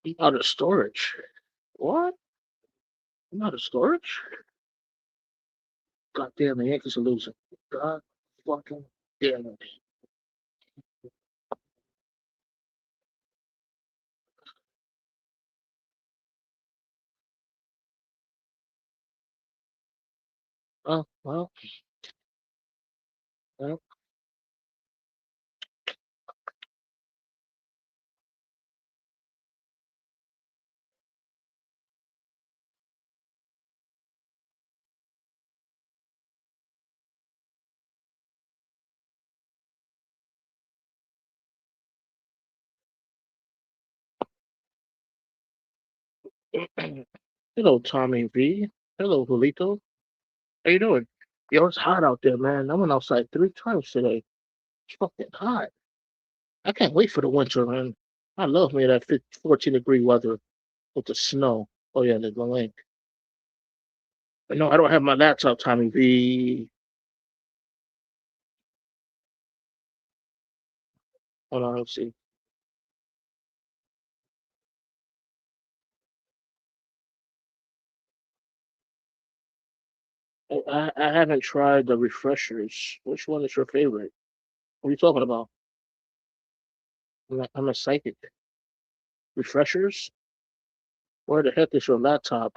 I'm out of storage. What? I'm out of storage? God damn, the Yankees are losing. God fucking damn it. Oh, well, hello, Tommy V. Hello, Julito. How you doing? Yo, it's hot out there, man. I went outside 3 times today. It's fucking hot. I can't wait for the winter, man. I love me that 14-degree weather with the snow. Oh yeah, the link. But no, I don't have my laptop, Tommy V. Hold on, let's see. I haven't tried the refreshers. Which one is your favorite? What are you talking about? I'm a psychic. Refreshers? Where the heck is your laptop?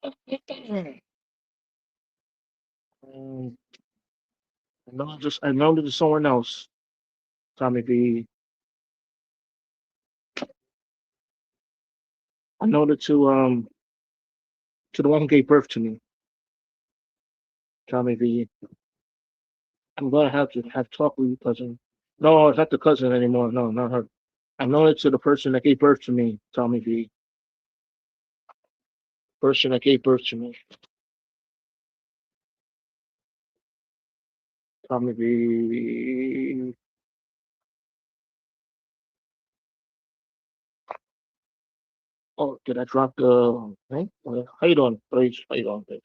Um, I know that it's someone else. Tommy B. I know that to the one who gave birth to me, Tommy V. I'm gonna have to have talk with you, cousin. No, it's not the cousin anymore. No, not her. I know it to the person that gave birth to me, Tommy V. Person that gave birth to me, Tommy V. Oh, did I drop the thing? How you doing, please? How you doing, please?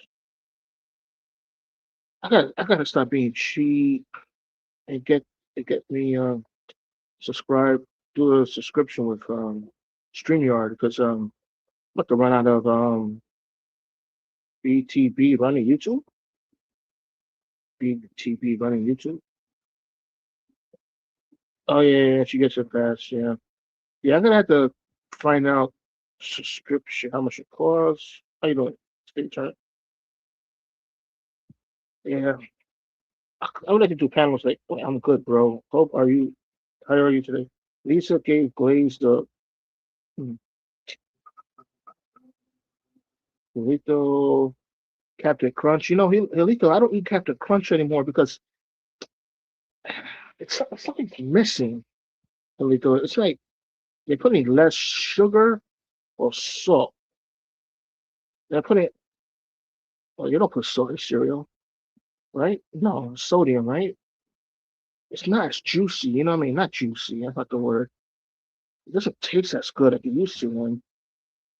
I gotta stop being cheap and get me subscribe do a subscription with StreamYard because I'm about to run out of BTB running YouTube. BTB running YouTube. Oh yeah, she gets it fast. Yeah, yeah. I'm gonna have to find out subscription how much it costs. How you doing? Stay tuned. Yeah, I would like to do panels like, "Wait, I'm good, bro. Hope are you? How are you today?" Lisa gave Glaze the hmm, Hilito Captain Crunch. You know, Hilito, I don't eat Captain Crunch anymore because it's something missing. Hilito, it's like they're putting less sugar or salt. They're putting well, you don't put salt in cereal, right? No, sodium, right? It's not as juicy. You know what I mean? Not juicy. That's not the word. It doesn't taste as good like it used to. When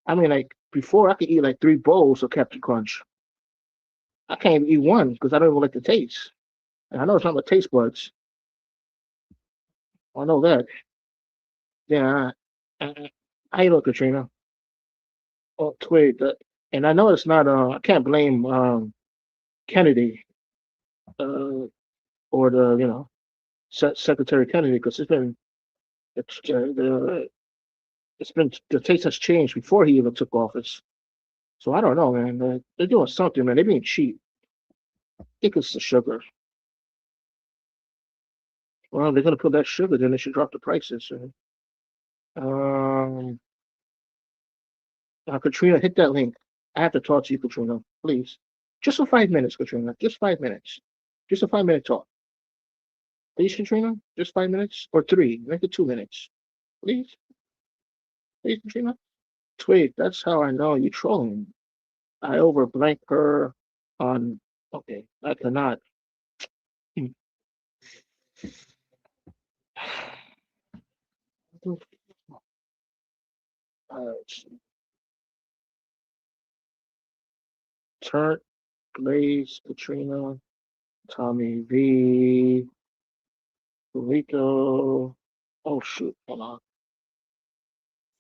I mean, like before, I could eat like 3 bowls of Captain Crunch. I can't even eat one because I don't even like the taste. And I know it's not my taste buds. I know that. Yeah, I know Katrina. Oh, wait, and I know it's not. I can't blame Kennedy or the Secretary Kennedy because it's been the taste has changed before he even took office. So I don't know, man. They're doing something, man. They're being cheap. I think it's the sugar. Well, they're gonna put that sugar, then they should drop the prices. Um, Katrina, hit that link. I have to talk to you, Katrina, please. Just for 5 minutes, Katrina. Just 5 minutes. Just a 5 minute talk. Please, Katrina. Just 5 minutes or three. Make it 2 minutes. Please, please, Katrina. Wait, that's how I know you trolling. I overblank her on. Okay, I cannot. Uh, Turn, Blaze, Katrina, Tommy V, Rico. Oh shoot, hold on,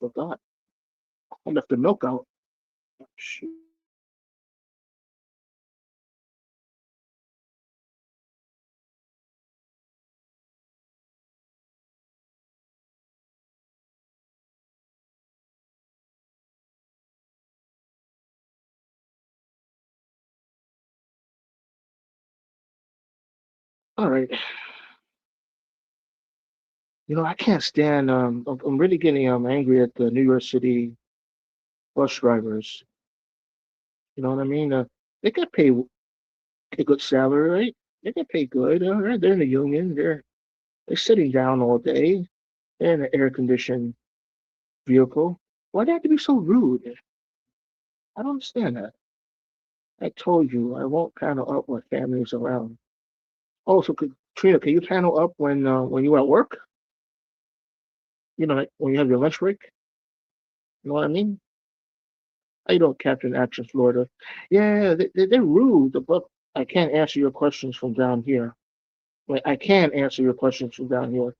forgot. I left the milk out. Shoot. All right. I can't stand. I'm really getting angry at the New York City bus drivers. You know what I mean? They get paid a good salary, right? They get paid good. They're in the union. They're sitting down all day. They're in an air conditioned vehicle. Why do they have to be so rude? I don't understand that. I told you I won't panel up when family is around. Oh, so Katrina, can you panel up when you're at work? Like when you have your lunch break. You know what I mean? How you doing, Captain Action Florida? Yeah, they're rude, but I can't answer your questions from down here. Like I can answer your questions from down here.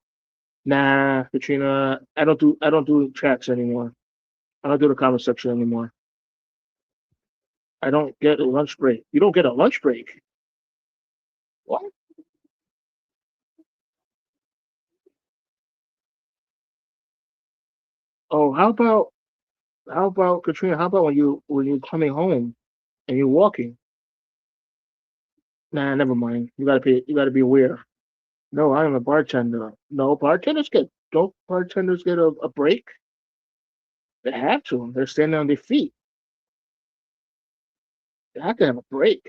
Nah, Katrina, I don't do chats anymore. I don't do the comment section anymore. I don't get a lunch break. You don't get a lunch break. What? Oh, how about Katrina? How about when you're coming home and you're walking? Nah, never mind. You gotta be aware. No, I am a bartender. No, don't bartenders get a break? They have to. They're standing on their feet. They have to have a break.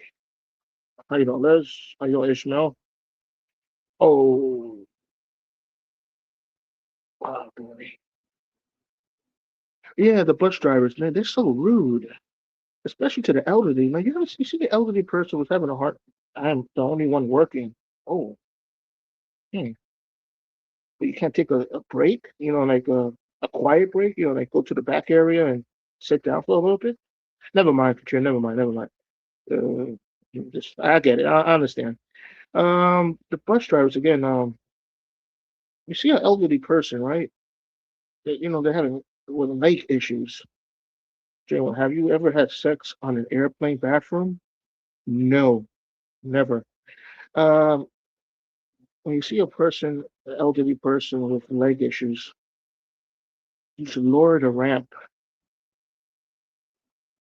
How you doing, Liz? How you doing, Ishmael? Oh, oh boy. Yeah, the bus drivers, man, they're so rude, especially to the elderly. Man, you see the elderly person was having a heart. I'm the only one working. Oh, hmm. But you can't take a break, like a quiet break, like go to the back area and sit down for a little bit. Never mind, Katrina. Never mind. Never mind. Just I get it. I understand. The bus drivers again. You see an elderly person, right? They're having with leg issues. Jalen, have you ever had sex on an airplane bathroom? No, never. Um, when you see an elderly person with leg issues, you should lower the ramp.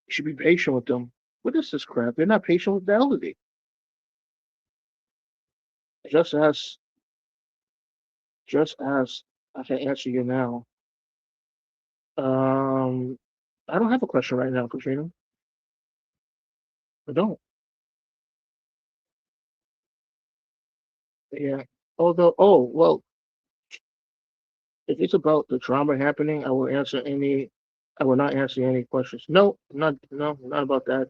You should be patient with them. What is this crap? They're not patient with the elderly. Just as, just as I can answer you now. Um, I don't have a question right now, Katrina. I don't. Yeah. Well, if it's about the drama happening, I will not answer any questions. No, not about that.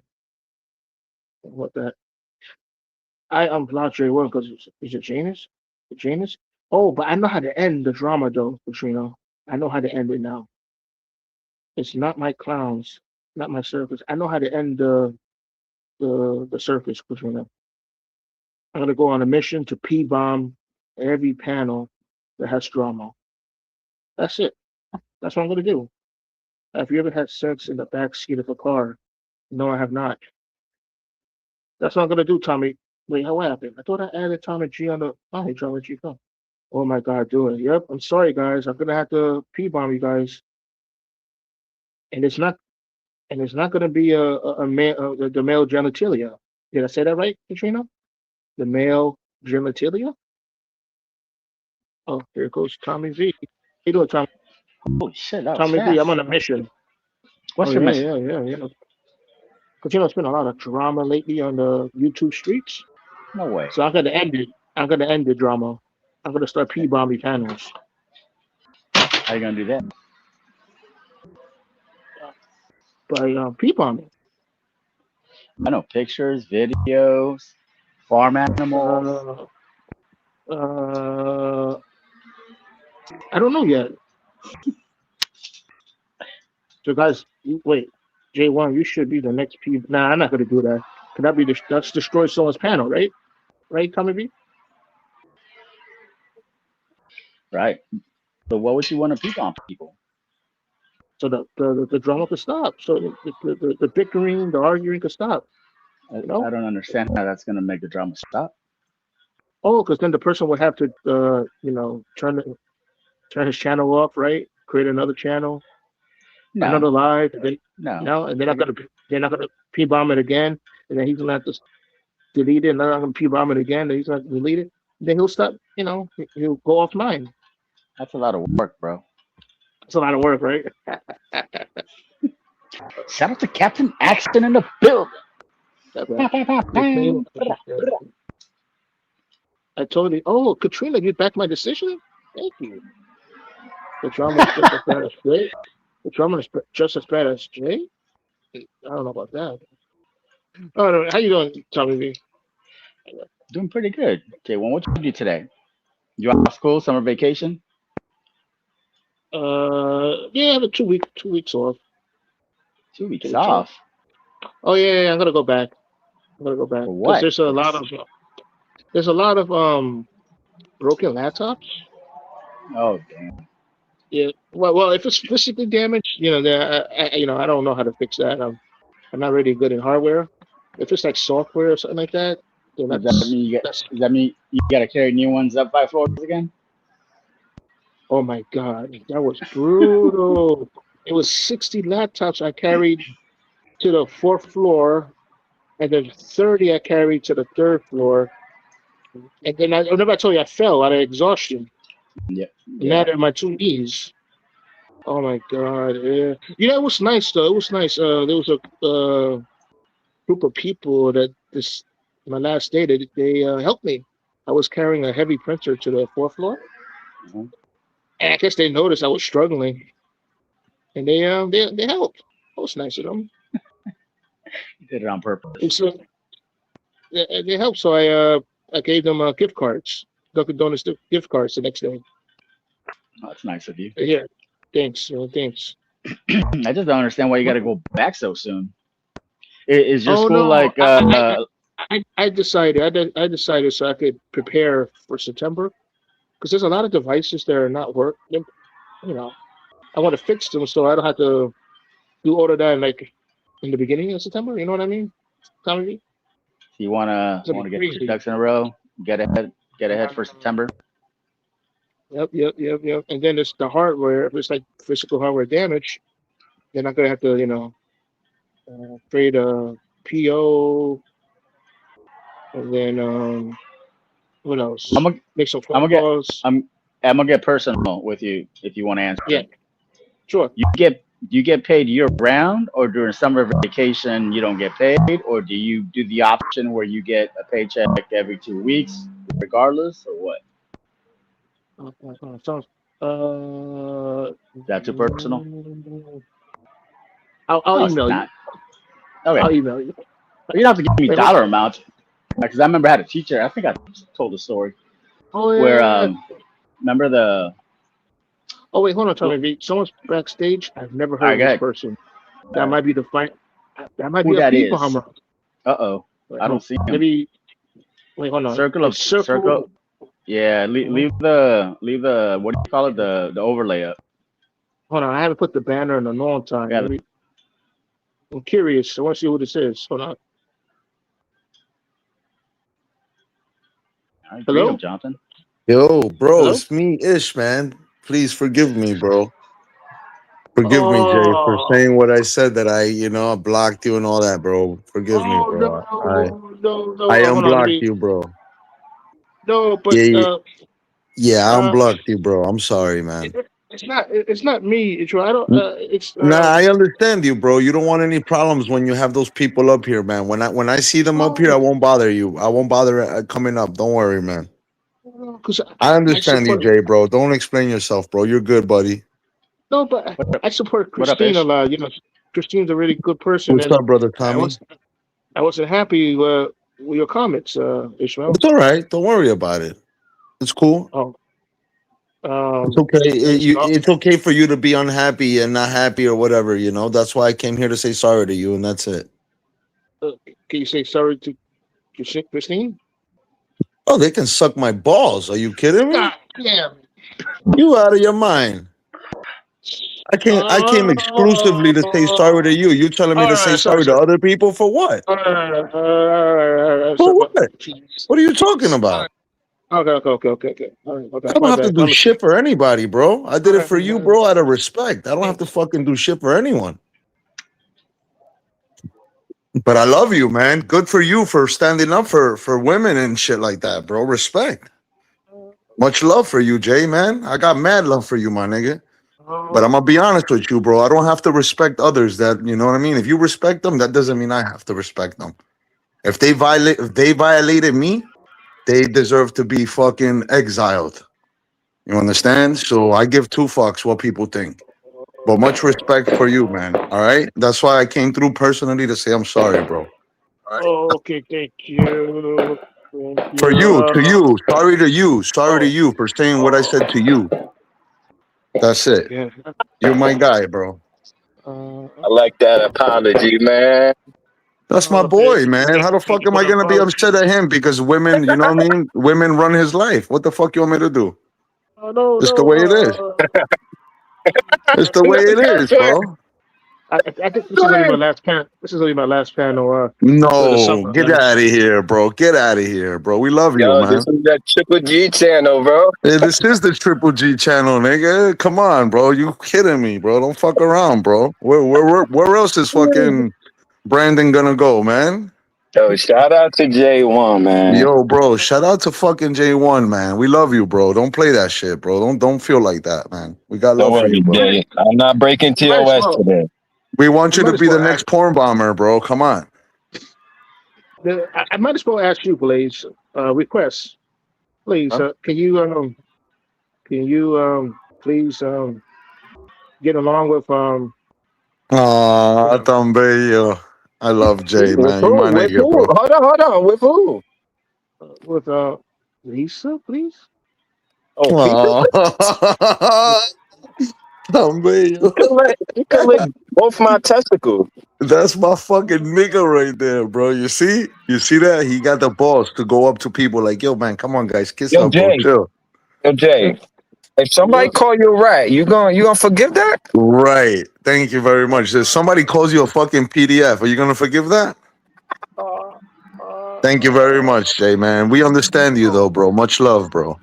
What that? I am not sure one because is it Janus? Janus? Oh, but I know how to end the drama though, Katrina. I know how to end it now. It's not my clowns, not my circus. I know how to end the circus, Katrina. I'm gonna go on a mission to P-bomb every panel that has drama. That's it. That's what I'm gonna do. Have you ever had sex in the back seat of a car? No, I have not. That's what I'm gonna do, Tommy. Wait, how happened? I thought I added Tommy G on the. Oh, hey, Tommy G, come. Oh my God, do it. Yep. I'm sorry, guys. I'm gonna have to P-bomb you guys, and it's not gonna be a male the male genitalia. Did I say that right, Katrina? The male genitalia. Oh, here goes Tommy V. How you doing, Tommy? Holy shit, that was Tommy V. I'm fast. on a mission. Oh What's your yeah, mission? yeah, yeah, yeah. Because it's been a lot of drama lately on the YouTube streets. No way. So I'm gonna end it. I'm gonna end the drama. I'm gonna start P-bombing panels How you gonna do that? by P-bombing. I know pictures, videos, farm animals. Uh, uh, I don't know yet. So guys, wait, J1, you should be the next P. Nah, I'm not gonna do that. Could that be that's destroy someone's panel, right? Right, Tommy B. Right. So what would you want to peep on people? so the drama could stop. So the bickering, the arguing could stop. You I know? don't understand how that's gonna make the drama stop. Oh, because then the person would have to, turn his channel off, right? Create another channel, No, another live. And then, no. no, and they're not gonna p bomb it again, and then he's gonna have to delete it, and they're not gonna p bomb it again, and he's gonna delete it. Then he'll stop. He'll go offline. That's a lot of work, bro. It's a lot of work, right? Shout out to Captain Action in the building. That's right. I told you, oh, Katrina, you backed my decision? Thank you. The drama is just as bad as Jay. The drama is just as bad as Jay? I don't know about that. Oh, no, how you doing, Tommy V? Doing pretty good. Okay, well, what you do today? You out of school, summer vacation? Yeah, I have a 2 weeks off. 2 weeks 2 weeks off. Oh yeah, I'm gonna go back. I'm gonna go back For because what? there's a lot of broken laptops. Oh, damn. Yeah. Well, if it's physically damaged, I don't know how to fix that. I'm not really good in hardware. If it's like software or something like that, then Does that mean you gotta carry new ones up 5 floors again? oh my God, that was brutal. It was 60 laptops I carried to the 4th floor, and then 30 I carried to the 3rd floor. And then I remember I told you I fell out of exhaustion. Yep. And now they're my 2 knees. Oh my God. Yeah. It was nice though. It was nice. There was a group of people that my last day they helped me. I was carrying a heavy printer to the 4th floor. Mhm. And I guess they noticed I was struggling, and they helped. That was nice of them. You did it on purpose. And so they helped. So I gave them gift cards, Dunkin' Donuts gift cards the next day. Oh, that's nice of you. Yeah, thanks. Thanks. I just don't understand why you gotta go back so soon. Is your Oh school no, like I decided so I could prepare for September because there's a lot of devices that are not working. I want to fix them so I don't have to do all of that like in the beginning of September. You know what I mean? Tommy? you wanna It's gonna be get 2 crazy. ducks in a row? Get ahead for September? Yep. And then it's the hardware. If it's like physical hardware damage, then I'm gonna have to, create a PO, and then what else? I'm gonna Make some I'm phone gonna get calls. I'm gonna get personal with you if you want to answer. Yeah, sure. You get paid year round, or during summer vacation you don't get paid, or do you do the option where you get a paycheck every 2 weeks, regardless, or what? Sounds. Is that too personal? I'll No, it's email you. not. Okay, I'll email you. you don't have to give me Wait, dollar amounts because I remember I had a teacher. I think I told the story Oh where yeah. remember the. Oh wait, hold on, Tommy. Someone's backstage. I've never All heard right, of go this ahead. person. All That right. might be the fight. That might Who be a that people is? hammer. Uh-oh. I don't see him. Maybe. Wait, hold on. It's Circle. Yeah, leave the what do you call it, the overlay up. Hold on. I haven't put the banner in a long time. Yeah. Maybe. I'm curious. I want to see who this is. Hold on. All right, Hello? greet him, Jonathan. Yo, bro, Hello? it's me, Ish, man. Please forgive me, bro. Forgive me, Jay, for Oh. saying what I said that I blocked you and all that, bro. Forgive me, Oh bro. no. I Hold on. unblocked you, bro. No, but Yeah, I uh, unblocked you, bro. I'm sorry, man. it's not me. I don't. It's Nah, I understand you, bro. You don't want any problems when you have those people up here, man. When I see them up here, I won't bother you. I won't bother coming up. Don't worry, man. because I I understand you, support. Jay, bro. Don't explain yourself, bro. You're good, buddy. No, but What up? I support What up, Christine a Ish? lot. Christine's a really good person, What's and up, brother I Tommy? wasn't happy with your comments, Ishmael. It's all right. Don't worry about it. It's cool. Oh, It's okay. it's It's okay for you to be unhappy and not happy or whatever. That's why I came here to say sorry to you, and that's it. can you say sorry to Christine? Oh, they can suck my balls. Are you kidding me? God damn. You out of your mind. I came exclusively to say sorry to you. You telling me to say sorry to other people for what? For what? What are you talking about? Okay. All right, okay. I don't My have to bad. do shit for anybody, bro. I did it for you, Alright. bro, out of respect. I don't have to fucking do shit for anyone. But I love you, man. Good for you for standing up for women and shit like that, bro. Respect. Much love for you, Jay, man. I got mad love for you, my nigga. But I'm gonna be honest with you, bro. I don't have to respect others that, you know what I mean? If you respect them, that doesn't mean I have to respect them. If they violated me, they deserve to be fucking exiled. You understand? So I give two fucks what people think. But much respect for you, man. All right? That's why I came through personally to say I'm sorry, bro. Okay, thank you. For you, to you. Sorry to you. Sorry to you for saying what I said to you. That's it. Yeah. You're my guy, bro. I like that apology, man. That's my boy, man. How the fuck am I gonna be upset at him because women, you know what I mean? Women run his life. What the fuck you want me to do? No, It's the way it is. It's the way it is, bro. I think this is only my last panel. This is only my last panel. For the No, summer, get man. out of here, bro. Get out of here, bro. We love you, Yo, man. this is that Triple G channel, bro. Hey, this is the Triple G channel, nigga. Come on, bro. You kidding me, bro? Don't fuck around, bro. Where else is fucking Brandon gonna go, man? Yo, shout out to J1, man. Yo, bro, shout out to fucking J1, man. We love you, bro. Don't play that shit, bro. Don't feel like that, man. We got Don't love for worry, you, bro. Jay. I'm not breaking You might as TOS well. today. We want you might to as be the well next porn bomber, bro. Come on. I might as well ask you, please. Request, please. Huh? Can you please get along with Aw, tan bello. I love Jay, With man. You who? my With nigga, who? bro. Hold on. With who? with Lisa, please? Oh, Peter? Aw. Tan bello. You can lick both my testicles. That's my fucking nigga right there, bro. You see? You see that? He got the balls to go up to people like, yo, man, come on, guys. Kiss Yo, her, bro. Jay. Chill. Yo, Jay. If somebody call you a rat, you gonna forgive that? Right. Thank you very much. If somebody calls you a fucking PDF, are you gonna forgive that? Thank you very much, Jay, man. We understand you though, bro. Much love, bro.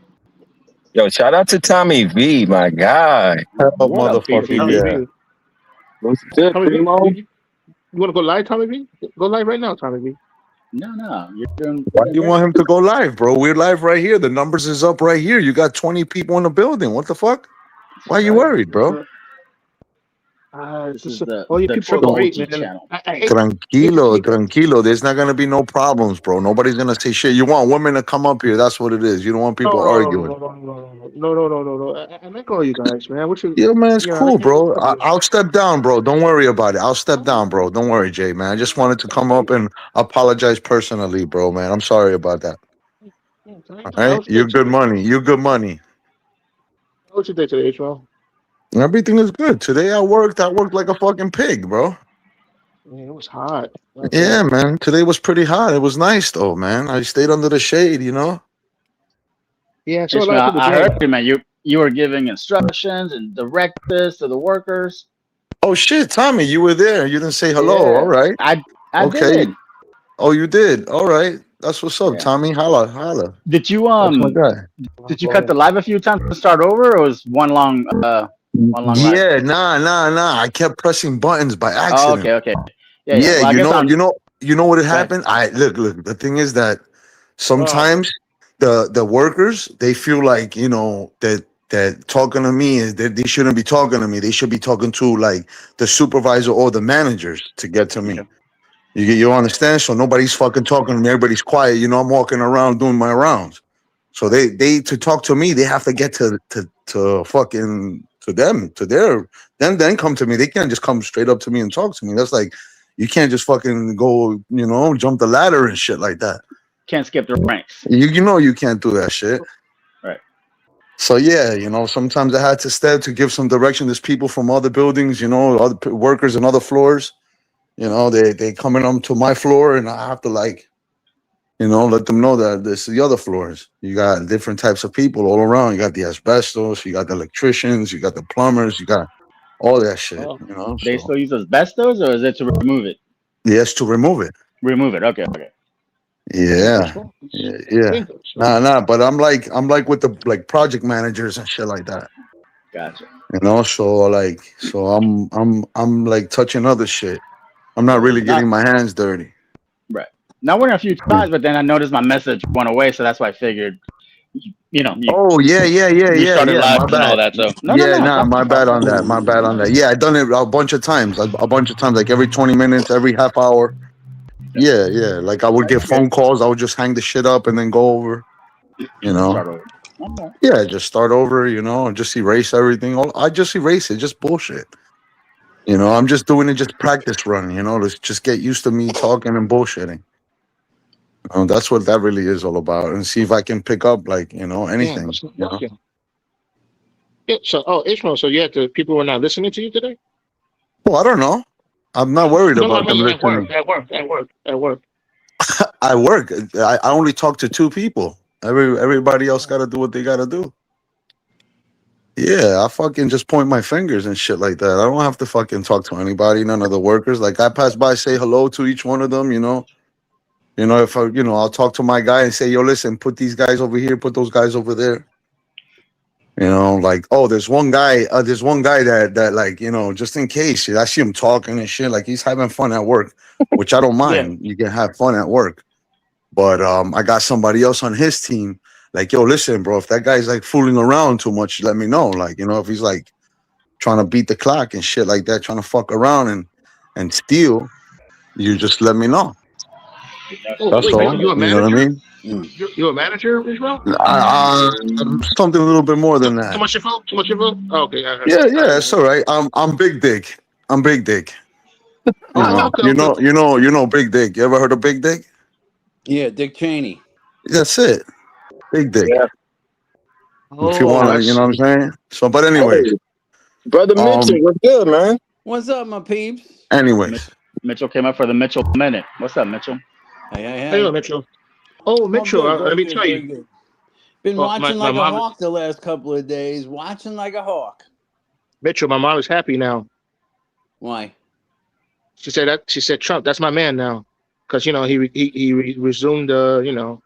Yo, shout out to Tommy V, my guy. Hell, What up, motherfucker, Tommy yeah. V? What's good, Tommy V, Primo? you want to go live, Tommy V? Go live right now, Tommy V. No. You're doing. Why do you want him to go live, bro? We're live right here. The numbers is up right here. You got 20 people in the building. What the fuck? Why are you worried, bro? This is the all you people are Triple great, G man. channel. I hate Tranquilo. There's not gonna be no problems, bro. Nobody's gonna say shit. You want women to come up here. That's what it is. You don't want people arguing. No. I like all you guys, man. What you? Yeah, man, it's Yeah, cool, bro. I- I'll step down, bro. Don't worry about it. I'll step down, bro. Don't worry, Jay, man. I just wanted to come up and apologize personally, bro, man. I'm sorry about that. All right? You're good money. You're good money. What's your day today, H-Roll? Everything is good. Today I worked like a fucking pig, bro. Man, it was hot. Yeah, man. Today was pretty hot. It was nice though, man. I stayed under the shade, you know? Yeah, so Ishmael, I heard you, man. You were giving instructions and directives to the workers. Oh shit, Tommy, you were there. You didn't say hello. Yeah. All right. I Okay. did. Oh, you did. All right. That's what's up, Yeah. Tommy. Holla. Did you That's my guy. did you cut the live a few times to start over, or was one long live? Yeah, nah. I kept pressing buttons by accident. Oh, okay. Yeah. Yeah, Well, you know what had happened? Look. The thing is that sometimes the workers they feel like that talking to me is that they shouldn't be talking to me. They should be talking to like the supervisor or the managers to get to me. Okay. You understand? So nobody's fucking talking to me. Everybody's quiet. You know, I'm walking around doing my rounds. So they to talk to me, they have to get to fucking to them, to their then come to me. They can't just come straight up to me and talk to me. That's like you can't just fucking go, jump the ladder and shit like that. Can't skip the ranks. You know you can't do that shit. Right. So yeah, sometimes I had to step to give some direction. There's people from other buildings, other workers and other floors. They coming up to my floor, and I have to like You know, let them know that this is the other floors. You got different types of people all around. You got the asbestos, you got the electricians, you got the plumbers, you got all that shit. Oh, You know, They so still use asbestos, or is it to remove it? yes, to remove it. Remove it. Okay. Okay. Yeah, well, yeah. Nah. But I'm like with the like project managers and shit like that. Gotcha. You know, so I'm like touching other shit. I'm not really Not getting my hands dirty. right. Now I went a few times, but then I noticed my message went away, so that's why I figured, Oh you started yeah. live My and all bad. that. So Yeah, no, nah, talk my bad on that. My bad on that. Yeah, I done it a bunch of times. A bunch of times, like every 20 minutes, every half hour. Yeah, yeah. Like I would get That's good. phone calls. I would just hang the shit up and then go over. You know. Start over. Okay. Yeah, just start over. You know, and just erase everything. I just erase it. Just bullshit. You know, I'm just doing it. Just practice run. You know, let's just get used to me talking and bullshitting. That's what that really is all about, and see if I can pick up like damn, anything. it's not working. Yeah, Ishmael, so people were not listening to you today? Well, I don't know. I'm not worried No, I about them mean listening. at work. I work. I only talk to two people. Everybody else got to do what they got to do. Yeah, I fucking just point my fingers and shit like that. I don't have to fucking talk to anybody, none of the workers. Like I pass by, say hello to each one of them. If I'll talk to my guy and say, yo, listen, put these guys over here, put those guys over there. Like, oh, there's one guy that like, just in case I see him talking and shit, like he's having fun at work, which I don't Yeah. mind. You can have fun at work. But I got somebody else on his team. Like, yo, listen, bro, if that guy's like fooling around too much, let me know. Like, if he's like trying to beat the clock and shit like that, trying to fuck around and steal, you just let me know. Oh, That's wait, all. you a You know what I manager? mean? You a manager, Ishmael? Something a little bit more than Too that. much info? Too much info? Oh, okay, I heard. Yeah, yeah, it's all right. I'm Big Dick. I'm Big Dick. Okay. You know Big Dick. You ever heard of Big Dick? Yeah, Dick Cheney. That's it. Big Dick. Yeah. If you Oh, want I to, you know what I'm see. saying? So, but anyways, Hey, brother Mitchell, what's good, man? What's up, my peeps? anyways. Mitchell came up for the Mitchell minute. What's up, Mitchell? Hey, hey, Hey, hey. Mitchell. Oh, Mitchell, good, let very me good, tell very you. good. Been Well, watching my like a mom, hawk the last couple of days. Watching like a hawk. Mitchell, my mom is happy now. Why? She said Trump, that's my man now, because he resumed I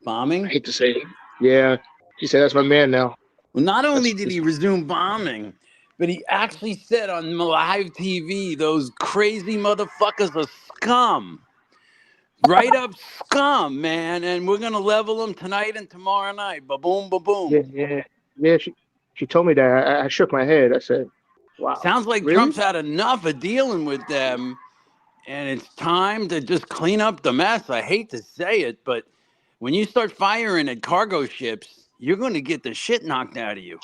Bombing? hate to say it. Yeah, she said that's my man now. Well, not only That's, did he resume bombing, but he actually said on live TV, those crazy motherfuckers are scum. Right up scum, man. And we're going to level them tonight and tomorrow night. Ba-boom, ba-boom. yeah. She told me that. I shook my head. I said, "Wow, Sounds like really?" Trump's had enough of dealing with them, and it's time to just clean up the mess. I hate to say it, but when you start firing at cargo ships, you're going to get the shit knocked out of you.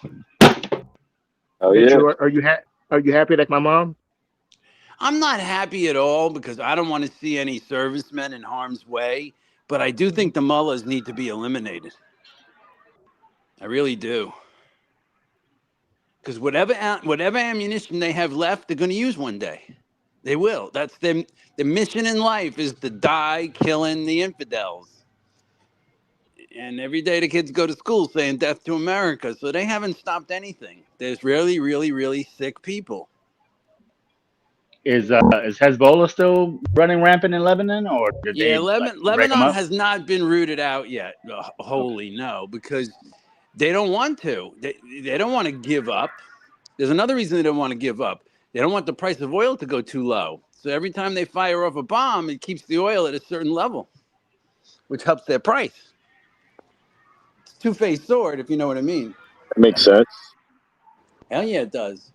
Oh yeah. Mitchell, are you happy like my mom? I'm not happy at all because I don't want to see any servicemen in harm's way, but I do think the mullahs need to be eliminated. I really do. Because whatever ammunition they have left, they're going to use one day. They will. That's their mission in life, is to die killing the infidels. And every day the kids go to school saying death to America. So they haven't stopped anything. There's really, really, really sick people. Is Hezbollah still running rampant in Lebanon, or did Yeah, they break them Lebanon up? has not been rooted out yet. Wholly, no, because they don't want to. They don't want to give up. There's another reason they don't want to give up. They don't want the price of oil to go too low. So every time they fire off a bomb, it keeps the oil at a certain level, which helps their price. It's a two-faced sword, if you know what I mean. That makes sense. Hell yeah, it does.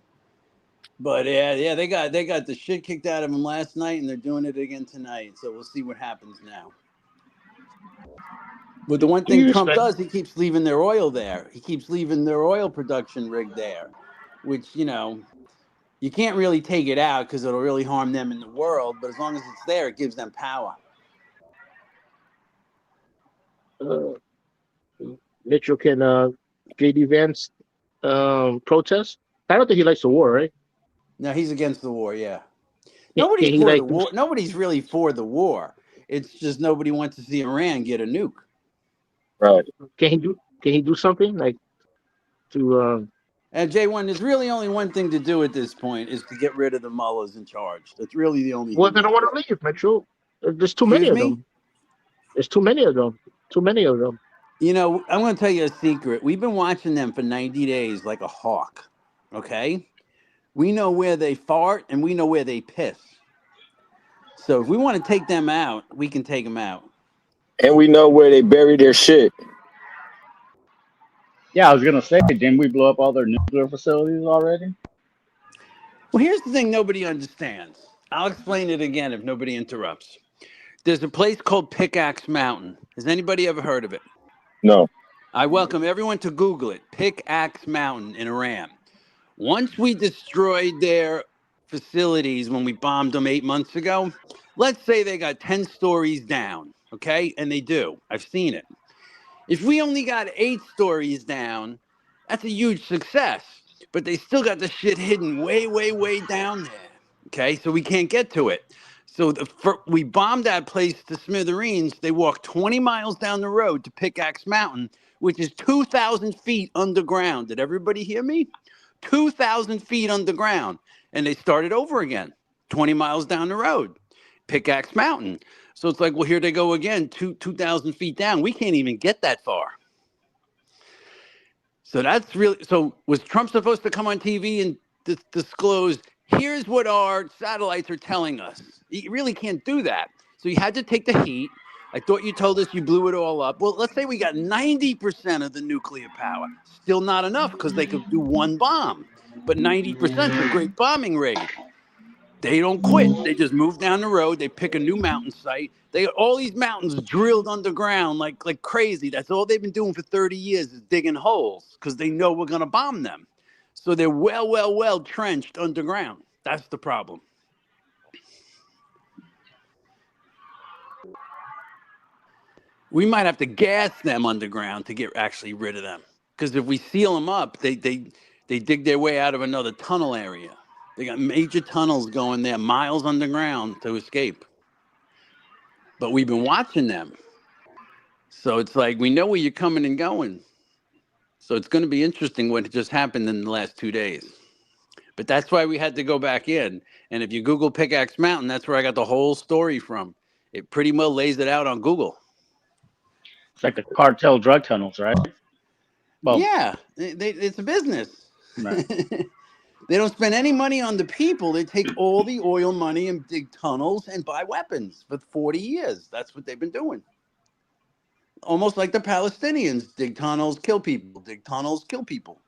But yeah, they got the shit kicked out of them last night, and they're doing it again tonight. So we'll see what happens now. But the one thing Trump does, he keeps leaving their oil there. He keeps leaving their oil production rig there, which, you can't really take it out because it'll really harm them in the world. But as long as it's there, it gives them power. Mitchell, can JD Vance protest? I don't think he likes the war, right? No, he's against the war. Yeah, Can nobody's he for like? the war. Nobody's really for the war. It's just nobody wants to see Iran get a nuke. Right. Can he do something like to? And J1, there's really only one thing to do at this point is to get rid of the mullahs in charge. That's really the only Well, thing. they don't want to leave, Mitchell. There's too many Excuse of me? them. There's too many of them. Too many of them. You know, I'm going to tell you a secret. We've been watching them for 90 days like a hawk. Okay? We know where they fart and we know where they piss. So if we want to take them out, we can take them out. And we know where they bury their shit. Yeah, I was gonna say, didn't we blow up all their nuclear facilities already? Well, here's the thing nobody understands. I'll explain it again if nobody interrupts. There's a place called Pickaxe Mountain. Has anybody ever heard of it? No. I welcome everyone to Google it. Pickaxe Mountain in Iran. Once we destroyed their facilities when we bombed them 8 months ago, let's say they got 10 stories down, okay? And they do. I've seen it. If we only got 8 stories down, that's a huge success. But they still got the shit hidden way, way, way down there, okay? So we can't get to it. So we bombed that place to smithereens. They walked 20 miles down the road to Pickaxe Mountain, which is 2,000 feet underground. Did everybody hear me? 2,000 feet underground. And they started over again, 20 miles down the road, Pickaxe Mountain. So it's like, well, here they go again, 2,000 feet down. We can't even get that far. So that's really, so was Trump supposed to come on TV and disclose, here's what our satellites are telling us? You really can't do that. So you had to take the heat. I thought you told us you blew it all up. Well, let's say we got 90% of the nuclear power. Still not enough because they could do one bomb. But 90% is a great bombing rate. They don't quit. They just move down the road. They pick a new mountain site. They got all these mountains drilled underground like crazy. That's all they've been doing for 30 years is digging holes because they know we're going to bomb them. So they're well trenched underground. That's the problem. We might have to gas them underground to get actually rid of them. Because if we seal them up, they dig their way out of another tunnel area. They got major tunnels going there, miles underground to escape. But we've been watching them. So it's like, we know where you're coming and going. So it's going to be interesting what just happened in the last 2 days. But that's why we had to go back in. And if you Google Pickaxe Mountain, that's where I got the whole story from. It pretty much lays it out on Google. It's like the cartel drug tunnels, right? Well, yeah, it's a business. right. They don't spend any money on the people. They take all the oil money and dig tunnels and buy weapons for 40 years. That's what they've been doing. Almost like the Palestinians. Dig tunnels, kill people. Dig tunnels, kill people.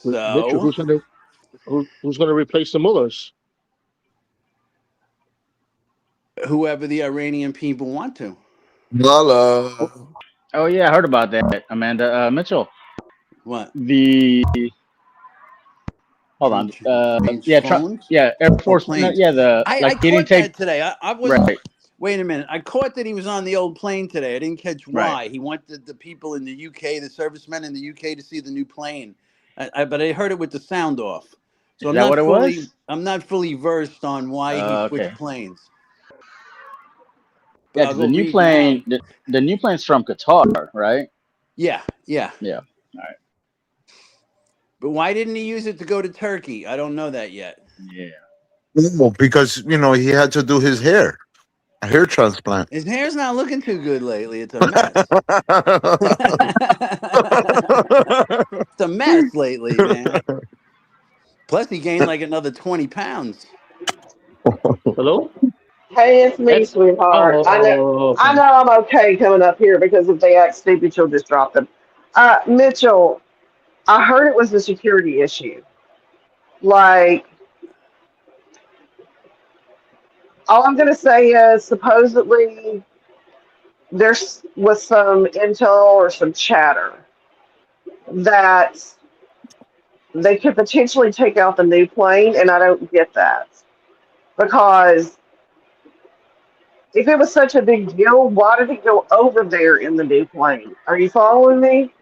Mitchell, So, who's gonna replace the mullahs? whoever the Iranian people want to. Lala. Oh yeah, I heard about that, Amanda Mitchell. What? Hold on. Change Yeah, phones? Air Force. planes. Yeah, I he caught didn't take. that today. I was. Right. Wait a minute. I caught that he was on the old plane today. I didn't catch why. Right. He wanted the people in the UK, the servicemen in the UK, to see the new plane. But I heard it with the sound off. So Is that what it was? I'm not fully versed on why he switched Okay. planes. But Yeah, I'll 'cause go the new read plane, now. the new plane's from Qatar, right? Yeah. Yeah. All right. But why didn't he use it to go to Turkey? I don't know that yet. Yeah. Well, because he had to do his hair, a hair transplant. His hair's not looking too good lately. It's a mess. It's a mess lately, man. Plus, he gained like another 20 pounds. Hello? Hey, it's me, sweetheart. I know I'm okay coming up here because if they act stupid, you'll just drop them. Mitchell, I heard it was a security issue. Like, all I'm going to say is supposedly there was some intel or some chatter that they could potentially take out the new plane, and I don't get that. Because if it was such a big deal, why did he go over there in the new plane? Are you following me?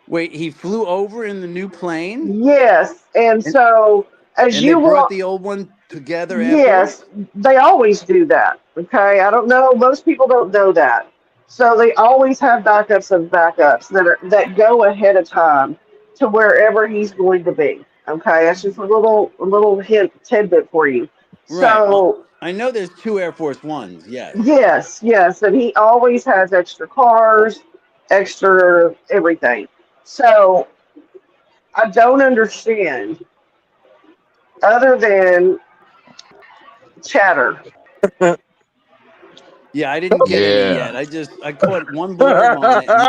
Wait, he flew over in the new plane? Yes. And so, as And you they brought walk, the old one together Yes, afterwards? they always do that. Okay, I don't know. Most people don't know that. So they always have backups of backups that go ahead of time to wherever he's going to be. Okay, that's just a little hint tidbit for you. Right. Well, So I know there's two Air Force Ones. Yes. yes, yes, and he always has extra cars, extra everything. So I don't understand other than chatter. Yeah, I didn't get any Yeah. yet. I caught one blurb on it, and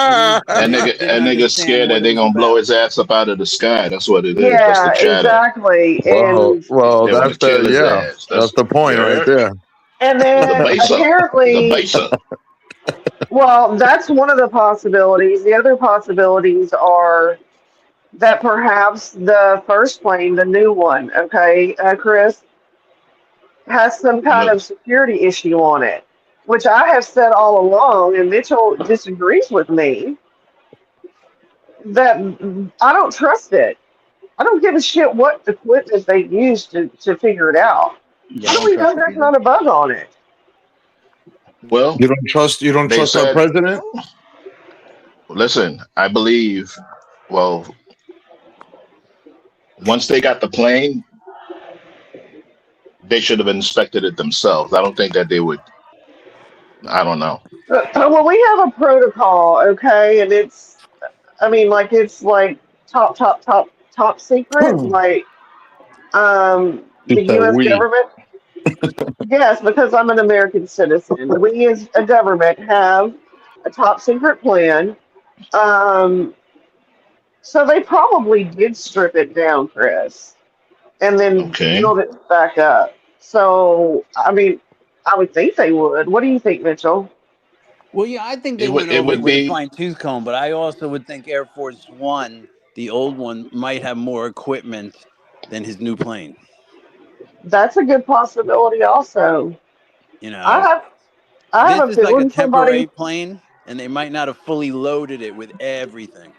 That didn't nigga understand scared what that it they was gonna blow about. his ass up out of the sky. That's what it is. That's the Yeah, chatter. exactly. Well, well, They want to that's kill the his yeah, ass. that's That's the point right yeah. there. And He's a then baser. He's a apparently, baser. well, that's one of the possibilities. The other possibilities are that perhaps the first plane, the new one, okay, Chris, has some kind Look, of security issue on it, which I have said all along, and Mitchell disagrees with me, that I don't trust it. I don't give a shit what equipment they use to figure it out. Yeah, How I do don't we know trust it there's either. not a bug on it? well, You don't they trust our said, president? listen, I believe, well, once they got the plane, they should have inspected it themselves. I don't think that they would. I don't know. Well, we have a protocol, okay, and I mean, like it's like top secret, like He the said U.S. we. government. Yes, because I'm an American citizen. We as a government have a top secret plan. Um, so they probably did strip it down, Chris, and then Okay. build it back up. So, I mean, I would think they would. What do you think, Mitchell? Well, yeah, I think they It would. went It over it would with a be. fine tooth comb, but I also would think Air Force One, the old one, might have more equipment than his new plane. That's a good possibility, also. You I know, have I have this a is like a feeling somebody. temporary plane, and they might not have fully loaded it with everything.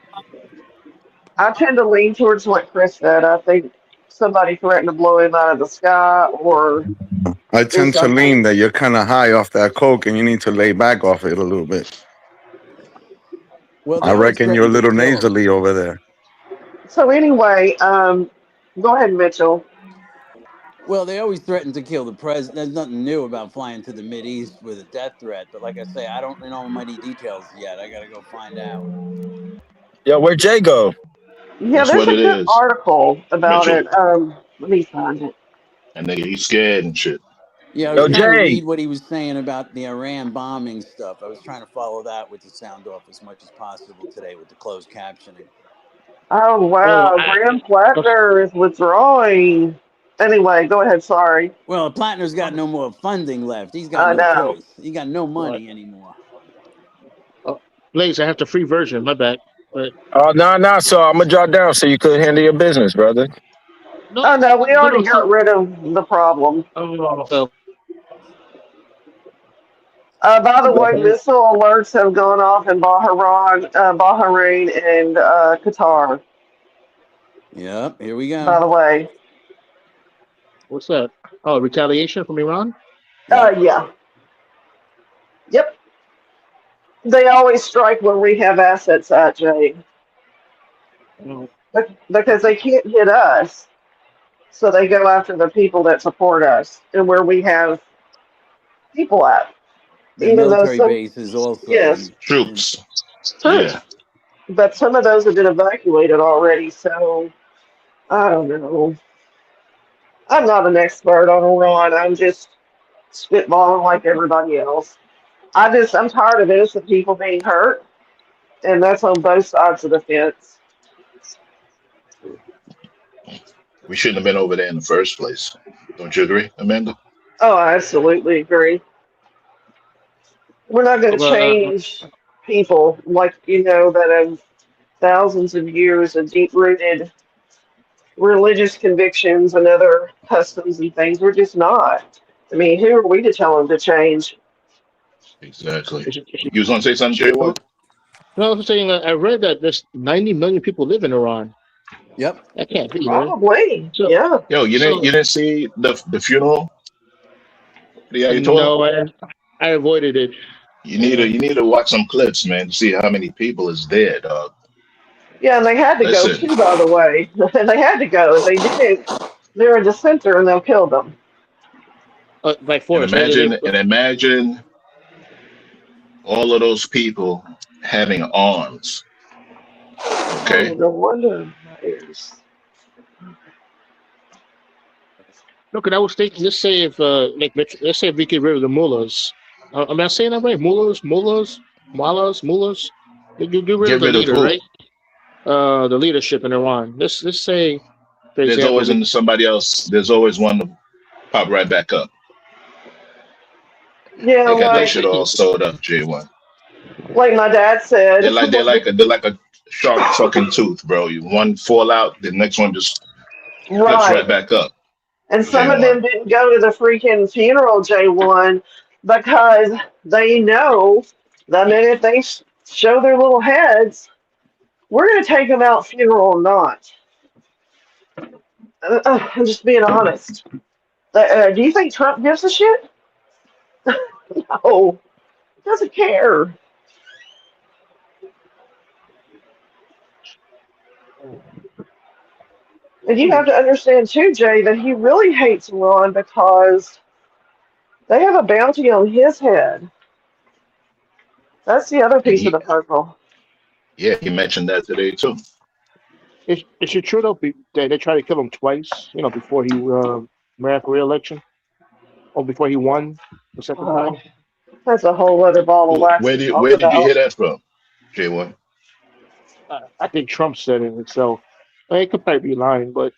I tend to lean towards what Chris said. I think somebody threatened to blow him out of the sky or I do tend to something. lean that you're kind of high off that coke and you need to lay back off it a little bit. Well, I they always reckon you're a threaten to little kill him. nasally over there. So anyway, go ahead, Mitchell. Well, they always threaten to kill the president. There's nothing new about flying to the Mid East with a death threat. But like I say, I don't know many details yet. I got to go find out. Yo, where'd Jay go? Yeah, That's there's what a it good is, article about Mitchell. it. Let me find it. And nigga, he's scared and shit. Yeah, I was Yo, trying to Jay. read what he was saying about the Iran bombing stuff. I was trying to follow that with the sound off as much as possible today with the closed captioning. Oh Oh, wow, Graham Plattner is withdrawing. Anyway, go ahead. Sorry. Well, Plattner's got no more funding left. He's got I no know. choice. He got no what? money anymore. Oh, Blaze, I have the free version. My bad. But Oh, nah. So I'm gonna jot down so you could handle your business, brother. no, Oh no, we no, already no. got So, rid of the problem. oh, By the way, okay. missile alerts have gone off in Bahrain, and Qatar. Yep, here we By go. the way, What's that? Oh, retaliation from Iran? Yep. yeah, yep. They always strike where we have assets at, Jay, No. because they can't hit us, so they go after the people that support us and where we have people at. The Even though military some, bases also. yes, And Troops. true, Yeah. but some of those have been evacuated already. So I don't know. I'm not an expert on Iran. I'm just spitballing like everybody else. I'm tired of innocent people being hurt, and that's on both sides of the fence. We shouldn't have been over there in the first place. Don't you agree, Amanda? Oh, I absolutely agree. We're not going to change people like that have thousands of years of deep-rooted religious convictions and other customs and things. We're just not. I mean, who are we to tell them to change? Exactly. Is it- You was gonna say something, Jay? What? No, I was saying I read that there's 90 million people live in Iran. Yep. That can't be, man. Probably. So, Yeah. Yo, so you didn't see the funeral? The Ayatollah? no, I avoided it. Yeah. You need to watch some clips, man, to see how many people is there, dog. Yeah, and they had to go Listen, too, by the way. They had to go. If they didn't, they're a dissenter and they'll kill them. By and force, right? imagine all of those people having arms. Oh, Okay, no wonder. There's- Look, and I was thinking, let's say if, let's say if we get rid of the mullahs. Am I saying that right? Mullahs. You get rid of get the rid of leader, who? right? The leadership in Iran. Let's say, for There's example, always somebody else. There's always one to pop right back up. Yeah, They got that like shit all sewed up, J1. like my dad said. They're like a shark fucking tooth, bro. You one fall out, the next one just flips right Right. back up. And some of them J1. didn't go to the freaking funeral, J1, because they know the minute they show their little heads, we're going to take them out, funeral or not. I'm just being honest. Do you think Trump gives a shit? No, doesn't care. And you have to understand too, Jay, that he really hates Iran because they have a bounty on his head. That's the other And piece of the puzzle. he mentioned that today too. Is it true though that they tried to kill him twice? Before he ran for re-election, or before he won the second Oh, time? that's a whole other ball of wax to talk Where did you hear about. that from, J1? I think Trump said it himself. It could probably be lying, but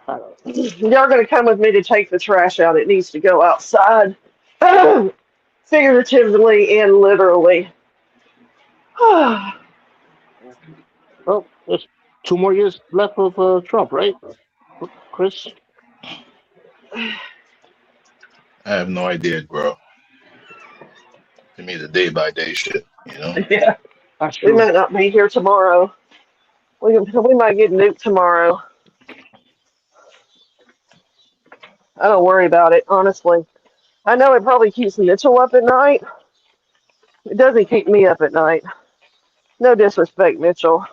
I don't know. Y'all gonna come with me to take the trash out? It needs to go outside, figuratively and literally. Well, there's 2 more years left of Trump, right, Chris? I have no idea, bro. To me, the day by day shit, you know. Yeah, That's we true. might not be here tomorrow. We might get nuked tomorrow. I don't worry about it, honestly. I know it probably keeps Mitchell up at night. It doesn't keep me up at night. No disrespect, Mitchell.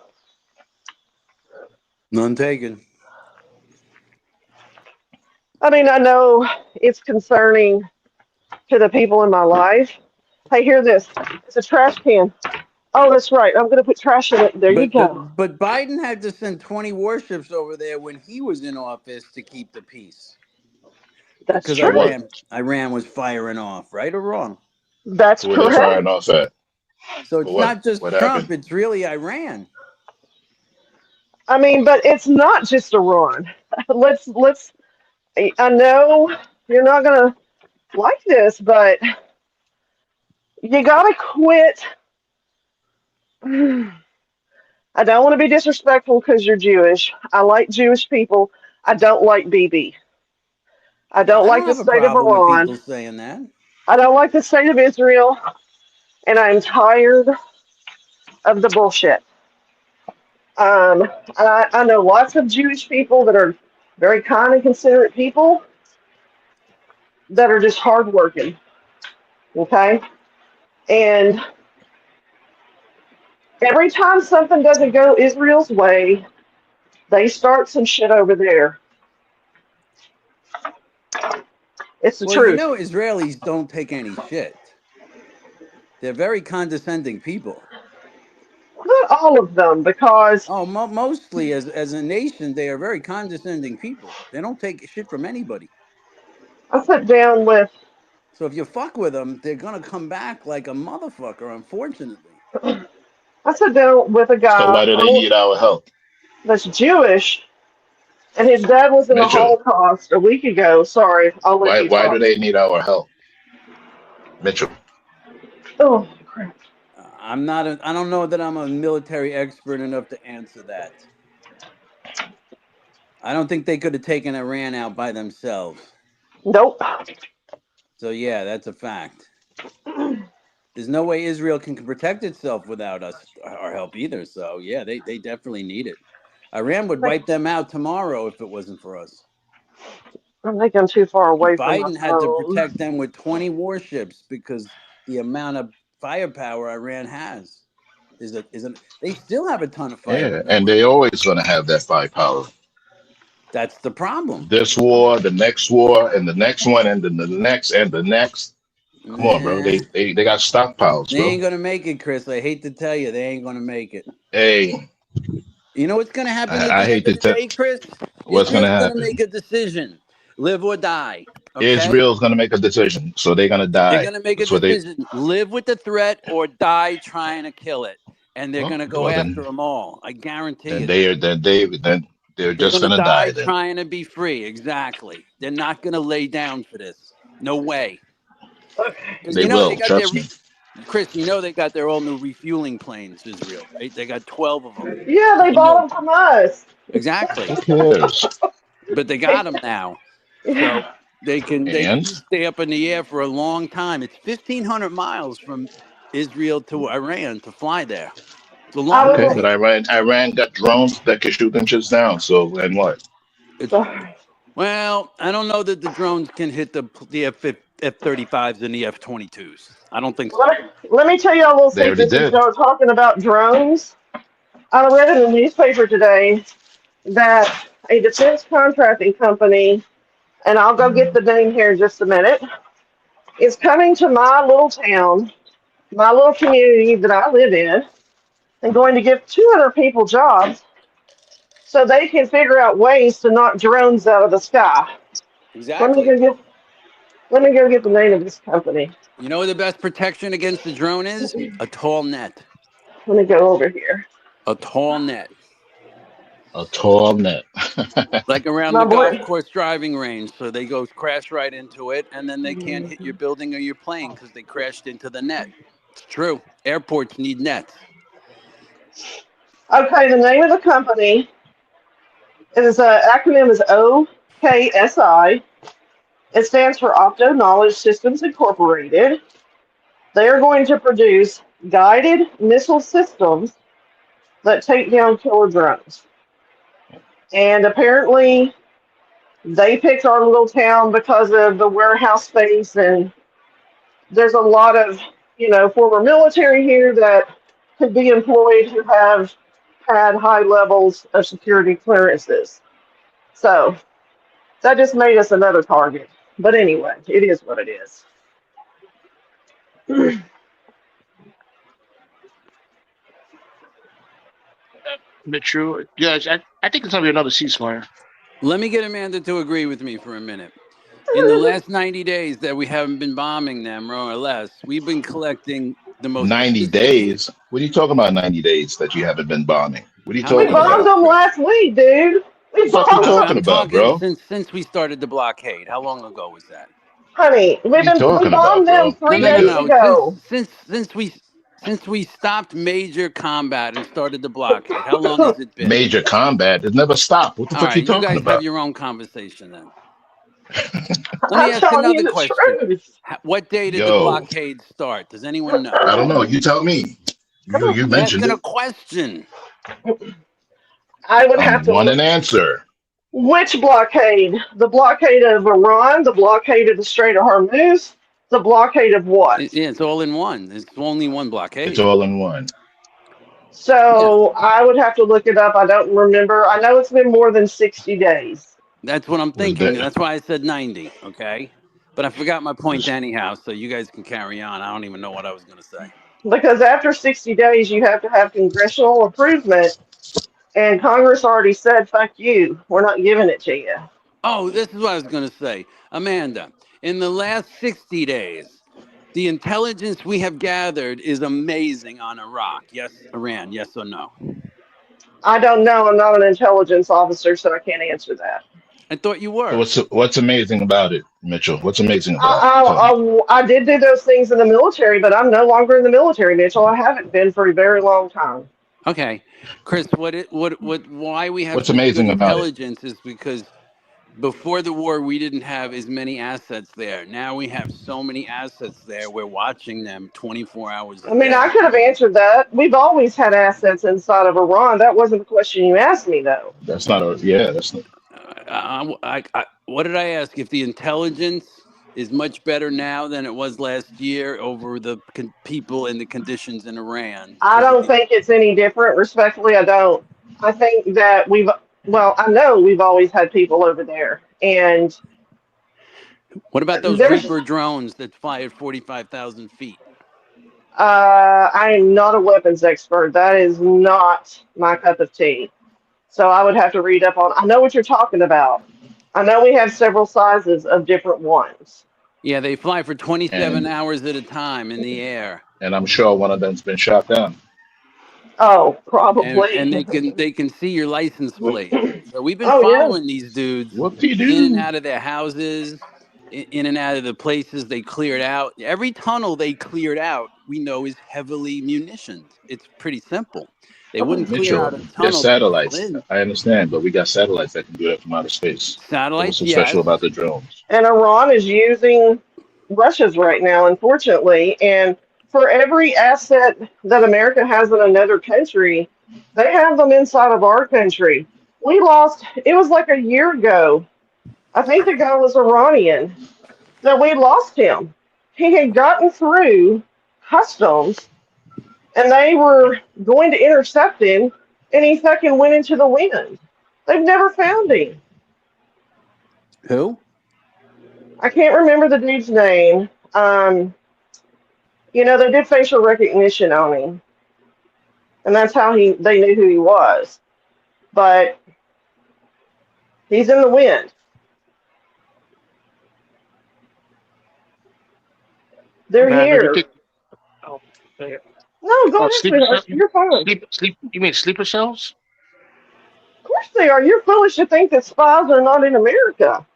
None taken. I mean, I know it's concerning to the people in my life. Hey, hear this. It's a trash can. Oh, that's right. I'm going to put trash in it. There you go. But Biden had to send 20 warships over there when he was in office to keep the peace. That's Because For what? true. Iran was firing off, right or wrong? That's Who are they firing correct. off at? So For it's what? not just What Trump, happened? it's really Iran. I mean, but it's not just Iran. let's. I know you're not going to like this, but you got to quit. I don't want to be disrespectful because you're Jewish. I like Jewish people. I don't like BB. I don't I like don't the have a state of problem with people Iran. saying that. I don't like the state of Israel. And I'm tired of the bullshit. I know lots of Jewish people that are very kind and considerate people that are just hardworking. Okay? And every time something doesn't go Israel's way, they start some shit over there. It's the Well, truth. Israelis don't take any shit. They're very condescending people. Not all of them, because Oh, mostly as a nation, they are very condescending people. They don't take shit from anybody. I sat down with So if you fuck with them, they're gonna come back like a motherfucker. Unfortunately. a So why guy do they need our help? that's Jewish, and his dad was in the Mitchell, Holocaust a week ago. Sorry, I'll let you why do talk. they need our help? Mitchell. Oh, crap. I don't know that I'm a military expert enough to answer that. I don't think they could have taken Iran out by themselves. Nope. So yeah, that's a fact. There's no way Israel can protect itself without our help either. So yeah, they definitely need it. Iran would wipe them out tomorrow if it wasn't for us. I think I'm too far away from my Biden had to phone. protect them with 20 warships because the amount of firepower Iran has they still have a ton of Yeah, firepower. and they always gonna have that firepower. That's the problem. This war, the next war, and the next one, and then the next, and the next. Come on, bro. Nah, They got stockpiles, they ain't bro. gonna make it, Chris. I hate to tell you, they ain't gonna make it. Hey, You know what's gonna happen at I the hate end of to the tell. day, Chris? What's gonna Israel's gonna happen? make a decision, live or die. Okay, Israel's gonna make a decision, so they're gonna they're die. gonna make a That's what they. decision: live with the threat or die trying to kill it. And they're Well, gonna go well after then, them all. I guarantee then you. then they're They're just gonna gonna die die. Then trying to be free. Exactly. They're not gonna lay down for this. No way. Because they you know they will. got their Trust me. Chris. You know they got their all new refueling planes. Israel, right? They got 12 of them. Yeah, they bought them from us. Exactly. Who cares? But they got them now, so they can And stay up in the air for a long time. It's 1,500 miles from Israel to Iran to fly there. It's a long I okay, will. but way. Iran got drones that can shoot them shits down. So and what? It's well, I don't know that the drones can hit the F-35s and the F-22s. I don't think so. Let me tell you a little They already secret since did. y'all are talking about drones. I read in the newspaper today that a defense contracting company, and I'll go get the name here in just a minute, is coming to my little town, my little community that I live in, and going to give 200 people jobs so they can figure out ways to knock drones out of the sky. Let me Exactly. go get the name of this company. You know what the best protection against the drone is? A tall net. Let me go over here. A tall net. A tall net. Like around My the golf boy. course driving range. So they go crash right into it, and then they can't hit your building or your plane because they crashed into the net. It's true. Airports need nets. Okay, the name of the company is acronym is OKSI. It stands for Opto Knowledge Systems Incorporated. They are going to produce guided missile systems that take down killer drones. And apparently, they picked our little town because of the warehouse space, and there's a lot of, former military here that could be employed who have had high levels of security clearances. So that just made us another target. But anyway, it is what it is. True. Yes, I think it's gonna be another ceasefire. Let me get Amanda to agree with me for a minute. In the last 90 days that we haven't been bombing them, more or less, we've been collecting the most 90 sophisticated. days. What are you talking about? 90 days that you haven't been bombing. What are you How We long talking bombed about? ago, them Chris? last week, dude. We What the fuck you bombed them. talking I'm about, talking bro? since we started the blockade. How long ago was that? Honey, What are you we talking about, bombed them bro? No, 3 no, no, days Nigga, no. ago. Since we stopped major combat and started the blockade, how long has it been? major combat. It never stopped. What the All fuck you right, you talking guys have about? your own conversation then. Let me I'm ask telling you another the question. truth. What day did the Yo, blockade start? Does anyone know? I don't know. You tell me. Come You I'm mentioned asking a it. question. I would have I'm to want look. an answer. Which blockade? The blockade of Iran, the blockade of the Strait of Hormuz, the blockade of what? Yeah, it's all in one. It's only one It's blockade. all in one. Yeah, So I would have to look it up. I don't remember. I know it's been more than 60 days. that's what I'm It's thinking. been, That's why I said 90. Okay, but I forgot my point it's, anyhow. So you guys can carry on. I don't even know what I was going to say. Because after 60 days, you have to have congressional approval. And Congress already said, fuck you. We're not giving it to you. Oh, this is what I was going to say, Amanda. In the last 60 days, the intelligence we have gathered is amazing on Iraq. Yes, Iran. Yes or no? I don't know. I'm not an intelligence officer, so I can't answer that. I thought you were. what's amazing about it, Mitchell? What's amazing about it? Tell me. I did do those things in the military, but I'm no longer in the military, Mitchell. I haven't been for a very long time. Okay, Chris. Why we have What's such good amazing about it? intelligence is because Before the war, we didn't have as many assets there. Now we have so many assets there. We're watching them 24 hours a I mean, I day. could have answered that. We've always had assets inside of Iran. That wasn't the question you asked me, though. That's not a yeah. That's not. What did I ask? If the intelligence is much better now than it was last year over the people and the conditions in Iran? I don't think it's any different. Respectfully, I don't. I think that I know we've always had people over there. And what about those there's, Reaper drones that fly at 45,000 feet? I am not a weapons expert. That is not my cup of tea. So I would have to read up on. I know what you're talking about. I know we have several sizes of different ones. Yeah, they fly for 27 hours at a time in the air. And I'm sure one of them's been shot down. Oh, probably. And they can see your license plate. So we've been following these dudes in and out of their houses, in and out of the places they cleared out. Every tunnel they cleared out, we know, is heavily munitioned. It's pretty simple. They wouldn't clear out a tunnel. There's satellites. I understand, but we got satellites that can do that from outer space. Satellites, what's so special about the drones? And Iran is using Russia's right now, unfortunately. And for every asset that America has in another country, they have them inside of our country. We lost, it was like a year ago. I think the guy was Iranian, that we lost him. He had gotten through customs and they were going to intercept him, and he fucking went into the wind. They've never found him. Who? I can't remember the dude's name. You know, they did facial recognition on him, and that's how they knew who he was. But he's in the wind. They're here. No, go ahead. You're fine. You mean sleeper cells? Of course they are. You're foolish to think that spies are not in America.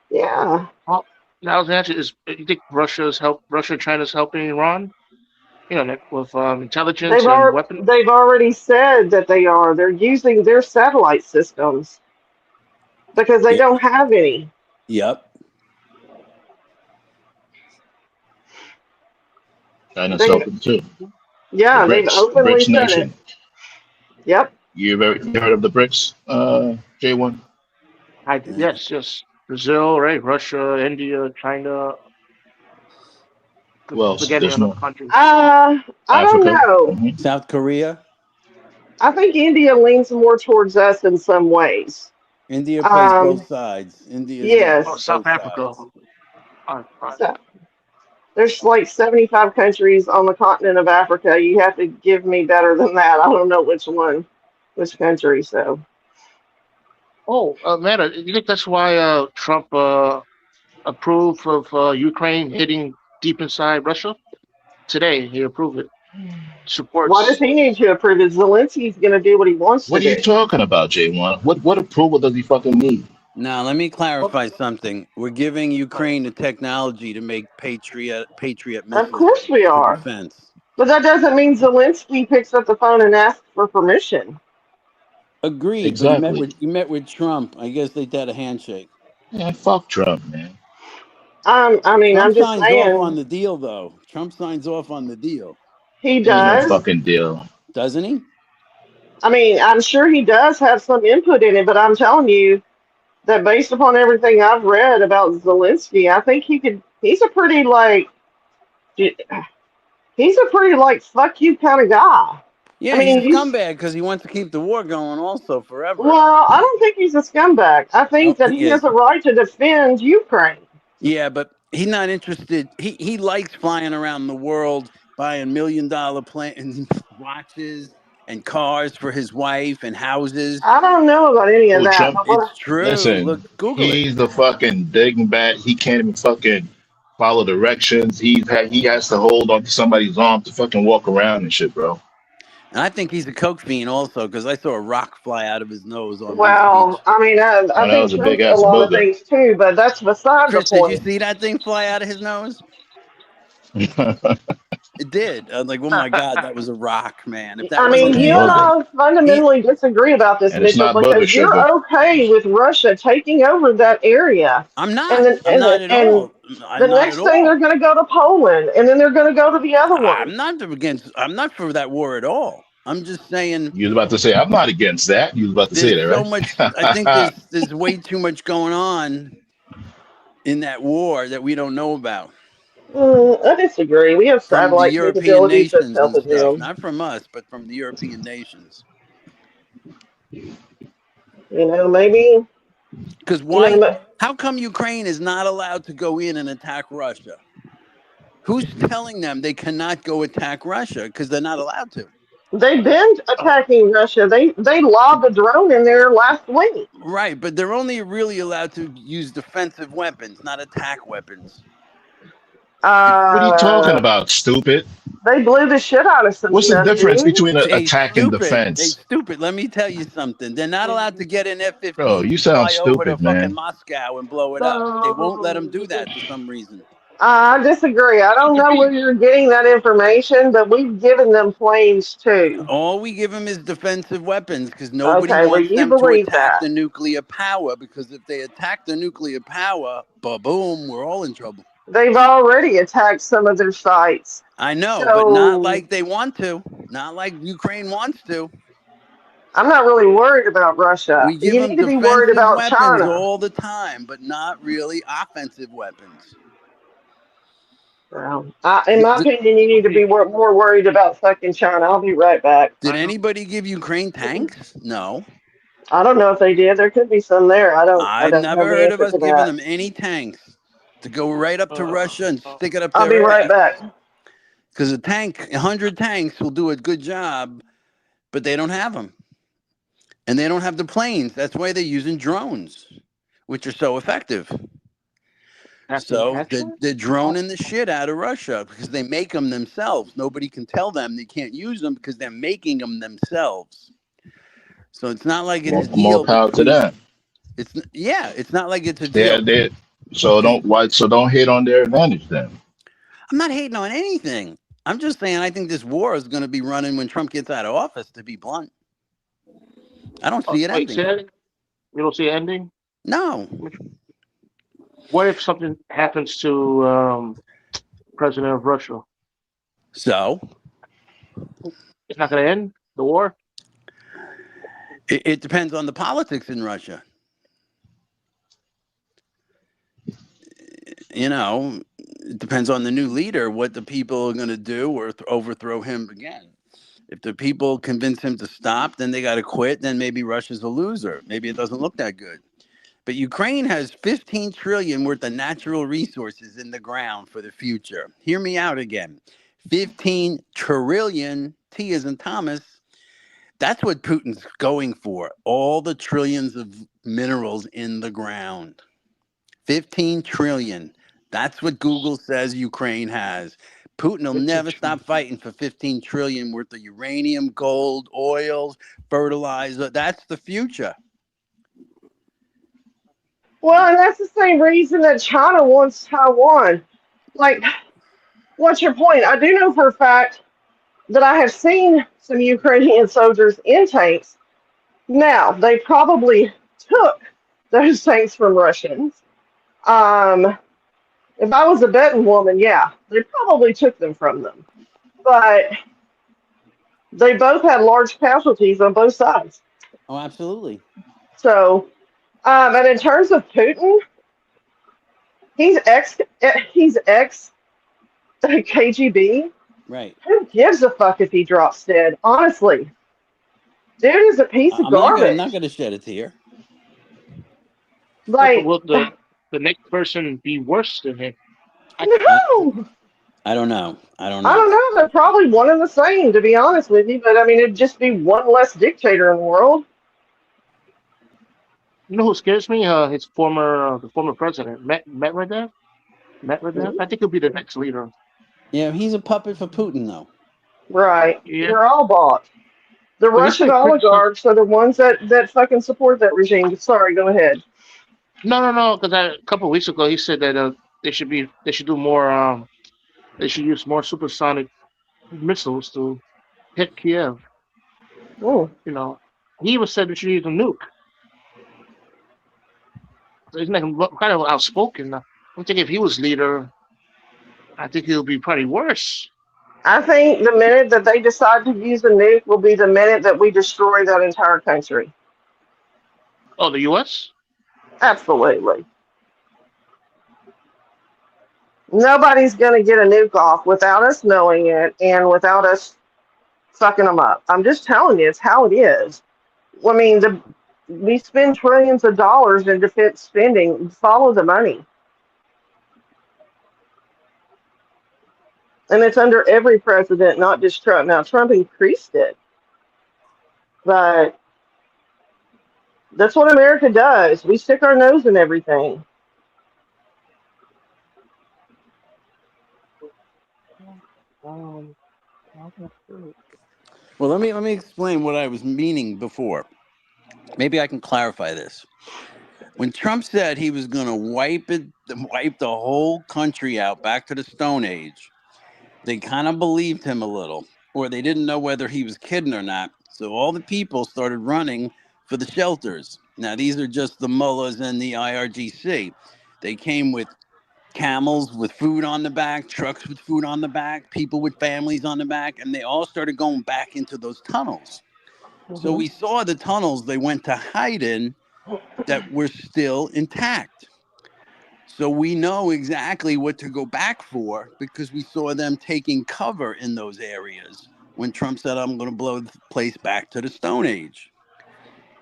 Yeah. Well, now the answer is: you think Russia and China's helping Iran? You know, with intelligence and weapons. They've already said that they are. They're using their satellite systems because they don't have any. Yep. China's helping too. Yeah, they've openly said it. Yep. You heard of the BRICS, J1? Yes. Brazil, right? Russia, India, China. Well, there's no countries. I don't know. Mm-hmm. South Korea. I think India leans more towards us in some ways. India plays both sides. India. Yes. South Africa. So, there's like 75 countries on the continent of Africa. You have to give me better than that. I don't know which country. So. Oh, Amanda, you think that's why Trump approved of Ukraine hitting deep inside Russia? Today, he approved it. Supports. Why does he need to approve it? Zelensky's going to do what he wants to do. What are you talking about, J1? What approval does he fucking need? Now, let me clarify something. We're giving Ukraine the technology to make Patriot missiles. Of course we are. Defense. But that doesn't mean Zelensky picks up the phone and asks for permission. Agreed. Exactly. But you met with Trump. I guess they had a handshake. Yeah, fuck Trump, man. I mean, Trump I'm just signs saying. off on the deal, though. Trump signs off on the deal. He does. No fucking deal. Doesn't he? I mean, I'm sure he does have some input in it, but I'm telling you that based upon everything I've read about Zelensky, I think he's a pretty fuck you kind of guy. Yeah, I mean, he's a scumbag because he wants to keep the war going also forever. Well, I don't think he's a scumbag. I think that he has a right to defend Ukraine. Yeah, but he's not interested. He likes flying around the world, buying $1 million plane watches and cars for his wife and houses. I don't know about any of that. Trump, it's true. Listen, look, Google it. He's the fucking dingbat. He can't even fucking follow directions. He has to hold onto somebody's arm to fucking walk around and shit, bro. And I think he's a coke fiend also because I saw a rock fly out of his nose on Well, I mean, I think Trump does a lot of things too, but that's beside the point. Did you see that thing fly out of his nose? It did. I was like, oh my God, that was a rock, man. If that I wasn't mean, you and Hillary, I fundamentally disagree about this, And it's Mitchell, not butter because you're sugar. okay with Russia taking over that area, I'm and not. then I'm not at and all. I'm the not at next thing they're all. going to go to Poland, and then they're going to go to the other one. I'm not for that war at all. I'm just saying You was about to say, I'm not against that. You was about to say there's that, so much. I think right? there's way too much going on in that war that we don't know about I disagree. We have from the satellite European capabilities that nations tell and the stuff, deal. not from us, but from the European nations. Maybe, Because you know, why? How come Ukraine is not allowed to go in and attack Russia? Who's telling them they cannot go attack Russia? Because they're not allowed to. they've been attacking Russia. They lobbed a drone in there last week. Right, but they're only really allowed to use defensive weapons, not attack weapons. What are you talking Uh, about, stupid? they blew the shit out of some What's the stuff, difference dude. between Hey, attack and stupid. Hey, defense? stupid. Let me tell you something. They're not allowed to get an Bro, F-15 you and sound fly over to stupid, fucking man. Moscow and blow it up. They won't let them do that for some reason. I disagree. I don't know where you're getting that information, but we've given them planes too. All we give them is defensive weapons because nobody Okay, well, wants you them to believe attack that. the nuclear power, because if they attack the nuclear power, ba-boom, we're all in trouble. They've already attacked some of their sites. I know, but not So like they want to. Not like Ukraine wants to. I'm not really worried about Russia. We give You them need to be worried defensive about weapons China. all the time, but not really offensive weapons. Well, in my opinion, you need to be more worried about fucking China. I'll be right back. Did anybody give Ukraine tanks? No. I don't know if they did. There could be some there. I I've don't never have the heard of answer us to giving that. them any tanks to go right up to Russia and stick it up I'll be their right ass. back. Because 100 tanks will do a good job, but they don't have them. And they don't have the planes. That's why they're using drones, which are so effective. So they're droning the shit out of Russia because they make them themselves. Nobody can tell them they can't use them because they're making them themselves. So it's not like it's a More deal power to between. them. It's not like it's a deal. So don't hate on their advantage then. I'm not hating on anything. I'm just saying I think this war is going to be running when Trump gets out of office, to be blunt. I don't see it ending. You don't see it ending? No. What if something happens to president of Russia? So? It's not going to end the war? It depends on the politics in Russia. It depends on the new leader, what the people are going to do or overthrow him again. If the people convince him to stop, then they got to quit. Then maybe Russia's a loser. Maybe it doesn't look that good. But Ukraine has 15 trillion worth of natural resources in the ground for the future. Hear me out again. 15 trillion, T as in Thomas. That's what Putin's going for. All the trillions of minerals in the ground. 15 trillion. That's what Google says Ukraine has. Putin will never stop fighting for 15 trillion worth of uranium, gold, oils, fertilizer. That's the future. Well, and that's the same reason that China wants Taiwan. Like, what's your point? I do know for a fact that I have seen some Ukrainian soldiers in tanks. Now, they probably took those tanks from Russians. If I was a betting woman, yeah, they probably took them from them. But they both had large casualties on both sides. Oh, absolutely. So, and in terms of Putin, he's ex KGB. Right. Who gives a fuck if he drops dead? Honestly, dude is a piece of garbage. I'm not gonna shed a tear. Like, will the next person be worse than him? No. I don't know. I don't know. They're probably one and the same, to be honest with you. But I mean, it'd just be one less dictator in the world. You know who scares me? His the former president, Medvedev. I think he'll be the next leader. Yeah, he's a puppet for Putin, though. Right. Yeah. They're all bought. The Russian oligarchs are the ones that fucking support that regime. Sorry, go ahead. No. Because a couple of weeks ago he said that they should do more. They should use more supersonic missiles to hit Kiev. Ooh. You know, he even said we should use a nuke. So he's making kind of outspoken. I think if he was leader, I think he would be probably worse. I think the minute that they decide to use a nuke will be the minute that we destroy that entire country. Oh, the U.S. Absolutely. Nobody's going to get a nuke off without us knowing it and without us fucking them up. I'm just telling you, it's how it is. I mean, we spend trillions of dollars in defense spending. Follow the money. And it's under every president, not just Trump. Now, Trump increased it, but that's what America does. We stick our nose in everything. Well, let me explain what I was meaning before. Maybe I can clarify this. When Trump said he was going to wipe the whole country out back to the Stone Age, they kind of believed him a little, or they didn't know whether he was kidding or not. So all the people started running for the shelters. Now, these are just the mullahs and the IRGC. They came with camels with food on the back, trucks with food on the back, people with families on the back, and they all started going back into those tunnels. So we saw the tunnels they went to hide in that were still intact. So we know exactly what to go back for because we saw them taking cover in those areas when Trump said, I'm going to blow the place back to the Stone Age.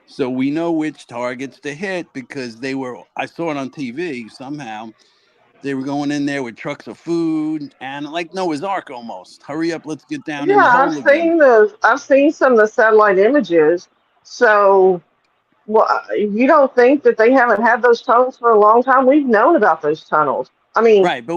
So we know which targets to hit because I saw it on TV somehow. They were going in there with trucks of food and like Noah's Ark almost. Hurry up, let's get down in Yeah, the I've hole again. seen I've seen some of the satellite images. So, well, you don't think that they haven't had those tunnels for a long time? We've known about those tunnels. I mean, Right, but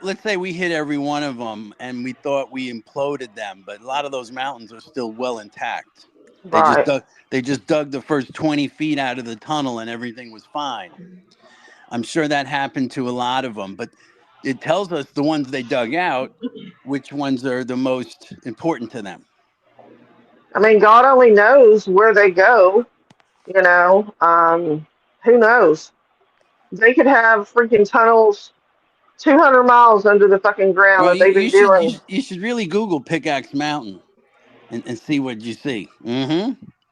let's say we hit every one of them and we thought we imploded them, but a lot of those mountains are still well intact. right. They just dug the first 20 feet out of the tunnel and everything was fine. I'm sure that happened to a lot of them, but it tells us the ones they dug out, which ones are the most important to them. I mean, God only knows where they go. Who knows? They could have freaking tunnels 200 miles under the fucking ground Well, that they've been doing. you should really Google Pickaxe Mountain and see what you see.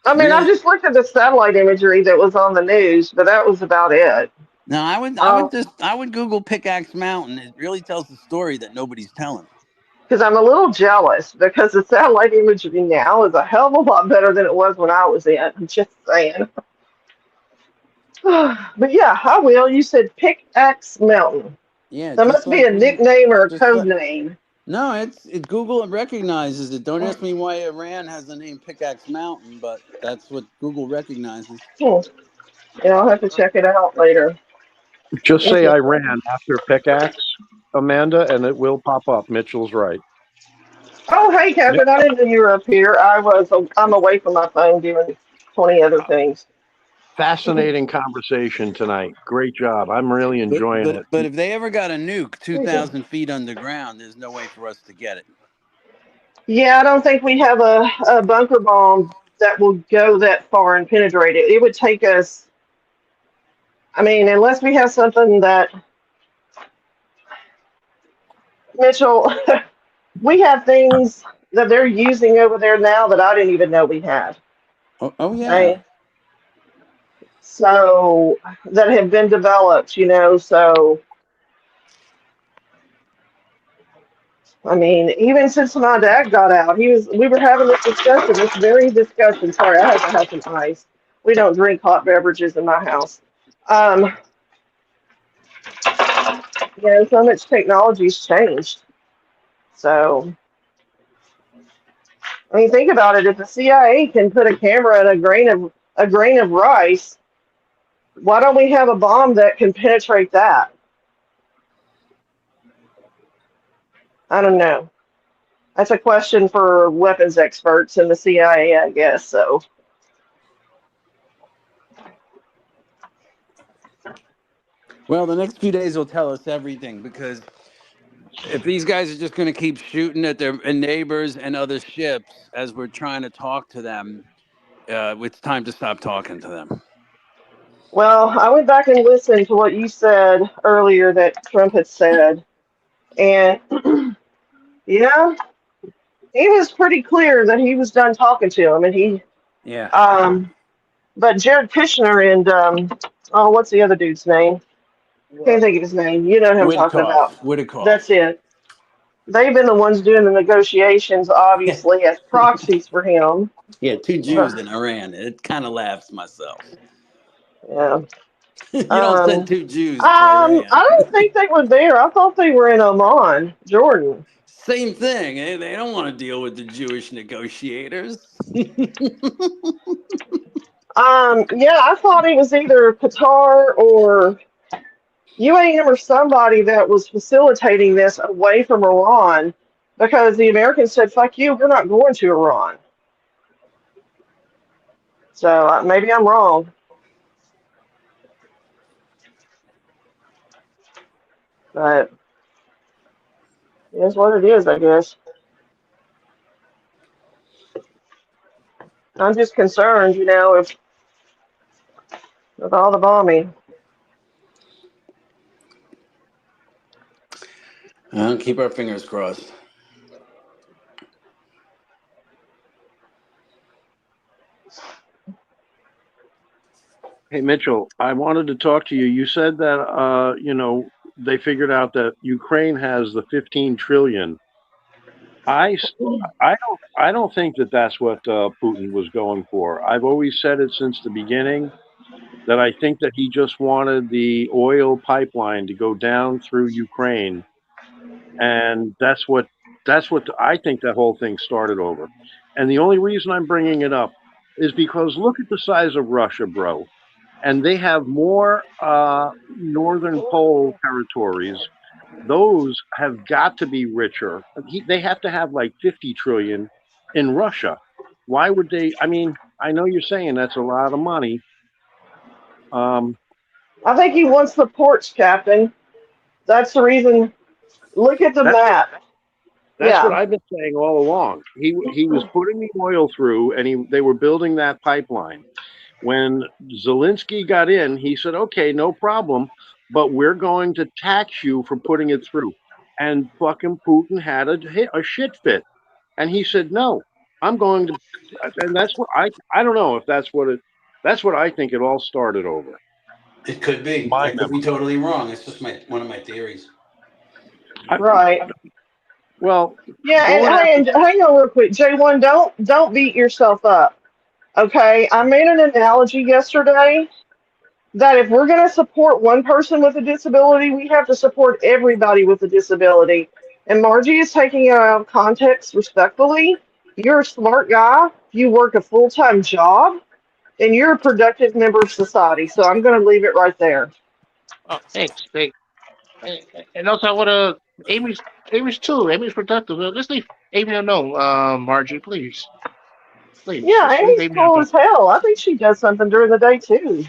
I mean, I Really? just looked at the satellite imagery that was on the news, but that was about it. No, Um, I would Google Pickaxe Mountain. It really tells the story that nobody's telling. because I'm a little jealous because the satellite imagery now is a hell of a lot better than it was when I was in. I'm just saying. But yeah, I will. You said Pickaxe Mountain. Yeah, That must be a nickname or a code name. No, it Google recognizes it. Don't ask me why Iran has the name Pickaxe Mountain, but that's what Google recognizes. Yeah, I'll have to check it out later. Just say Iran after Pickaxe, Amanda, and it will pop up. Mitchell's right. Oh, hey, Kevin, I didn't know you were up here. I'm away from my phone doing 20 other things. Fascinating conversation tonight. Great job. I'm really enjoying it. But if they ever got a nuke 2,000 feet underground, there's no way for us to get it. Yeah, I don't think we have a bunker bomb that will go that far and penetrate it. It would take us, I mean, unless we have something that, Mitchell, we have things that they're using over there now that I didn't even know we had. Oh yeah. Right? So that have been developed, so I mean, even since my dad got out, we were having this very discussion. Sorry, I have to have some ice. We don't drink hot beverages in my house. So much technology's changed. So I mean, think about it. If the CIA can put a camera in a grain of rice, why don't we have a bomb that can penetrate that? I don't know. That's a question for weapons experts in the CIA, I guess. So, well, the next few days will tell us everything because If these guys are just going to keep shooting at their neighbors and other ships as we're trying to talk to them, it's time to stop talking to them. Well, I went back and listened to what you said earlier that Trump had said, and yeah, he was pretty clear that he was done talking to him, and Yeah. but Jared Kushner and oh, what's the other dude's name? Can't think of his name. You know who I'm talking about. Witkoff. That's it. They've been the ones doing the negotiations, obviously, as proxies for him. Yeah, 2 Jews in Iran. It kind of laughs myself. Yeah. You don't send 2 Jews to I Iran. don't think they were there. I thought they were in Oman, Jordan. Same thing. They don't want to deal with the Jewish negotiators. Yeah, I thought it was either Qatar or UAM or somebody that was facilitating this away from Iran because the Americans said, fuck you, we're not going to Iran. So maybe I'm wrong. But it is what it is, I guess. I'm just concerned, with all the bombing. Keep our fingers crossed. Hey, Mitchell, I wanted to talk to you. You said that, they figured out that Ukraine has the 15 trillion. I don't think that that's what Putin was going for. I've always said it since the beginning that I think that he just wanted the oil pipeline to go down through Ukraine, and that's what I think that whole thing started over. And the only reason I'm bringing it up is because look at the size of Russia, bro, and they have more northern pole territories. Those have got to be richer. They have to have like 50 trillion in Russia. Why would they? I mean, I know you're saying that's a lot of money. I think he wants the ports, Captain. That's the reason. Look at the map. That's what I've been saying all along. He was putting the oil through, and they were building that pipeline. When Zelensky got in, he said, "Okay, no problem, but we're going to tax you for putting it through." And fucking Putin had a shit fit, and he said, "No, I'm going to." And that's what I don't know if that's what I think it all started over. It could be. I could be totally wrong. It's just one of my theories. Right. Well. Yeah, and hang on real quick, J1. Don't beat yourself up. Okay, I made an analogy yesterday that if we're going to support one person with a disability, we have to support everybody with a disability. And Margie is taking it out of context respectfully. You're a smart guy. You work a full-time job, and you're a productive member of society. So I'm going to leave it right there. Oh, thanks. And also, I want to. Amy's too. Amy's productive. Let's leave Amy alone, Margie, please. Yeah, Amy's cool as hell. I think she does something during the day too.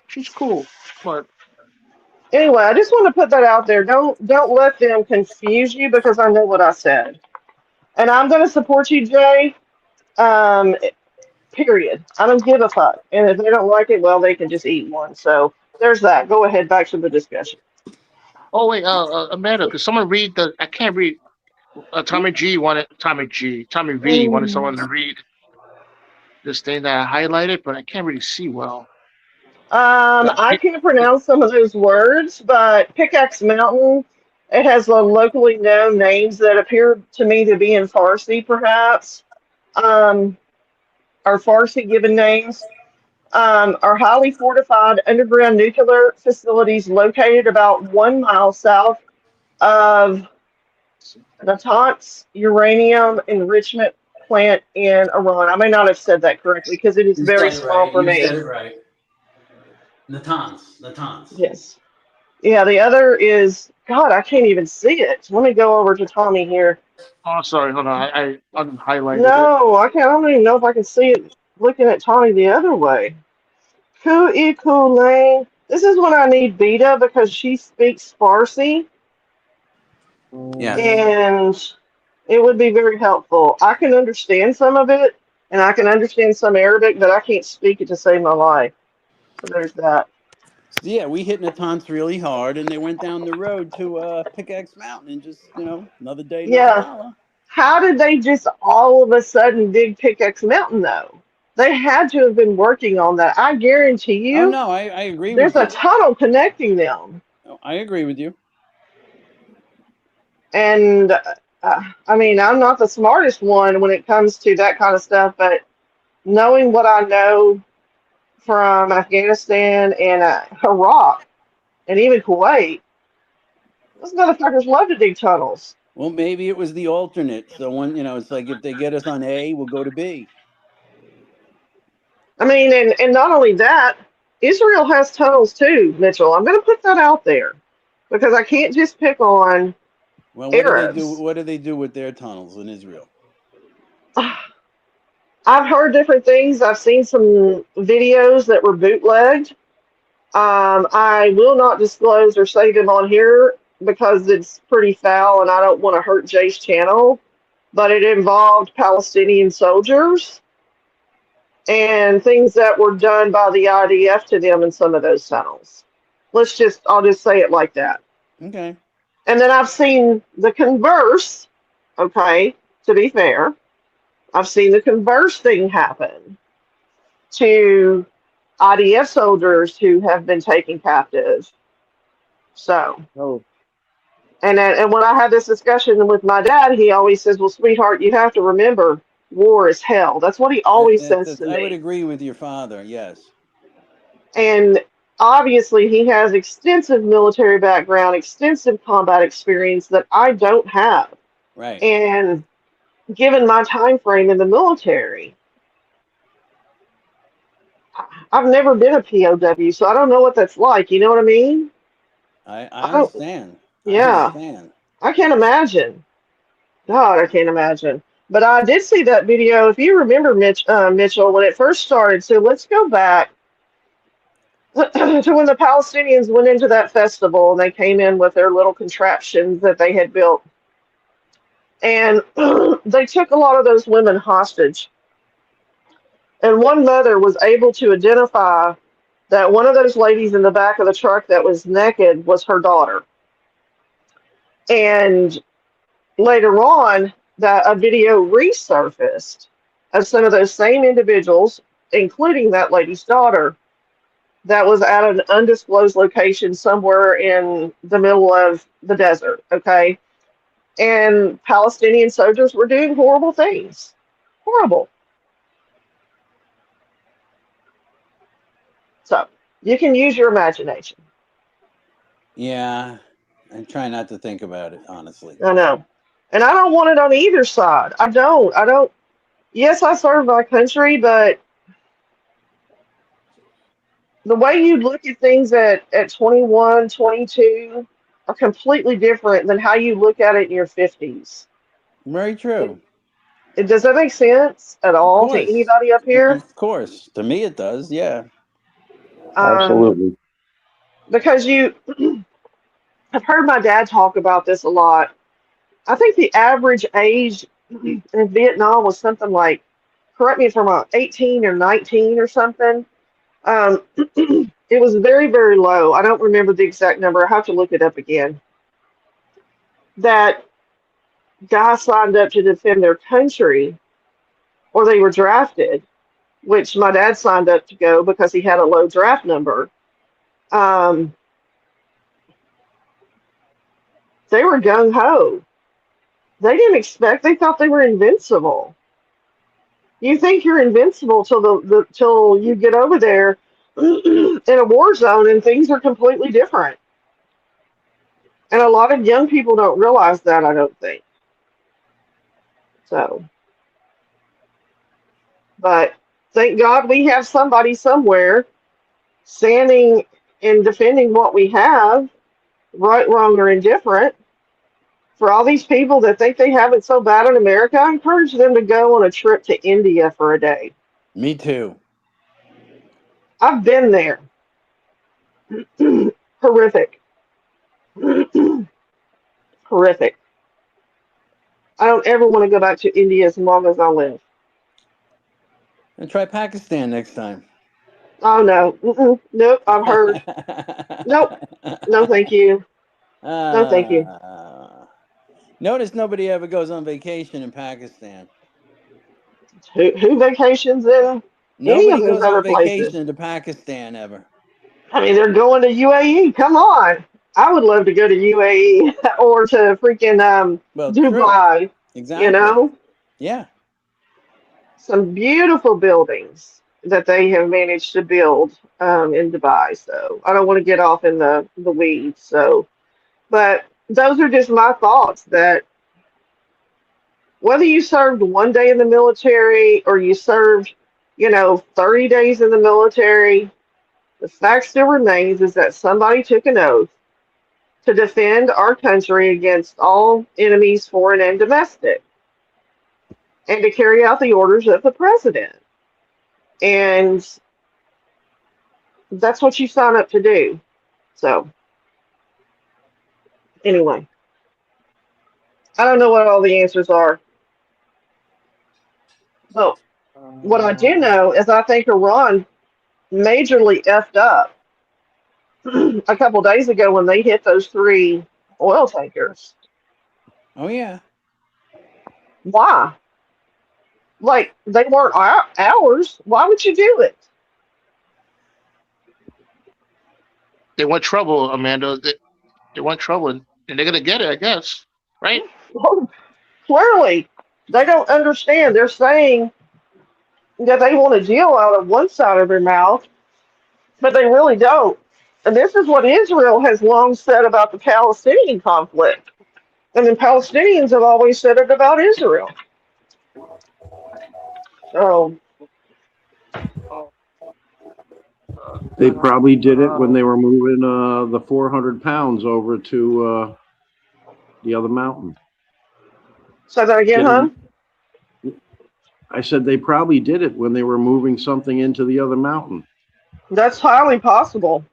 She's cool, but anyway, I just want to put that out there. Don't let them confuse you because I know what I said, and I'm going to support you, Jay. Period. I don't give a fuck, and if they don't like it, well, they can just eat one. So there's that. Go ahead, back to the discussion. Oh wait, Amanda, could someone read the? I can't read. Tommy V wanted someone to read this thing that I highlighted, but I can't really see well. I can't pronounce some of those words, but Pickaxe Mountain, it has locally known names that appear to me to be in Farsi, perhaps, or Farsi given names. Are highly fortified underground nuclear facilities located about 1 mile south of Natanz uranium enrichment plant in Iran. I may not have said that correctly because it is very small for me. You said it right. Natanz. Yes. Yeah, the other is, God, I can't even see it. Let me go over to Tommy here. Oh, sorry, hold on. I unhighlighted it. No, I can't. I don't even know if I can see it looking at Tommy the other way. Lane. This is when I need Beta because she speaks Farsi. Yes. And it would be very helpful. I can understand some of it, and I can understand some Arabic, but I can't speak it to save my life. So there's that. So yeah, we hit Natanz really hard, and they went down the road to Pickaxe Mountain, and just another day, another Yeah. dollar. How did they just all of a sudden dig Pickaxe Mountain, though? They had to have been working on that. I guarantee Oh you, no, I agree there's with a you. tunnel connecting them. Oh, I agree with you. And I mean, I'm not the smartest one when it comes to that kind of stuff, but knowing what I know from Afghanistan and Iraq and even Kuwait, those motherfuckers love to dig tunnels. Well, maybe it was the alternate. So when it's like if they get us on A, we'll go to B. I mean, and not only that, Israel has tunnels too, Mitchell. I'm going to put that out there because I can't just pick on Well, what do they do? Arabs. What do they do with their tunnels in Israel? I've heard different things. I've seen some videos that were bootlegged. I will not disclose or say them on here because it's pretty foul and I don't want to hurt Jay's channel. But it involved Palestinian soldiers and things that were done by the IDF to them in some of those tunnels. I'll just say it like that. Okay. And then I've seen the converse, okay, to be fair, I've seen the converse thing happen to IDF soldiers who have been taken captive. So, Oh, and when I had this discussion with my dad, he always says, "Well, sweetheart, you have to remember, war is hell." That's what he always says to I would me. agree with your father. Yes. And obviously, he has extensive military background, extensive combat experience that I don't have. Right. And given my time frame in the military, I've never been a POW, so I don't know what that's like. You know what I mean? I I don't. understand. I Yeah, understand. I can't imagine. God, I can't imagine. But I did see that video. If you remember, Mitchell, when it first started. So let's go back to when the Palestinians went into that festival and they came in with their little contraptions that they had built, and they took a lot of those women hostage. And one mother was able to identify that one of those ladies in the back of the truck that was naked was her daughter. And later on, that a video resurfaced of some of those same individuals, including that lady's daughter, that was at an undisclosed location somewhere in the middle of the desert. Okay. And Palestinian soldiers were doing horrible things. Horrible. So you can use your imagination. Yeah. I try not to think about it, honestly. I know. And I don't want it on either side. I don't. Yes, I serve my country, but the way you look at things at 21, 22 are completely different than how you look at it in your 50s. Very true. Does that make sense at Of all to course. anybody up here? Of course. To me, it does. Yeah. Absolutely. Because I've heard my dad talk about this a lot. I think the average age in Vietnam was something like, correct me if I'm wrong, 18 or 19 or something. It was very, very low. I don't remember the exact number. I have to look it up again. That guys signed up to defend their country or they were drafted, which my dad signed up to go because he had a low draft number. They were gung ho. They didn't expect. They thought they were invincible. You think you're invincible till you get over there in a war zone and things are completely different. And a lot of young people don't realize that. I don't think so. But thank God we have somebody somewhere standing and defending what we have, right, wrong, or indifferent. For all these people that think they have it so bad in America, I encourage them to go on a trip to India for a day. Me too. I've been there. Horrific. Horrific. I don't ever want to go back to India as long as I live. And try Pakistan next time. Oh no, nope. I've heard. Nope. No, thank you. No, thank you. Notice nobody ever goes on vacation in Pakistan. Who vacations in any of Nobody those goes on other places? vacation to Pakistan ever. I mean, they're going to UAE. Come on. I would love to go to UAE or to freaking Well, true. Dubai. Exactly. You know, Yeah. some beautiful buildings that they have managed to build in Dubai. So I don't want to get off in the weeds. So, but those are just my thoughts that whether you served 1 day in the military or you served, 30 days in the military, the fact still remains is that somebody took an oath to defend our country against all enemies, foreign and domestic, and to carry out the orders of the president. And that's what you sign up to do. So, anyway, I don't know what all the answers are. But what I do know is I think Iran majorly effed up a couple days ago when they hit those 3 oil tankers. Oh yeah. Why? Like, they weren't ours. Why would you do it? They want trouble, Amanda. They want trouble, and they're gonna get it, I guess. Right? Well, clearly, they don't understand. They're saying that they want a deal out of one side of their mouth, but they really don't. And this is what Israel has long said about the Palestinian conflict. And the Palestinians have always said it about Israel. So, They probably did it when they were moving the 400 pounds over to the other mountain. say that again, huh? I said they probably did it when they were moving something into the other mountain. That's highly possible.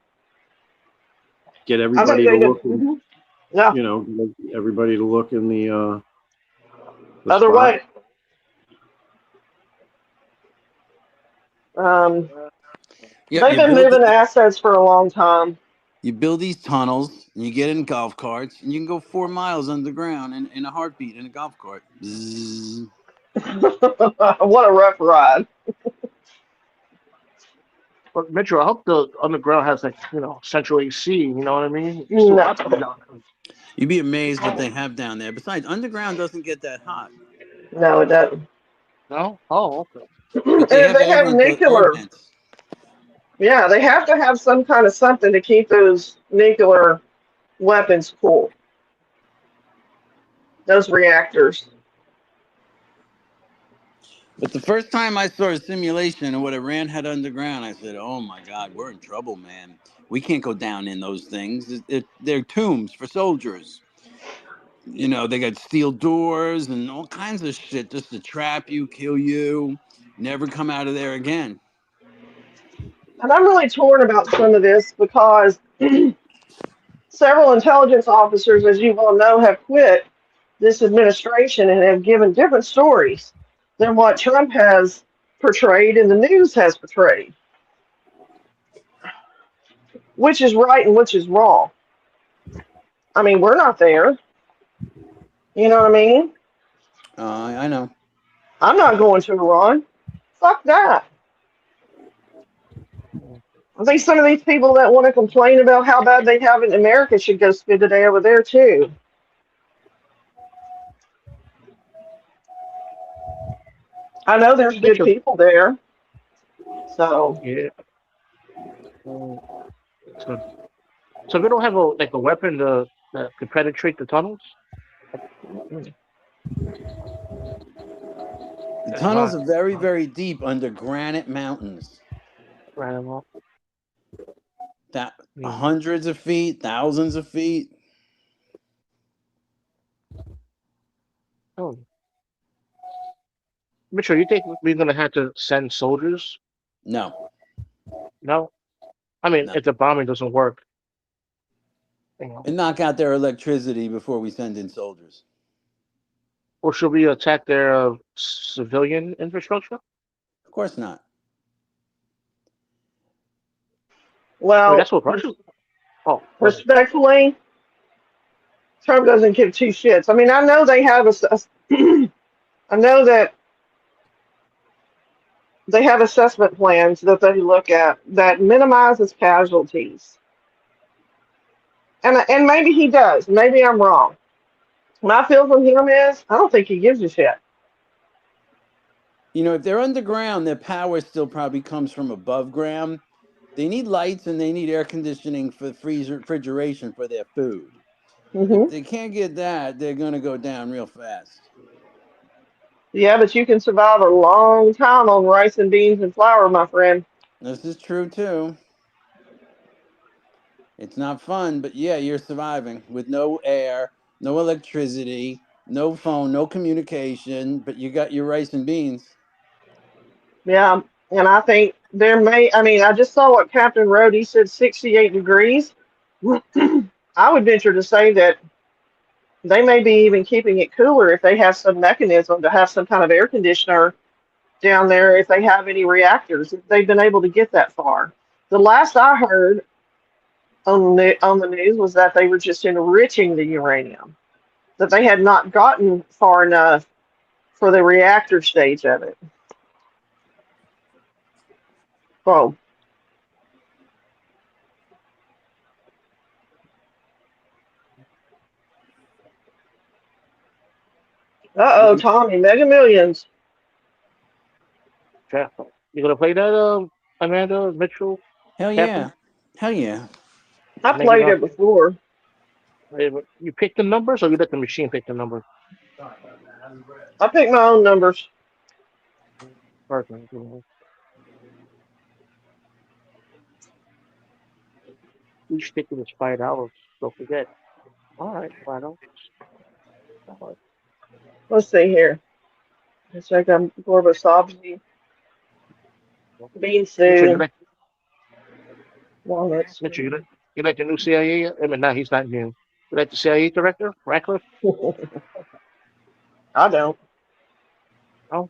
Get I think everybody to they look, did. in, Yeah, everybody to look in the other spot. way. Yep, They've you been build moving assets for a long time. you build these tunnels, and you get in golf carts, and you can go 4 miles underground in a heartbeat in a golf cart. Bzzz. What a rough ride. But Mitchell, I hope the underground has central AC. You know what I mean? No. You'd be amazed what they have down there. Besides, underground doesn't get that hot. No, it doesn't. No? Oh, okay. But And they if have they have nuclear, ordnance. yeah, they have to have some kind of something to keep those nuclear weapons cool. Those reactors. But the first time I saw a simulation of what Iran had underground, I said, "Oh my God, we're in trouble, man. We can't go down in those things. They're tombs for soldiers. They got steel doors and all kinds of shit just to trap you, kill you, never come out of there again." And I'm really torn about some of this because several intelligence officers, as you well know, have quit this administration and have given different stories than what Trump has portrayed and the news has portrayed. Which is right and which is wrong. I mean, we're not there. You know what I mean? I know. I'm not going to Iran. Fuck that. I think some of these people that want to complain about how bad they have it in America should go spend a day over there too. I know there's good people there. So Yeah. So they don't have a weapon that could penetrate the tunnels? The tunnels are very, very deep under granite mountains. Right. That hundreds of feet, thousands of feet. Oh. Mitchell, you think we're gonna have to send soldiers? No. No? I mean, No. if the bombing doesn't work. And knock out their electricity before we send in soldiers. Or should we attack their civilian infrastructure? Of course not. Wait, Well, that's what Russia. Oh, go ahead. respectfully, Trump doesn't give two shits. I mean, I know they have I know that they have assessment plans that they look at that minimizes casualties. And maybe he does. Maybe I'm wrong. My feel from him is I don't think he gives a shit. You know, if they're underground, their power still probably comes from above ground. They need lights and they need air conditioning for refrigeration for their food. Hmm. If they can't get that, they're going to go down real fast. Yeah, but you can survive a long time on rice and beans and flour, my friend. This is true, too. It's not fun, but yeah, you're surviving with no air, no electricity, no phone, no communication, but you got your rice and beans. Yeah, and I think I mean, I just saw what Captain wrote. He said 68 degrees. I would venture to say that they may be even keeping it cooler if they have some mechanism to have some kind of air conditioner down there if they have any reactors, if they've been able to get that far. The last I heard on the news was that they were just enriching the uranium, that they had not gotten far enough for the reactor stage of it. Oh, uh-oh, Tommy, Mega Millions. You gonna play that, Amanda Mitchell? Hell Captain? yeah. Hell yeah. I Make played it it up. before. You pick the numbers, or you let the machine pick the numbers? I picked my own numbers. Perfect. Each ticket is $5. Don't forget. All right, $5. All right. Let's see here. Let's check on Gorbasovsky, bean Mitchell, you stew, like walnuts. Mitchell, you like the new CIA? I mean, no, he's not new. You like the CIA director, Ratcliffe? I don't. Oh,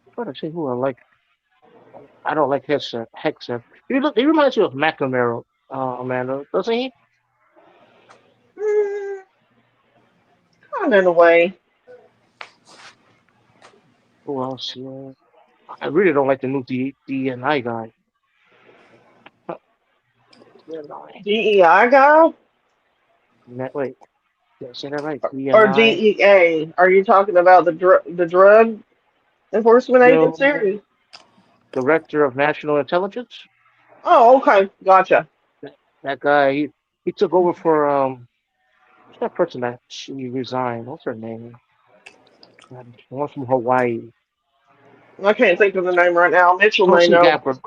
I'm trying to see who I like. I don't like Hexer. He reminds you of McNamara, Amanda, doesn't he? Kind of in a way. Who else? Yeah. I really don't like the new DNI guy. DNI. DEI guy Wait, did I say that right? or DNI. DEA? Are you talking about the drug enforcement agency? No, Director of National Intelligence. Oh, okay, gotcha. That guy, he took over for what's that person that she resigned? What's her name? One from Hawaii. I can't think of the name right now. Mitchell may Tulsi know. Gabbard.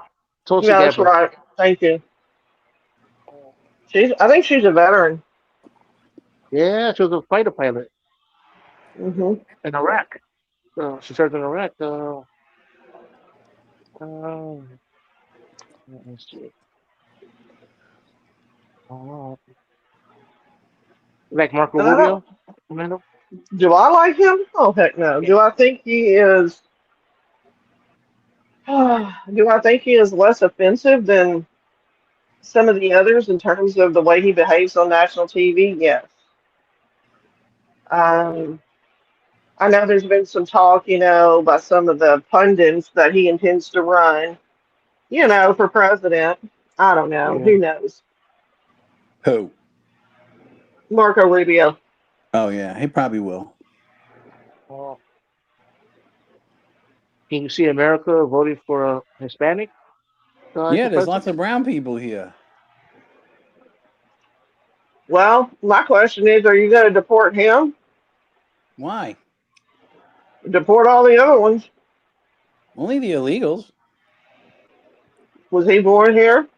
Tulsi Yeah, that's Gabbard. right. Thank you. I think she's a veteran. Yeah, she was a fighter pilot Hmm. in Iraq. She served in Iraq. Let me see. Like Marco And I don't. Rubio, Amanda? Do I like him? Oh heck no. Yeah. Do I think he is? Do I think he is less offensive than some of the others in terms of the way he behaves on national TV? Yes. Um, I know there's been some talk, by some of the pundits that he intends to run, for president. I don't know. Yeah. Who knows? Who? Marco Rubio. Oh, yeah. He probably will. Can you see America voting for a Hispanic? Yeah, there's lots of brown people here. Well, my question is, are you going to deport him? Why? Deport all the other ones. Only the illegals. Was he born here?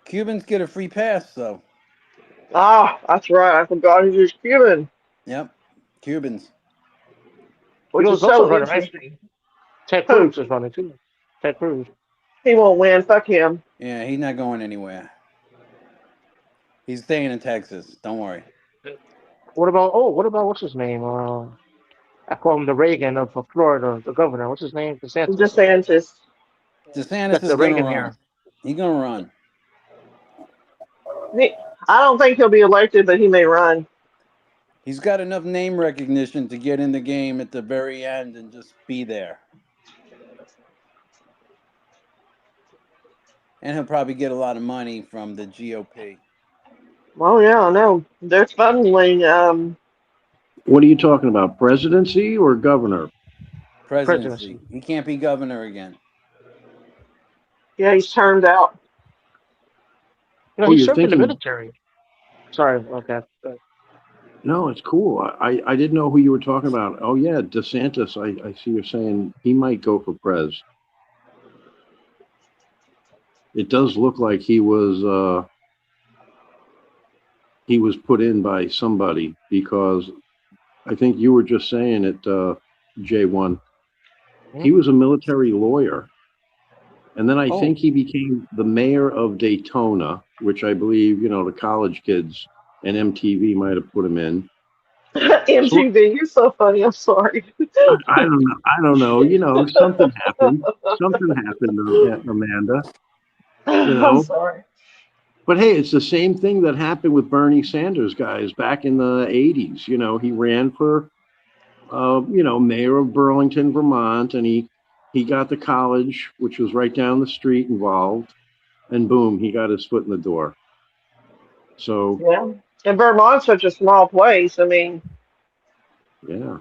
Cubans get a free pass, though. Ah, that's right. I forgot he was Cuban. Yep. Cubans. Which is also so running, right? interesting. Ted Cruz is running too. Ted Cruz. He won't win. Fuck him. Yeah, he's not going anywhere. He's staying in Texas. Don't worry. What about what's his name? I call him the Reagan of Florida, the governor. What's his name? DeSantis. DeSantis. DeSantis That's is the going to Reagan run. here. He's going to run. I don't think he'll be elected, but he may run. He's got enough name recognition to get in the game at the very end and just be there. And he'll probably get a lot of money from the GOP. Well, yeah, I know. They're funneling. What are you talking about? Presidency or governor? Presidency. He can't be governor again. Yeah, he's termed out. You know, Oh, he you're served in the thinking- military. Sorry about that. No, it's cool. I didn't know who you were talking about. Oh yeah, DeSantis. I see you're saying he might go for prez. It does look like he was put in by somebody, because I think you were just saying it, J1. He was a military lawyer. And then I think he became the mayor of Daytona, which I believe, you know, the college kids and MTV might have put him in. MTV, you're so funny. I'm sorry. I don't know. You know, something happened. Something happened, Amanda. You know. I'm sorry. But hey, it's the same thing that happened with Bernie Sanders, guys, back in the 80s. You know, he ran for, you know, mayor of Burlington, Vermont, and he got the college, which was right down the street, involved, and boom, he got his foot in the door. So Yeah. And Vermont's such a small place. I mean, yeah,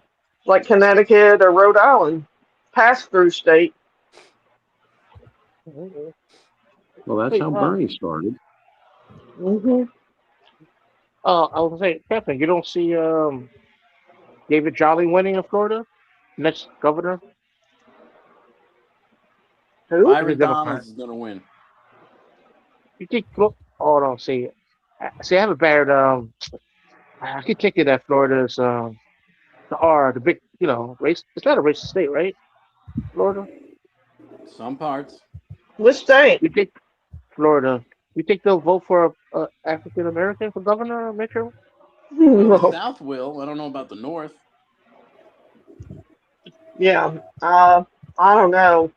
like Connecticut or Rhode Island, pass-through state. well, that's how Bernie started. Mm-hmm. I was saying, Captain, you don't see David Jolly winning in Florida, next governor? Who? Byron Donalds is going to win. You think? Hold on, see, I have a bad. I keep thinking that Florida's the big, you know, race. It's not a racist state, right? Florida. Some parts. Which state? You think Florida? You think they'll vote for a African American for governor, Mitchell? Well, the South will. I don't know about the North. Yeah. I don't know.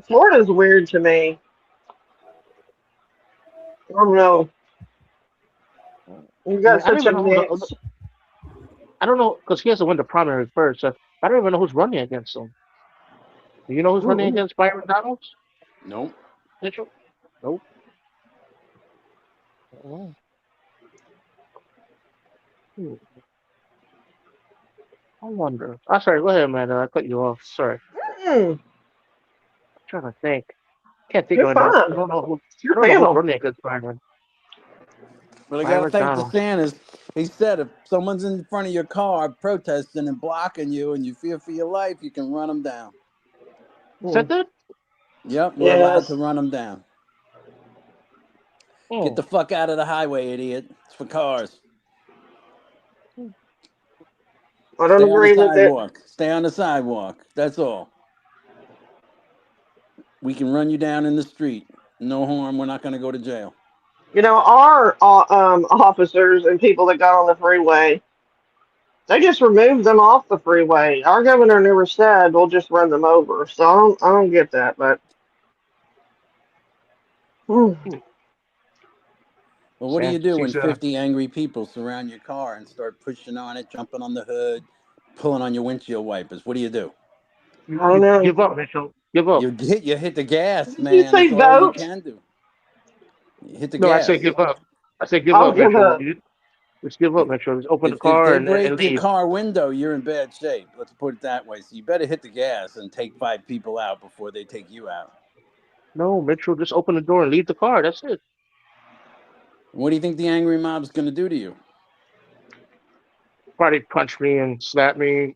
Florida's weird to me. I don't know. You got such a mix. I don't know, because he has to win the primary first. So I don't even know who's running against him. Do you know who's running against Byron Donalds? Nope. Mitchell? Nope. Oh. I wonder. I'm sorry, go ahead, man. I cut you off. Sorry. I'm trying to think. Can't think You're of it. fine. I don't know who's Your running against Byron. But I got to thank Donalds. DeSantis. He said if someone's in front of your car protesting and blocking you and you fear for your life, you can run them down. Said that? Yep, we're allowed to run them down. Get the fuck out of the highway, idiot. It's for cars. I don't agree with it. Stay on the sidewalk. That's all. We can run you down in the street. No harm. We're not going to go to jail. You know, our officers and people that got on the freeway, they just removed them off the freeway. Our governor never said we'll just run them over. So I don't get that, but. Well, what do you do when 50 angry people surround your car and start pushing on it, jumping on the hood, pulling on your windshield wipers? What do you do? I don't know. Give up, Mitchell. Give up. You hit the gas, man. Did you say That's all you vote? can do. You hit the No, gas. I said give up. I said give I'll up, give Mitchell. up. Just give up, Mitchell. Just open the If car they and break your leave. car window, you're in bad shape. Let's put it that way. So you better hit the gas and take 5 people out before they take you out. No, Mitchell, just open the door and leave the car. That's it. What do you think the angry mob's going to do to you? Probably punch me and slap me.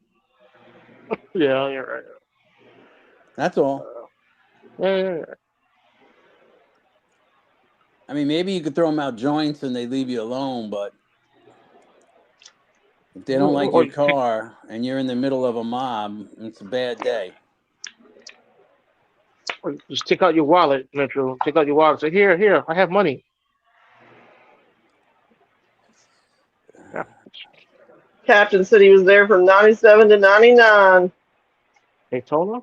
Yeah, you're right. That's all. Yeah. I mean, maybe you could throw them out joints and they leave you alone, but if they don't like your car and you're in the middle of a mob, it's a bad day. Just take out your wallet, Mitchell. Take out your wallet. Say, here, I have money. Captain said he was there from 97 to 99. Daytona?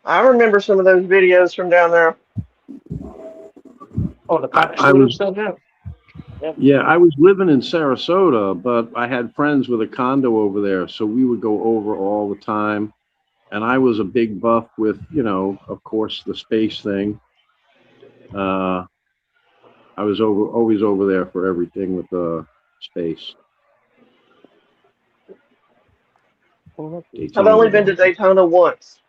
I remember some of those videos from down there. Oh, the cottage I studio was stuff, yeah. Yeah, I was living in Sarasota, but I had friends with a condo over there, so we would go over all the time. And I was a big buff with, of course, the space thing. I was always over there for everything with space. I've only been to Daytona once.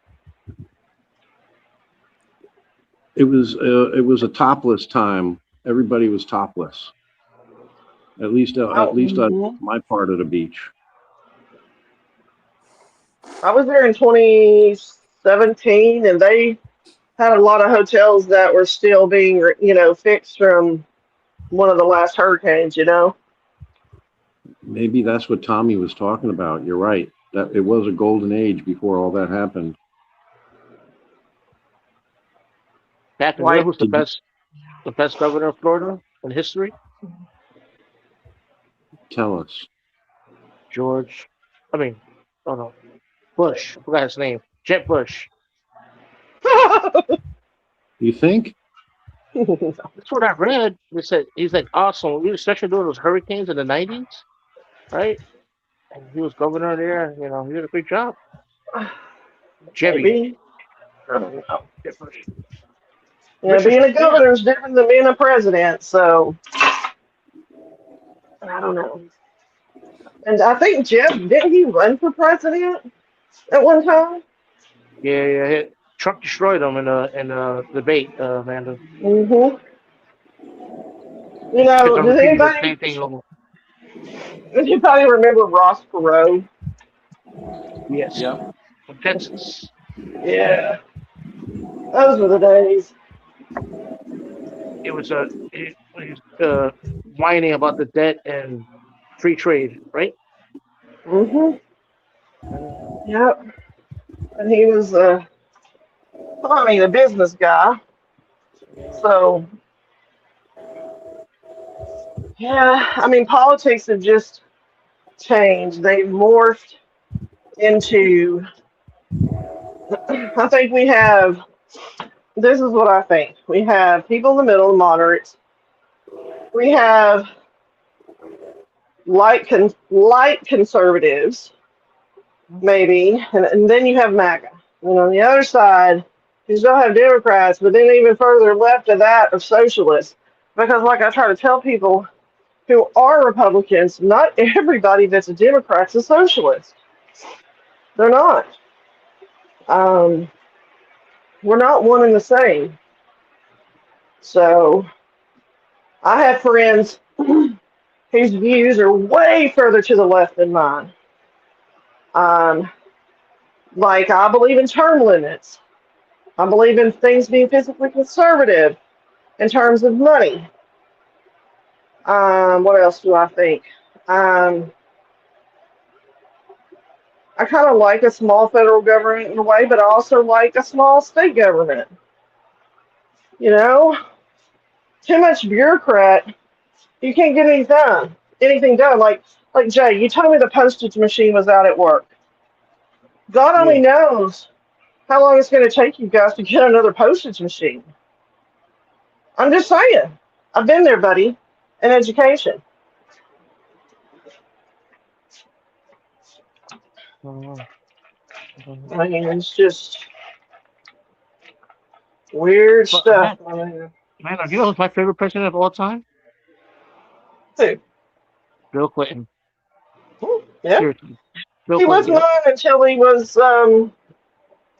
It was a topless time. Everybody was topless. At least on my part of the beach. I was there in 2017, and they had a lot of hotels that were still being, fixed from one of the last hurricanes, Maybe that's what Tommy was talking about. You're right. That it was a golden age before all that happened. Captain, you know who's the best governor of Florida in history? Tell us. Bush. I forgot his name. Jeb Bush. You think? That's what I read. They said he's like awesome, especially during those hurricanes in the 90s, right? And he was governor there. He did a great job. Jebby. Maybe. I don't know. Being a governor is different than being a president, so I don't know. And I think didn't he run for president at one time? Yeah. Trump destroyed him in the debate, Amanda. Does anybody remember Ross Perot? Yes. Yep. From Texas. Yeah. Those were the days. It was whining about the debt and free trade, right? Yep. And he was a business guy. So yeah, politics have just changed. They've morphed into I think this is what I think. We have people in the middle, the moderates. We have light conservatives, maybe, and then you have MAGA. And on the other side, you still have Democrats, but then even further left of that are socialists. Because like I try to tell people who are Republicans, not everybody that's a Democrat is a socialist. They're not. We're not one and the same. So I have friends whose views are way further to the left than mine. Like I believe in term limits. I believe in things being physically conservative in terms of money. What else do I think? I kind of like a small federal government in a way, but I also like a small state government. Too much bureaucrat, you can't get anything done. Like Jay, you told me the postage machine was out at work. God only knows how long it's going to take you guys to get another postage machine. I'm just saying. I've been there, buddy, in education. It's just weird stuff. Man, you know who's my favorite president of all time? Who? Bill Clinton. Yeah. Seriously. Bill He was Clinton. mine until he was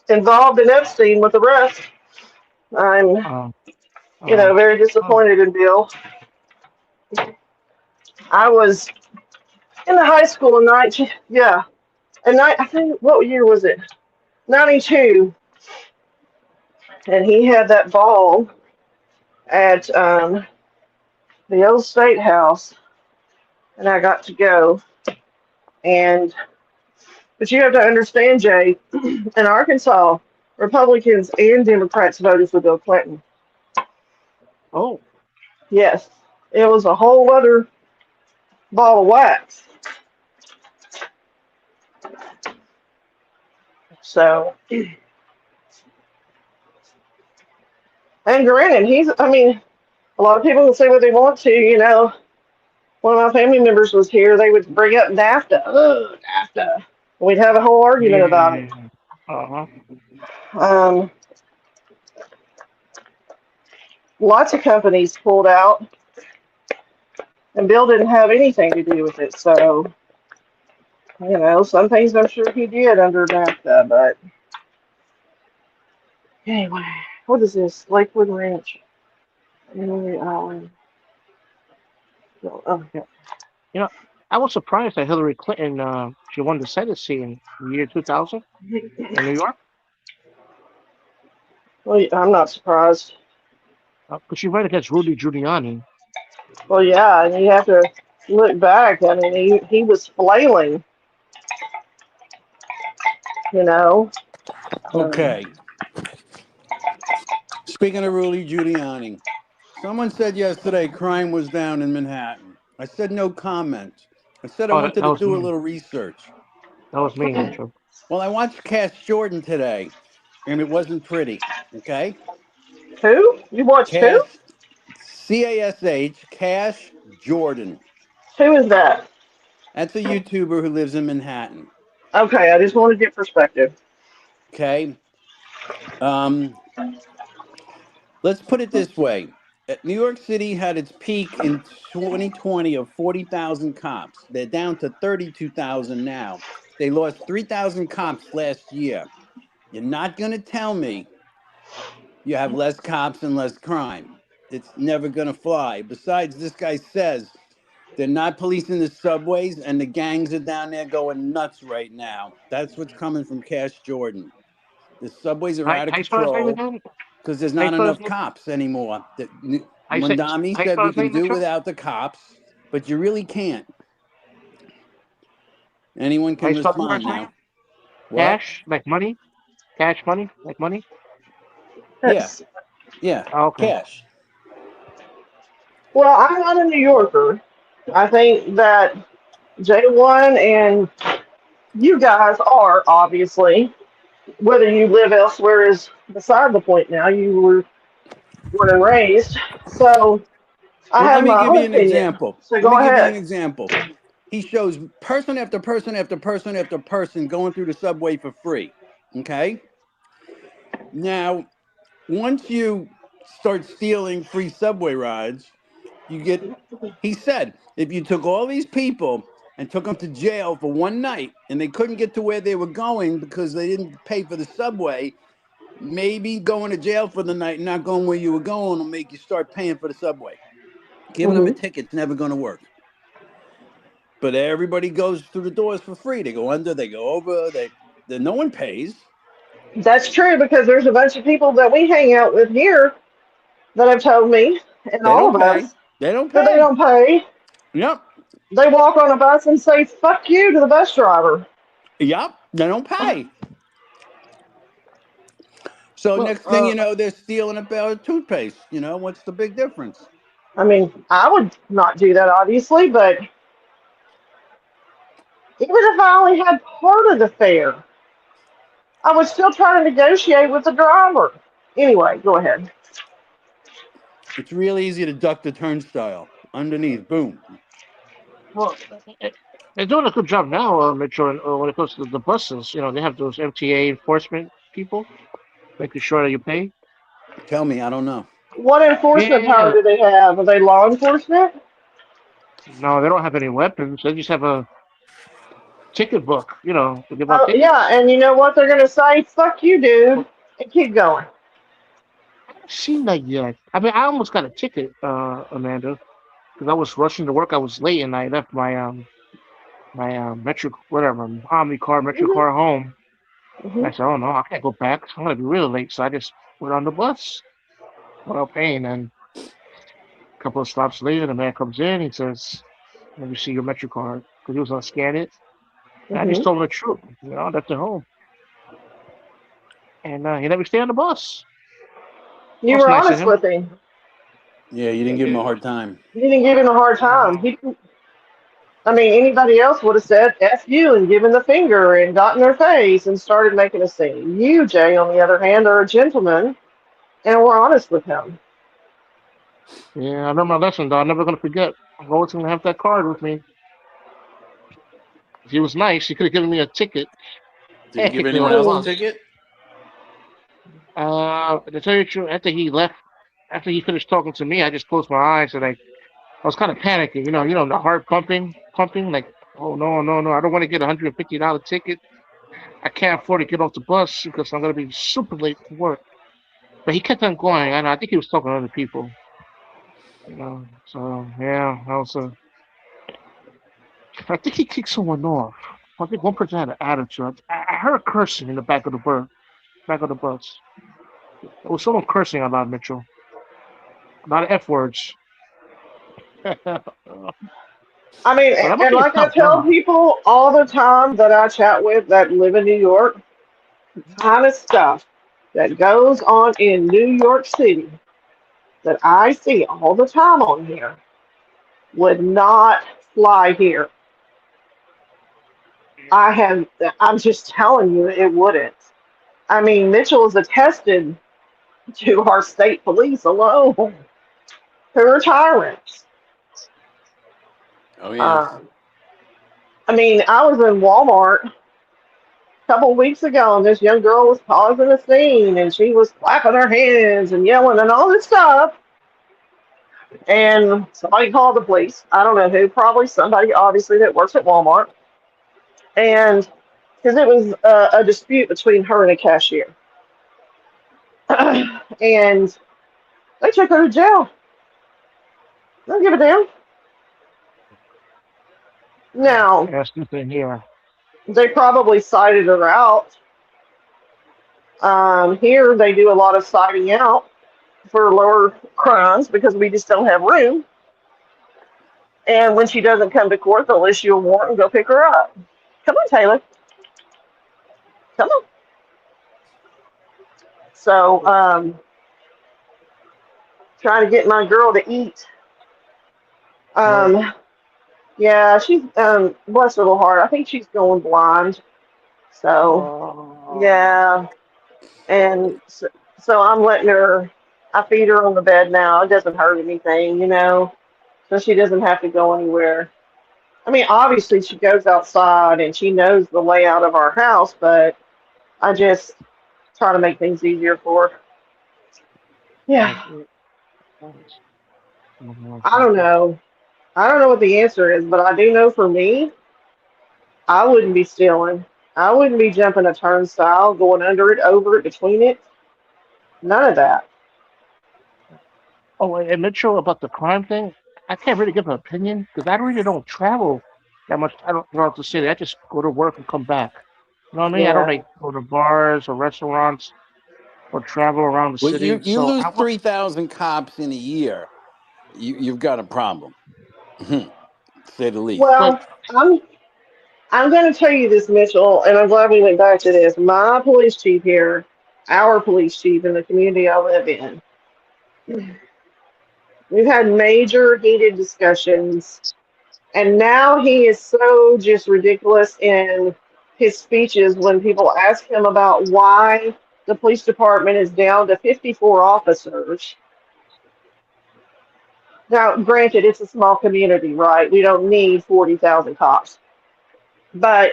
involved in Epstein with the rest. I'm, very disappointed in Bill. I was in the high school in I think, what year was it? 92. And he had that ball at the old State House, and I got to go. But you have to understand, Jay, in Arkansas, Republicans and Democrats voted for Bill Clinton. Oh. Yes. It was a whole other ball of wax. So, and granted, I mean, a lot of people will say what they want to, One of my family members was here, they would bring up NAFTA. Oh, NAFTA. We'd have a whole argument about it. Yeah. Uh-huh. Lots of companies pulled out, and Bill didn't have anything to do with it. So, some things I'm sure he did under NAFTA. But anyway, what is this? Lakewood Ranch. Oh, Yeah. I was surprised that Hillary Clinton, she won the Senate seat in the year 2000 in New York. well, I'm not surprised. Because she ran against Rudy Giuliani. Well, yeah, and you have to look back. I mean, he was flailing, Okay. Speaking of Rudy Giuliani, someone said yesterday crime was down in Manhattan. I said no comment. I said I Oh, wanted that to was do a me. little research. That was me, Mitchell. Well, I watched Cash Jordan today, and it wasn't pretty. Okay? Who? You watched who? Cash, CASH, Cash Jordan. Who is that? That's a YouTuber who lives in Manhattan. Okay, I just want to get perspective. Okay? Let's put it this way. New York City had its peak in 2020 of 40,000 cops. They're down to 32,000 now. They lost 3,000 cops last year. You're not going to tell me you have less cops and less crime. It's never going to fly. Besides, this guy says they're not policing the subways, and the gangs are down there going nuts right now. That's what's coming from Cash Jordan. The subways are out of How you spell his name control again? because there's How you not spell his enough name? cops anymore. How you say- Mondami how you said spell we his can name, do Mitchell? without the cops, but you really can't. Anyone How can you spell his respond last name? now. What? Cash, like money? Cash money? Like money? Yeah, yeah, Oh, okay. Cash. Well, I'm not a New Yorker. I think that J1 and you guys are, obviously. Whether you live elsewhere is beside the point now. You were born and raised. So I Well, have let me my give own you an opinion. example. So Let me go give you an ahead. example. He shows person after person after person after person going through the subway for free. Okay? Now, once you start stealing free subway rides, he said, if you took all these people and took them to jail for one night and they couldn't get to where they were going because they didn't pay for the subway, maybe going to jail for the night and not going where you were going will make you start paying for the subway. Giving them a ticket's never going to work. But everybody goes through the doors for free. They go under, they go over, no one pays. That's true because there's a bunch of people that we hang out with here that have told me, and They all don't of pay. us, They don't that they pay. don't pay. Yep. They walk on a bus and say "fuck you" to the bus driver. Yep. They don't pay. So Well, next thing you know, they're stealing a bar of toothpaste. What's the big difference? I mean, I would not do that, obviously, but even if I only had part of the fare, I would still try to negotiate with the driver. Anyway, go ahead. It's real easy to duck the turnstile. Underneath, boom. well, they're doing a good job now, Mitchell, when it comes to the buses. They have those MTA enforcement people making sure that you pay. Tell me, I don't know. What enforcement power Yeah. do they have? Are they law enforcement? No, they don't have any weapons. They just have a ticket book, to give out Oh, tickets. yeah, and you know what they're going to say? Fuck you, dude, and keep going. I haven't seen that yet. I mean, I almost got a ticket, Amanda, because I was rushing to work. I was late, and I left my Metro, whatever, Omni car, Metro car home. And I said, oh no, I can't go back. I'm gonna be really late. So I just went on the bus without paying. And a couple of stops later, the man comes in. He says, "Let me see your Metro card," because he was gonna scan it. And I just told him the truth. That's at home. And he let me stay on the bus. You That's were nice of honest him. with him. Yeah, you didn't give him a hard time. You didn't give him a hard time. I mean, anybody else would have said F you and given the finger and got in their face and started making a scene. You, Jay, on the other hand, are a gentleman and we're honest with him. Yeah, I learned my lesson, though. I'm never gonna forget. I'm always gonna have that card with me. If he was nice, he could have given me a ticket. Did you give Technically, anyone like else a Oh, once. ticket? To tell you the truth, after he finished talking to me, I just closed my eyes and I was kind of panicking. The heart pumping. Like, oh no, no, no! I don't want to get $150 ticket. I can't afford to get off the bus because I'm gonna be super late for work. But he kept on going, and I think he was talking to other people. So yeah, I think he kicked someone off. I think one person had an attitude. I heard cursing in the back of the bus. There was someone cursing a lot, Mitchell. A lot of F words. But I mean, I'm gonna and be a like I tough tell guy. people all the time that I chat with that live in New York, kind of stuff that goes on in New York City that I see all the time on here would not fly here. I have, I'm just telling you, it wouldn't. I mean, Mitchell is attested to our state police alone, who are tyrants. Oh yeah. Um, I mean, I was in Walmart a couple of weeks ago, and this young girl was causing a scene, and she was clapping her hands and yelling and all this stuff. And somebody called the police. I don't know who, probably somebody obviously that works at Walmart. And because it was a dispute between her and a cashier. And they took her to jail. Don't give a damn. Now, That's the thing here. they probably cited her out. Here, they do a lot of citing out for lower crimes because we just don't have room. And when she doesn't come to court, they'll issue a warrant and go pick her up. Come on, Taylor. Come on. So, trying to get my girl to eat. Yeah, she's bless her little heart. I think she's going blind. So, yeah, and so I'm letting her. I feed her on the bed now. It doesn't hurt anything, so she doesn't have to go anywhere. I mean, obviously she goes outside and she knows the layout of our house, but I just try to make things easier for her. Yeah, I don't know. I don't know what the answer is, but I do know for me, I wouldn't be stealing. I wouldn't be jumping a turnstile, going under it, over it, between it. None of that. Oh, and Mitchell, about the crime thing, I can't really give an opinion because I really don't travel that much. I don't throughout the city. I just go to work and come back. You know what I mean? I don't Yeah. like go to bars or restaurants or travel around the Well, you city. you So lose I want. 3,000 cops in a year. You've got a problem, to say the least. But Well, I'm going to tell you this, Mitchell, and I'm glad we went back to this. My police chief here, our police chief in the community I live in, we've had major heated discussions, and now he is so just ridiculous in his speeches when people ask him about why the police department is down to 54 officers. Now, granted, it's a small community, right? We don't need 40,000 cops. But,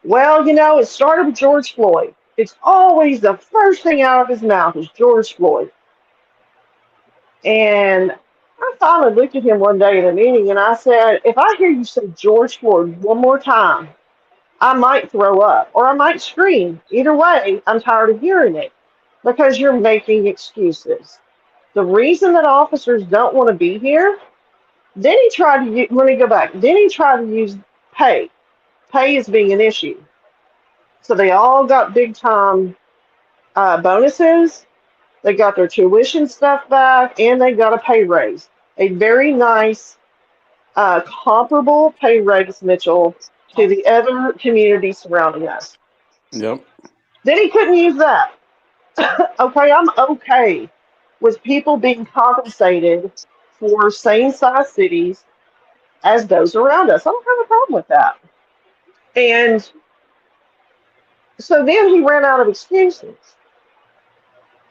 well, it started with George Floyd. It's always the first thing out of his mouth is George Floyd. And I finally looked at him one day in a meeting and I said, if I hear you say George Floyd one more time, I might throw up or I might scream. Either way, I'm tired of hearing it because you're making excuses. The reason that officers don't want to be here, then he tried to, let me go back, then he tried to use pay. Pay is being an issue. So they all got big time bonuses. They got their tuition stuff back and they got a pay raise. A very nice, comparable pay raise, Mitchell, to the other communities surrounding us. Yep. Then he couldn't use that. Okay, I'm okay with people being compensated for same size cities as those around us. I don't have a problem with that. And so then he ran out of excuses.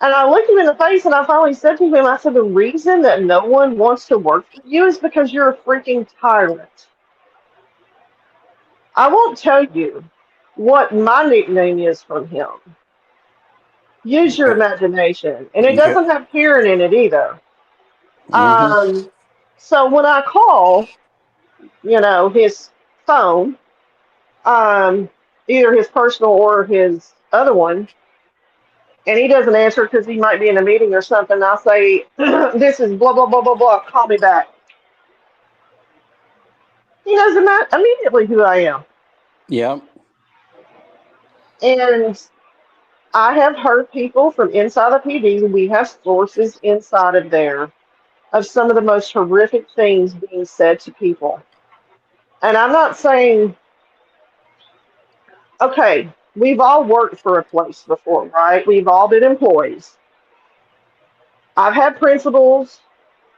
And I looked him in the face and I finally said to him, I said, the reason that no one wants to work for you is because you're a freaking tyrant. I won't tell you what my nickname is from him. Use your imagination. And it Okay. doesn't have Karen in it either. Mhm. So when I call, his phone, either his personal or his other one, and he doesn't answer because he might be in a meeting or something, I'll say, this is blah, blah, blah, blah, blah, call me back. He knows immediately who I am. Yeah. And I have heard people from inside the PD, we have sources inside of there, of some of the most horrific things being said to people. And I'm not saying, okay, we've all worked for a place before, right? We've all been employees. I've had principals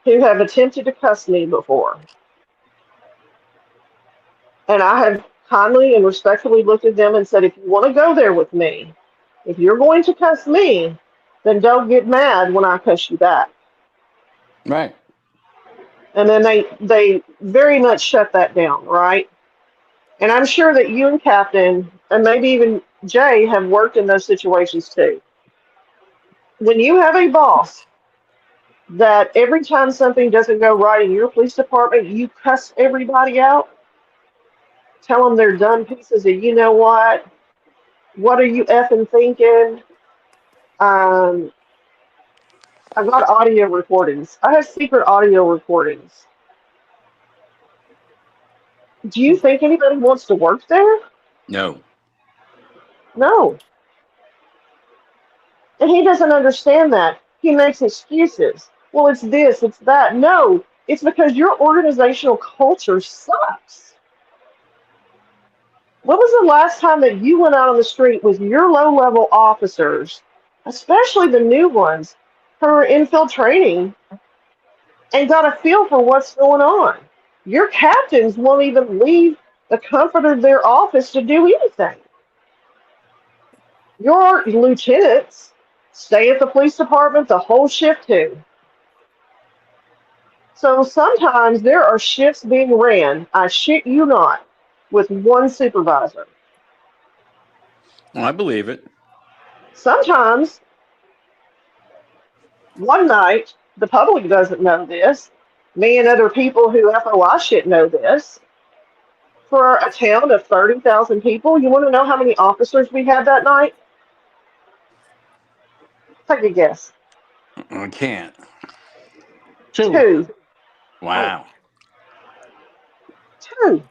who have attempted to cuss me before. And I have kindly and respectfully looked at them and said, if you want to go there with me, if you're going to cuss me, then don't get mad when I cuss you back. Right. And then they very much shut that down, right? And I'm sure that you and Captain, and maybe even Jay, have worked in those situations too. When you have a boss that every time something doesn't go right in your police department, you cuss everybody out, tell them they're dumb pieces of you know what are you effing thinking? I've got audio recordings. I have secret audio recordings. Do you think anybody wants to work there? No. No. And he doesn't understand that. He makes excuses. Well, it's this, it's that. No, it's because your organizational culture sucks. When was the last time that you went out on the street with your low-level officers, especially the new ones, who are infiltrating, and got a feel for what's going on? Your captains won't even leave the comfort of their office to do anything. Your lieutenants stay at the police department the whole shift too. So sometimes there are shifts being ran, I shit you not, with one supervisor. I believe it. Sometimes, one night, the public doesn't know this. Me and other people who FOI shit know this. For a town of 30,000 people, you want to know how many officers we had that night? Take a guess. I can't. Two. Wow. Two.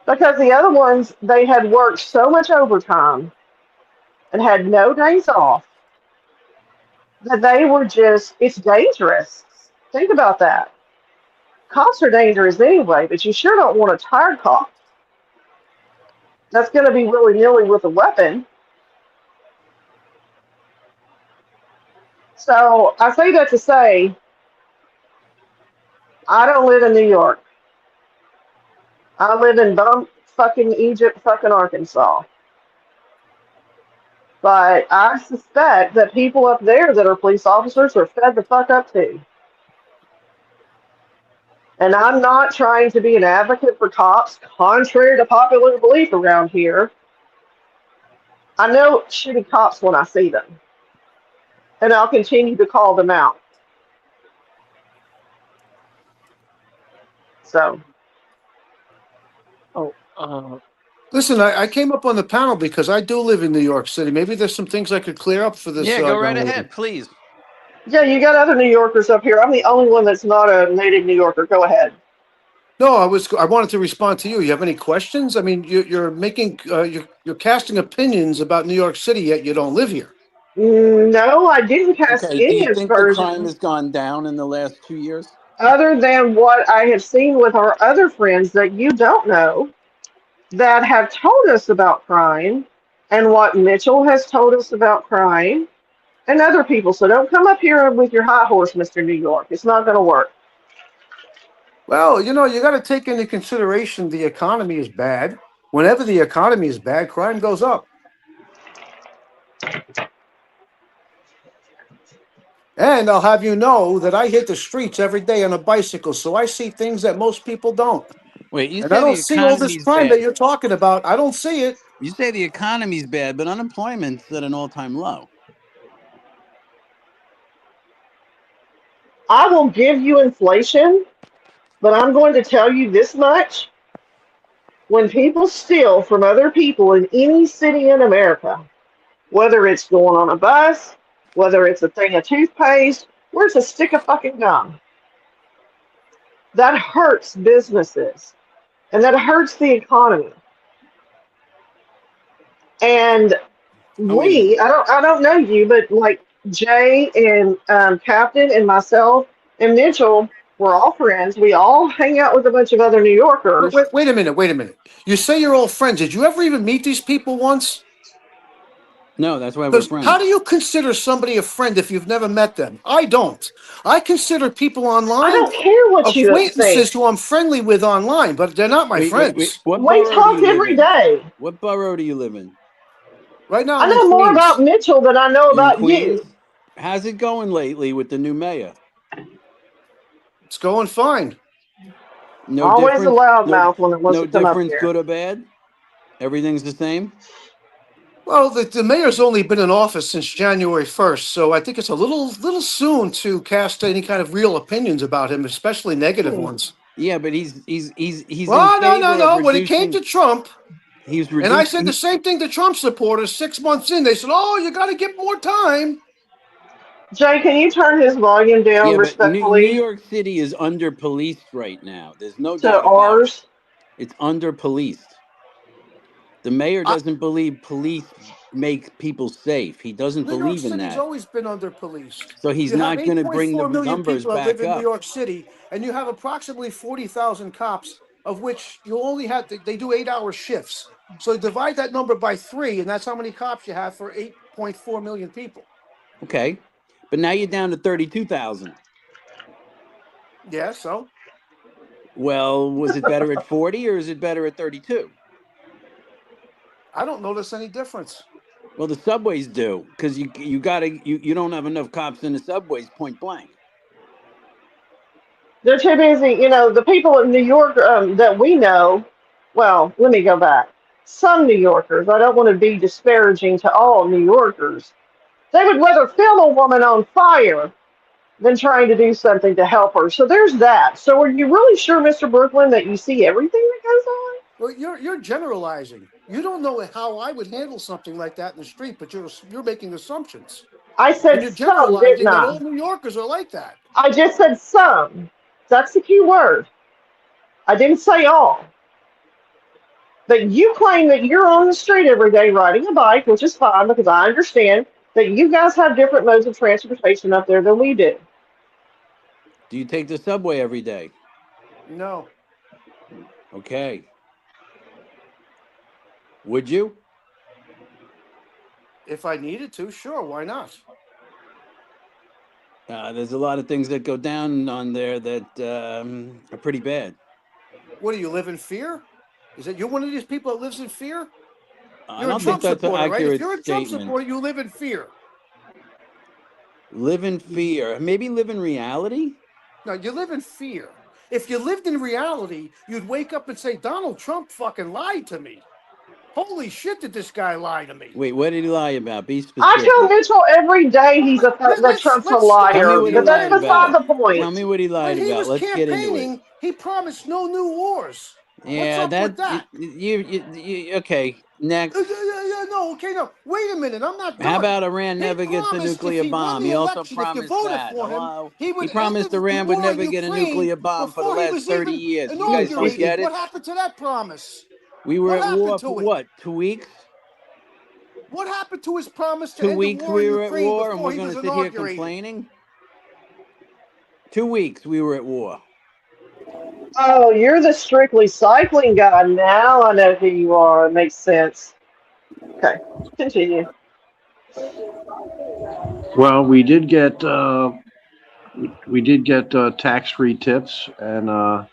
Because the other ones, they had worked so much overtime and had no days off that they were just, it's dangerous. Think about that. Cops are dangerous anyway, but you sure don't want a tired cop that's going to be willy-nilly with a weapon. So I say that to say, I don't live in New York. I live in bum fucking Egypt, fucking Arkansas. But I suspect that people up there that are police officers are fed the fuck up too. And I'm not trying to be an advocate for cops, contrary to popular belief around here. I know shitty cops when I see them. And I'll continue to call them out. So. Listen, I came up on the panel because I do live in New York City. Maybe there's some things I could clear up for this. Yeah, go right young lady. ahead, please. Yeah, you got other New Yorkers up here. I'm the only one that's not a native New Yorker. Go ahead. No, I wanted to respond to you. You have any questions? I mean, you're making you're casting opinions about New York City, yet you don't live here. No, I didn't cast Okay, do any you think the crime aspersions has gone down in the last 2 years? other than what I have seen with our other friends that you don't know that have told us about crime and what Mitchell has told us about crime and other people. So don't come up here with your high horse, Mr. New York. It's not going to work. Well, you know, you got to take into consideration the economy is bad. Whenever the economy is bad, crime goes up. And I'll have you know that I hit the streets every day on a bicycle, so I see things that most people don't. Wait, you And I say don't the see all this economy's crime that bad. you're talking about. I don't see it. You say the economy's bad, but unemployment's at an all-time low. I will give you inflation, but I'm going to tell you this much. When people steal from other people in any city in America, whether it's going on a bus, whether it's a thing of toothpaste, or it's a stick of fucking gum, that hurts businesses and that hurts the economy. And Oh, wait a minute. I don't know you, but like Jay and Captain and myself and Mitchell, we're all friends. We all hang out with a bunch of other New Yorkers. Wait a minute. You say you're all friends. Did you ever even meet these people once? No, that's why we're Because friends. how do you consider somebody a friend if you've never met them? I don't. I consider people I online don't care what you acquaintances think. who I'm friendly with online, but they're not my friends. What We borough do talk you live every in? day. What borough do you live in? Right now, I I'm in know more Queens. about Mitchell than I know In about Queens? you. How's it going lately with the new mayor? It's going fine. No Always a difference. loudmouth when it wants No to come up difference, here. good or bad. Everything's the same. Well, the mayor's only been in office since January 1st, so I think it's a little soon to cast any kind of real opinions about him, especially negative ones. Yeah, but he's in Well, favor no. of When it came reducing. to Trump, He's and I said reducing. the same thing to Trump supporters 6 months in. They said, "Oh, you got to give more time." Jay, can you turn his volume down Yeah, but New respectfully York City is under policed right now. There's no to doubt about it. ours? It's under policed. The mayor doesn't believe police make people safe. He doesn't New York believe in City's that. always been under policed. So he's You have not going to bring the 8.4 million numbers people that back live in New up. York City, and you have approximately 40,000 cops, of which you only have they do 8-hour shifts. So divide that number by 3, and that's how many cops you have for 8.4 million people. Okay, but now you're down to 32,000. Yeah, so Well, was it better at 40 or is it better at 32? I don't notice any difference. Well, the subways do, because you don't have enough cops in the subways, point blank. They're too busy. You know, the people in New York that we know, well, let me go back. Some New Yorkers, I don't want to be disparaging to all New Yorkers, they would rather film a woman on fire than trying to do something to help her. So there's that. So are you really sure, Mr. Brooklyn, that you see everything that goes on? Well, you're generalizing. You don't know how I would handle something like that in the street, but you're making assumptions. I And said you're some, didn't generalizing that I? all New Yorkers are like that. I just said some. That's the key word. I didn't say all. But you claim that you're on the street every day riding a bike, which is fine because I understand that you guys have different modes of transportation up there than we do. Do you take the subway every day? No. Okay. Would you? If I needed to, sure, why not? There's a lot of things that go down on there that are pretty bad. What do you live in fear? Is it you're one of these people that lives in fear? I You're a don't think Trump that's an supporter, right? If accurate you're a Trump statement. supporter, you live in fear. Live in fear. Maybe live in reality? No, you live in fear. If you lived in reality, you'd wake up and say, Donald Trump fucking lied to me. Holy shit, did this guy lie to me? Wait, what did he lie about? Be specific. I tell Mitchell every day that Trump's a Tell me liar, what he but that's lied beside about. the point. Tell me what he lied When he about. was Let's get into it. campaigning, he promised no new wars. Yeah, What's up with that? You okay? Next. No, wait a minute, I'm not done. How about Iran He never gets a promised nuclear if he won bomb? the He also election, if you promised voted that. for him, Hello? he would He promised end the Iran would war in never get a Ukraine nuclear bomb for the before he last was 30 even years. You guys don't inaugurated. get it? What happened to that promise? We were What at war happened for to it? what? 2 weeks? What happened to his promise to 2 end the weeks war in we were at Ukraine war and before we're he going was to sit here inaugurated? complaining? 2 weeks we were at war. Oh, you're the strictly cycling guy. Now I know who you are. It makes sense. Okay, continue. Well, we did get tax-free tips, and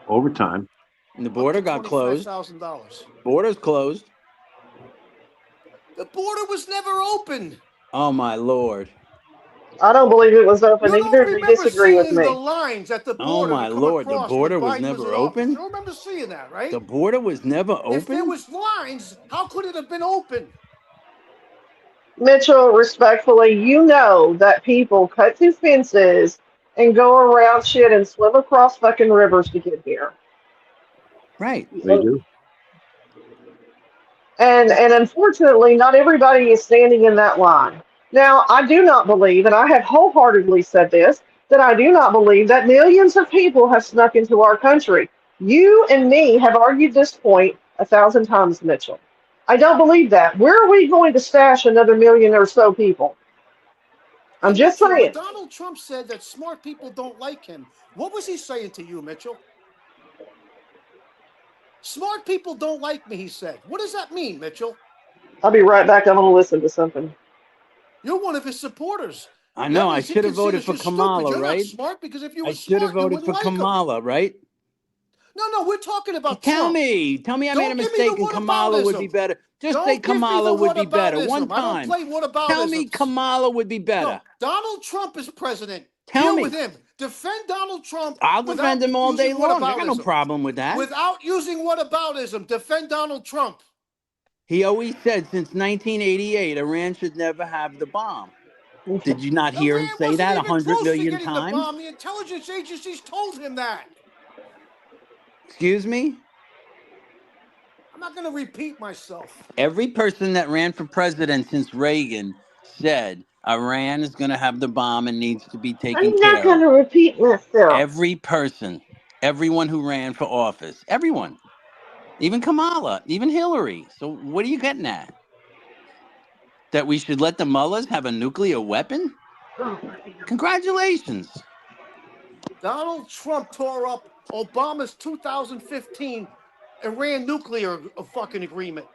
Overtime. And the border got closed. $25,000. Border's closed. The border was never open. Oh my Lord. I don't believe it was open You either. don't Do you remember disagree with seeing the me? lines at the Oh border my to come Lord. The across border when was Biden was never in office? open? You remember seeing that, right? The border was never If there open? was lines, how could it have been open? Mitchell, respectfully, you know that people cut through fences and go around shit and swim across fucking rivers to get here. Right. They do. And unfortunately, not everybody is standing in that line. Now, I do not believe, and I have wholeheartedly said this, that I do not believe that millions of people have snuck into our country. You and me have argued this point 1,000 times, Mitchell. I don't believe that. Where are we going to stash another million or so people? I'm Hey, just Mitchell, when saying. Donald Trump said that smart people don't like him, what was he saying to you, Mitchell? Smart people don't like me, he said. What does that mean, Mitchell? I'll be right back. I'm going to listen to something. You're one of his supporters. I That know. I means he should have voted considers for you stupid. Kamala, You're not right? smart because if you I were should have smart, you voted wouldn't for like him. Kamala, right? No, we're talking about Tell Trump. me. Tell me I made a Don't give me the mistake and Kamala would be whataboutism. better. Just say Don't give me the Kamala would be better. One whataboutism. I don't time. play Tell me whataboutisms. Kamala would be better. No, Donald Trump is president. Tell Deal with me. him. Defend Donald Trump I'll without defend him all day using long. I got no whataboutism. problem with that. Without using whataboutism, defend Donald Trump. He always said since 1988, Iran should never have the bomb. Did you not hear him Iran say wasn't that even 100 close to million getting the times? bomb. The intelligence agencies told him that. Excuse me? I'm not going to repeat myself. Every person that ran for president since Reagan said Iran is going to have the bomb and needs to be taken I'm not care going of. to repeat myself. Every person, everyone who ran for office, everyone, even Kamala, even Hillary. So what are you getting at? That we should let the mullahs have a nuclear weapon? Congratulations. Donald Trump tore up Obama's 2015 Iran nuclear fucking agreement.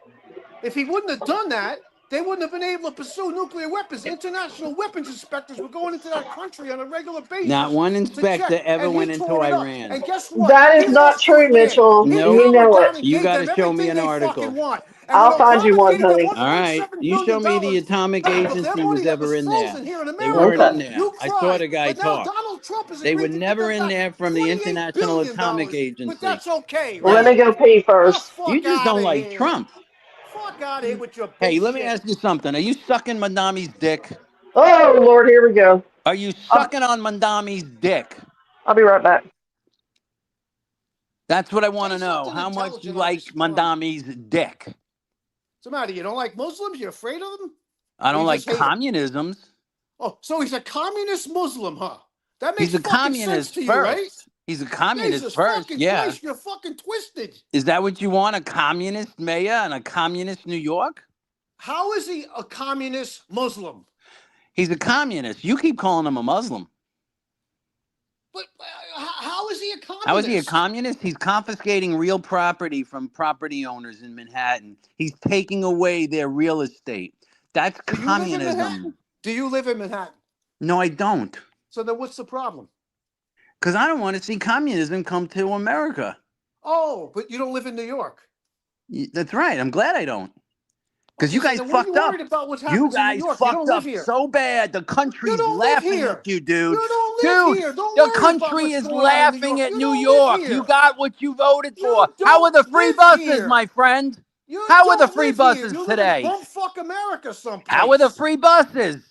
If he wouldn't have done that, they wouldn't have been able to pursue nuclear weapons. International weapons inspectors were going into that country on a regular basis. Not one to inspector check, ever and he went into tore it up. Iran. And guess what? That He is not lost to true, Iran. Mitchell. He Nope. You powered know down it. and You gave got them to show me everything an they article. fucking want. And I'll when find you Obama one, gave them honey. All right. $1.7 You show me the billion atomic of their agency was money that was ever in there. frozen here in They America. weren't in Okay. there. You I saw cried. the guy But now talk. Donald Trump has They were agreed to never give in them there back from the $28 International billion. Atomic But Agency. that's okay, Well, let right? me go pee Oh, first. fuck You just out don't of like here. Trump. Fuck out of here with your Hey, let me bullshit. ask you something. Are you sucking Mandami's dick? Oh, Lord, here we go. Are you I'll, sucking on Mandami's dick? I'll be right back. That's what I want Say to know. something How much you intelligent, I'll like respond. Mandami's dick? What's the matter? You don't like Muslims? You're afraid of them? I Or don't you like just hate them? communisms. Oh, so he's a communist Muslim, huh? That makes He's a fucking sense communist to you, right? first. He's a communist Jesus first, fucking yeah. Christ, you're fucking twisted. Is that what you want? A communist mayor and a communist New York? How is he a communist Muslim? He's a communist. You keep calling him a Muslim. But how is he a communist? How is he a communist? He's confiscating real property from property owners in Manhattan. He's taking away their real estate. That's Do you live in communism. Manhattan? Do you live in Manhattan? No, I don't. So then what's the problem? Because I don't want to see communism come to America. Oh, but you don't live in New York. That's right. I'm glad I don't. Because you guys Then what are fucked you up. worried about what You happens in New guys York? You fucked don't live up here. so bad. The You country's don't live laughing here. at you, dude. You don't live Dude, here. Don't the worry about country what's is going on in New laughing York. at You New don't York. live You here. got what you voted You for. How are the don't free live buses, here. my friend? You How are the don't free live here. buses You live in today? bumfuck America someplace. How are the free buses?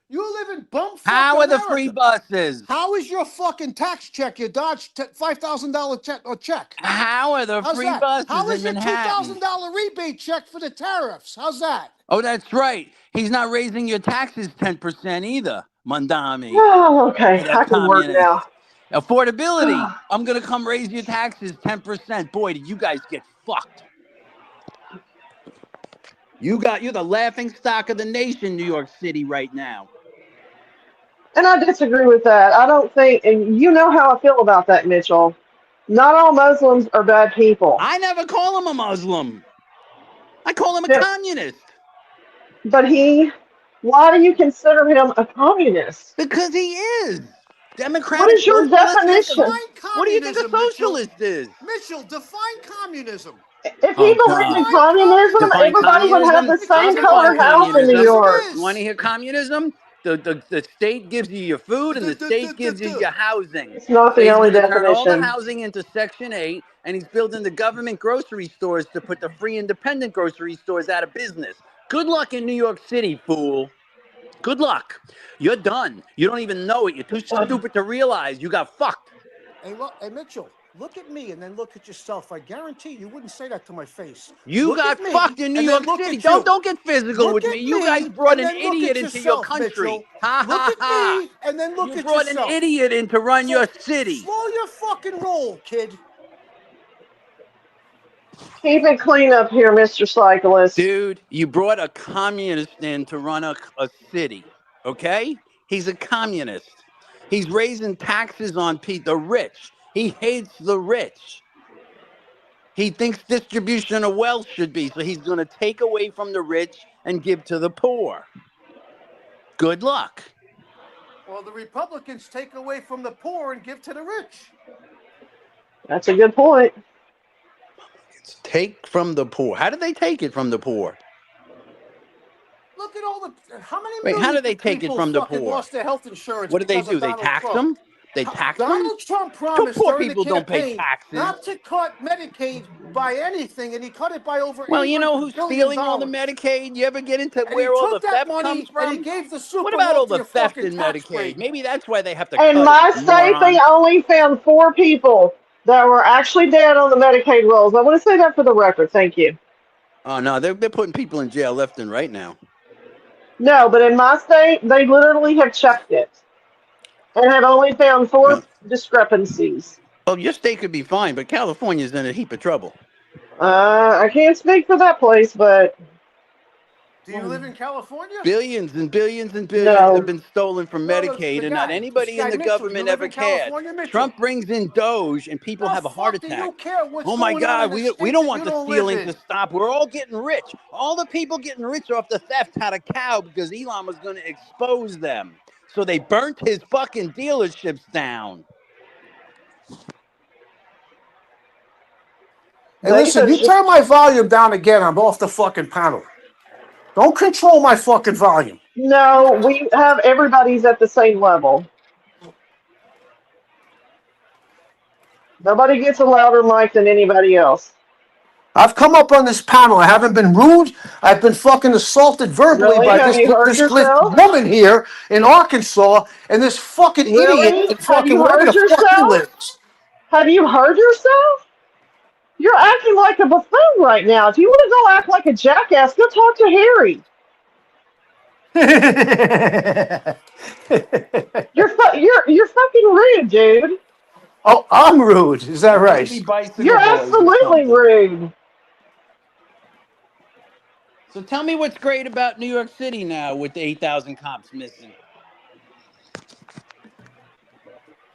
You live in bumfuck How are the America. free buses? How is your fucking tax check, your Dodge $5,000 check? How are the How's free that? buses How in is your Manhattan? $2,000 rebate check for the tariffs? How's that? Oh, that's right. He's not raising your taxes 10% either, Mandami. Oh, okay. The I can work communist. now. Affordability. I'm going to come raise your taxes 10%. Boy, did you guys get fucked. You're the laughing stock of the nation, New York City, right now. And I disagree with that. I don't think, and you know how I feel about that, Mitchell. Not all Muslims are bad people. I never call him a Muslim. I call him a Yeah. communist. But why do you consider him a communist? Because he is. Democratic What is your socialist? definition? Define What do you think a communism, Mitchell. socialist is? Mitchell, define communism. If Oh, he believed God. in communism, Define everybody would have the communism? same I'll color define house in New communism. York. You want to hear communism? The state gives you your food and the state gives you your housing. It's not So the he's only going to turn all the definition. housing into Section 8, and he's building the government grocery stores to put the free independent grocery stores out of business. Good luck in New York City, fool. Good luck. You're done. You don't even know it. You're too stupid to realize you got fucked. Hey, look, hey, Mitchell, look at me and then look at yourself. I guarantee you wouldn't say that to my face. You Look got at me fucked in New and York then look City. at you. Don't get physical Look with at me. You guys me brought and an then look idiot at into your yourself, country. Mitchell. Ha Look ha at ha. me and then look You at brought yourself. an idiot in to run your city. Slow your fucking roll, kid. Keep it clean up here, Mr. Cyclist. Dude, you brought a communist in to run a city, okay? He's a communist. He's raising taxes on the rich. He hates the rich. He thinks distribution of wealth should be, so he's going to take away from the rich and give to the poor. Good luck. Well, the Republicans take away from the poor and give to the rich. That's a good point. Take from the poor. How do they take it from the poor? Look at all the how many. Wait, how do millions they of take it people from the fucking poor? Lost their health insurance. What do they because do? of They Donald tax Trump. them? They tax them? Donald Trump promised poor during people the don't pay campaign taxes. not to cut Medicaid by anything, and he cut it by over. Well, you know who's $800 billion. stealing all the Medicaid? You ever get into And where he all the took that theft money comes and he from? gave the super What about all wealthy the a theft fucking in tax Medicaid? break. Maybe that's why they have to In cut my it, state, moron. they only found 4 people that were actually dead on the Medicaid rolls. I want to say that for the record. Thank you. Oh, no, they're putting people in jail left and right now. No, but in my state, they literally have checked it and have only found 4 Well, discrepancies. well, your state could be fine, but California's in a heap of trouble. I can't speak for that place, but Do you live in California? Billions and billions and billions have no. been stolen from No, Medicaid, the and not guy, anybody this in guy the Mitchell. You government live ever in cared. California, Mitchell? Trump brings in Doge, and people The have a fuck heart do attack. you care what's Oh my going on in God, the we state don't that want you the don't live stealing in? to stop. We're all getting rich. All the people getting rich off the theft had a cow because Elon was going to expose them. So they burnt his fucking dealerships down. Hey, They listen, could you just turn my volume down again, I'm off the fucking panel. Don't control my fucking volume. no. We have everybody's at the same level. Nobody gets a louder mic than anybody else. I've come up on this panel. I haven't been rude. I've been fucking assaulted verbally Really? by Have you heard this yourself? woman here in Arkansas and this fucking idiot Really? in Have fucking you wherever heard the fuck he yourself? lives. Have you heard yourself? You're acting like a buffoon right now. If you want to go act like a jackass, go talk to Harry. You're fucking rude, dude. Oh, I'm rude. Is that right? Maybe bicycle You're boys or absolutely something. rude. So tell me what's great about New York City now with the 8,000 cops missing.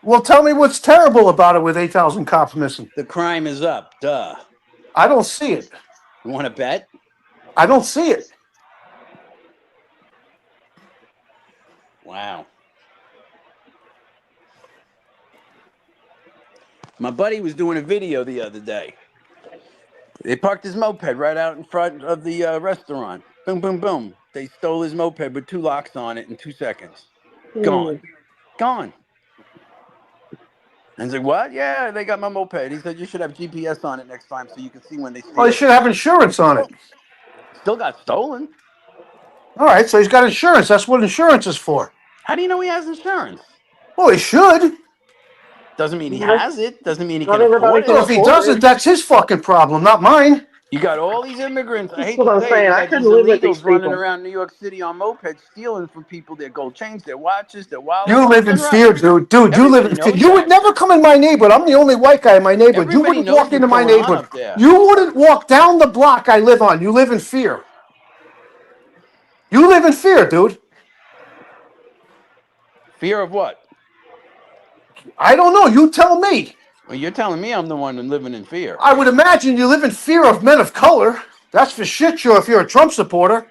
Well, tell me what's terrible about it with 8,000 cops missing. The crime is up. Duh. I don't see it. You want to bet? I don't see it. Wow. My buddy was doing a video the other day. They parked his moped right out in front of the restaurant. Boom, boom, boom. They stole his moped with 2 locks on it in 2 seconds. Gone. Gone. And he's like, what? Yeah, they got my moped. He said, you should have GPS on it next time so you can see when they steal Oh, they it. should have insurance on it. Still got stolen. All right, so he's got insurance. That's what insurance is for. How do you know he has insurance? Well, he should. Doesn't mean he has it. Doesn't mean he Not can everybody afford can Well, it. if he afford doesn't, it. that's his fucking problem, not mine. You got all these immigrants. I That's hate what to I'm say it. saying. You I got these couldn't live with these illegals running people. around New York City on mopeds, stealing from people their gold chains, their watches, their wallets. You live in left and fear, right. dude. Dude, you live in Everybody fear. knows You would that. never come in my neighborhood. I'm the only white guy in my neighborhood. You Everybody wouldn't knows walk into what's my going on neighborhood. up there. You wouldn't walk down the block I live on. You live in fear. You live in fear, dude. Fear of what? I don't know. You tell me. Well, you're telling me I'm the one living in fear. I would imagine you live in fear of men of color. That's for shit sure if you're a Trump supporter.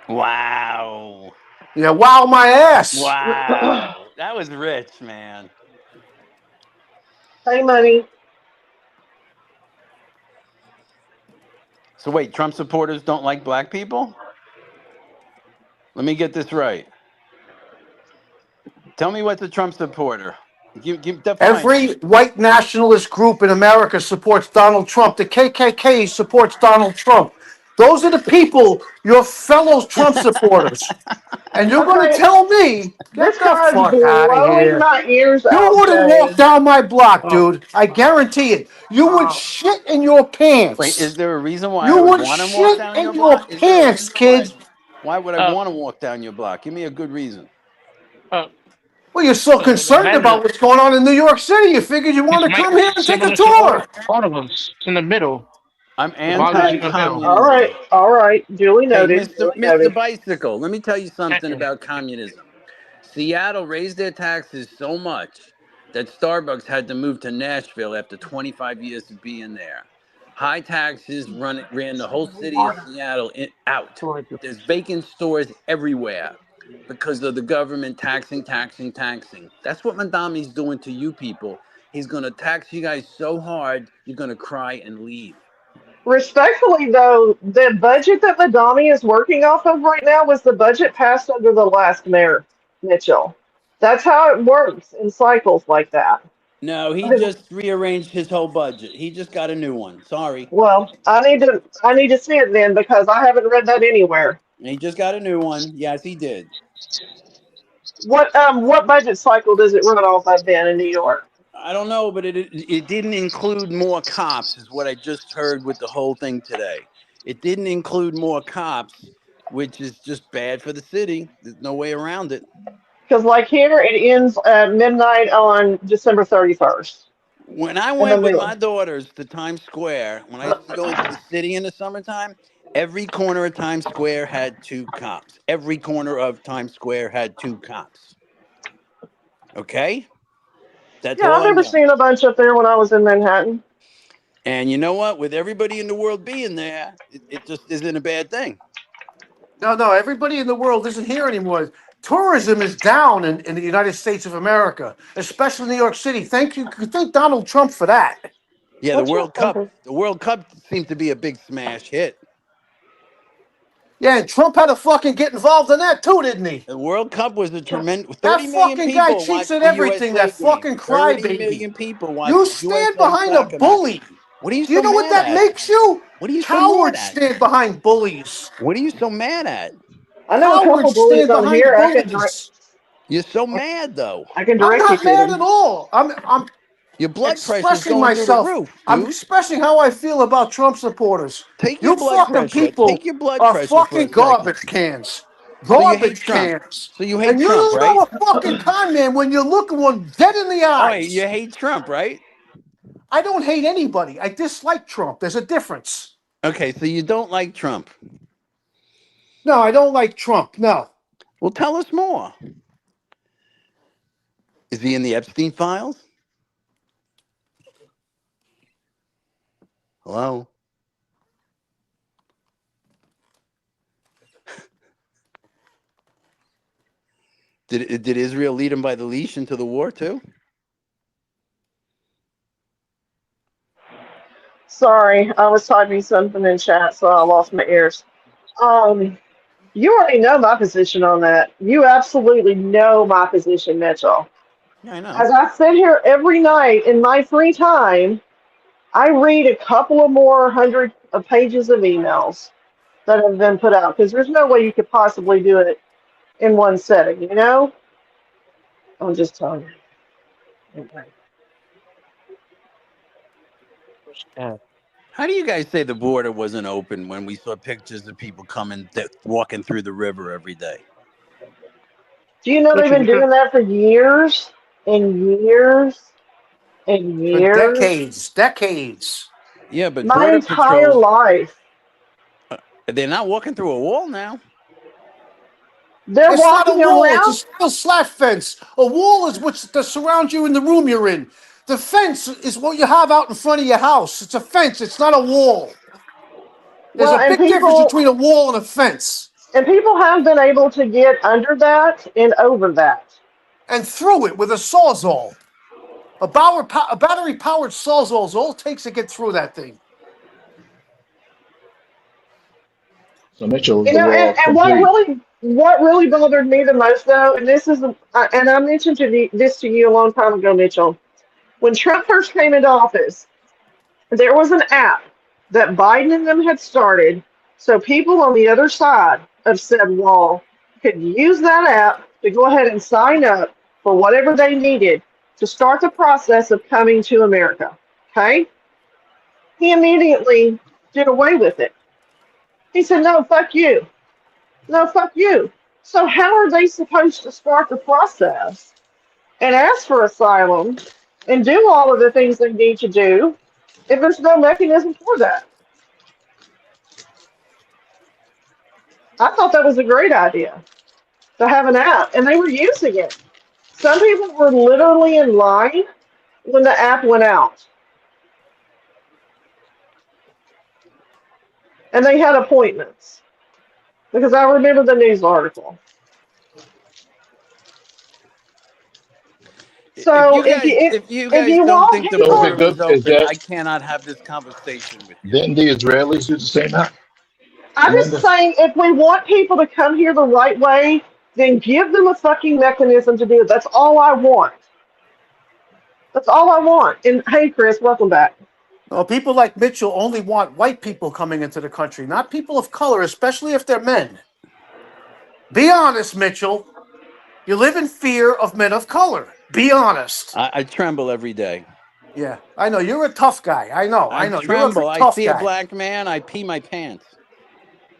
Wow. Yeah, wow my ass. Wow. That was rich, man. Hey, money. So wait, Trump supporters don't like black people? Let me get this right. Tell me what's a Trump supporter. Define. Every white nationalist group in America supports Donald Trump. The KKK supports Donald Trump. Those are the people, your fellow Trump supporters. And you're going to Okay. tell me, get This the guy's fuck out of blowing here. my ears out. You wouldn't Jay. walk down my block, dude. I guarantee it. You would shit in your pants. Wait, is there a reason why You I would would want to walk shit down in your your block? Is there a pants, reason why- kid. Why would I want to walk down your block? Give me a good reason. Well, you're so concerned about what's going on in New York City. You figured you want to come here and take a tour. All of us in the middle. I'm Why would you anti-communism. All right. Duly Hey, noted. Mr. Bicycle, let me tell you something about communism. Seattle raised their taxes so much that Starbucks had to move to Nashville after 25 years of being there. High taxes ran the whole city of Seattle out. There's vacant stores everywhere because of the government taxing. That's what Madami's doing to you people. He's going to tax you guys so hard, you're going to cry and leave. Respectfully, though, the budget that Madami is working off of right now was the budget passed under the last mayor, Mitchell. That's how it works in cycles like that. No, he just rearranged his whole budget. He just got a new one. Sorry. Well, I need to see it then because I haven't read that anywhere. He just got a new one. Yes, he did. What budget cycle does it run off of then in New York? I don't know, but it didn't include more cops, is what I just heard with the whole thing today. It didn't include more cops, which is just bad for the city. There's no way around it. Because like here, it ends at midnight on December 31st. When I went with my daughters to Times Square, when I used to go into the city in the summertime, every corner of Times Square had 2 cops. Every corner of Times Square had 2 cops. Okay? That's Yeah, all I've never seen a bunch up there when I was in Manhattan. And you know what? With everybody in the world being there, it just isn't a bad thing. No, everybody in the world isn't here anymore. Tourism is down in the United States of America, especially New York City. Thank Donald Trump for that. Yeah, the World Cup. The World Cup seemed to be a big smash hit. Yeah, and Trump had to fucking get involved in that too, didn't he? The World Cup was a tremendous. That 30 million fucking people guy cheats watched at the everything. USA That fucking game. 30 crybaby. million people watched You the stand USA behind a soccer bully. match. What are you so You know what mad that at? makes you? What are you so Cowards mad at? stand behind bullies. What are you so mad at? I know a couple Cowards bullies stand on behind here. bullies. You're so mad though. I can I'm direct you not to mad them. at all. I'm Your blood pressure's expressing going through the myself. roof, I'm dude. expressing how I feel about Trump supporters. Take You your blood fucking pressure. people Take your blood are pressure for a fucking second. garbage cans. So you hate Garbage Trump. cans. So you hate And you Trump, don't right? know a fucking con man when you look one dead in the Oh, wait, eyes. you hate Trump, right? I don't hate anybody. I dislike Trump. There's a difference. Okay, so you don't like Trump. No, I don't like Trump. No. Well, tell us more. Is he in the Epstein files? Hello? Did Israel lead him by the leash into the war too? Sorry, I was typing something in chat, so I lost my ears. You already know my position on that. You absolutely know my position, Mitchell. Yeah, I know. As I sit here every night in my free time, I read a couple of more hundred of pages of emails that have been put out because there's no way you could possibly do it in one setting, you know? I'm just telling you. Okay. How do you guys say the border wasn't open when we saw pictures of people walking through the river every day? Do you know they've been doing that for years and years and years? For decades. Yeah, but My border entire patrol, life. they're not walking through a wall now. They're It's not a walking wall. around. It's a steel slat fence. A wall is what surrounds you in the room you're in. The fence is what you have out in front of your house. It's a fence. It's not a wall. There's Well, a and big difference people between a wall and a fence. and people have been able to get under that and over that. and through it with a sawzall. A battery-powered sawzall is all it takes to get through that thing. So Mitchell, You the know, wall and complete. what really bothered me the most, though, and this is, and I mentioned this to you a long time ago, Mitchell. When Trump first came into office, there was an app that Biden and them had started, so people on the other side of said wall could use that app to go ahead and sign up for whatever they needed to start the process of coming to America. Okay? He immediately did away with it. He said, no, fuck you. No, fuck you. So how are they supposed to start the process and ask for asylum and do all of the things they need to do if there's no mechanism for that? I thought that was a great idea to have an app, and they were using it. Some people were literally in line when the app went out. And they had appointments. Because I remember the news article. So If you guys don't want think the people, So is it border is good? Is open, that I cannot have this conversation with you. didn't the Israelis do the same app? I'm just Remember? saying, if we want people to come here the right way, then give them a fucking mechanism to do it. That's all I want. That's all I want. And hey, Chris, welcome back. No, people like Mitchell only want white people coming into the country, not people of color, especially if they're men. Be honest, Mitchell. You live in fear of men of color. Be honest. I tremble every day. Yeah, I know. You're a tough guy. I know. I You're tremble. a I tough see guy. a black man, I pee my pants.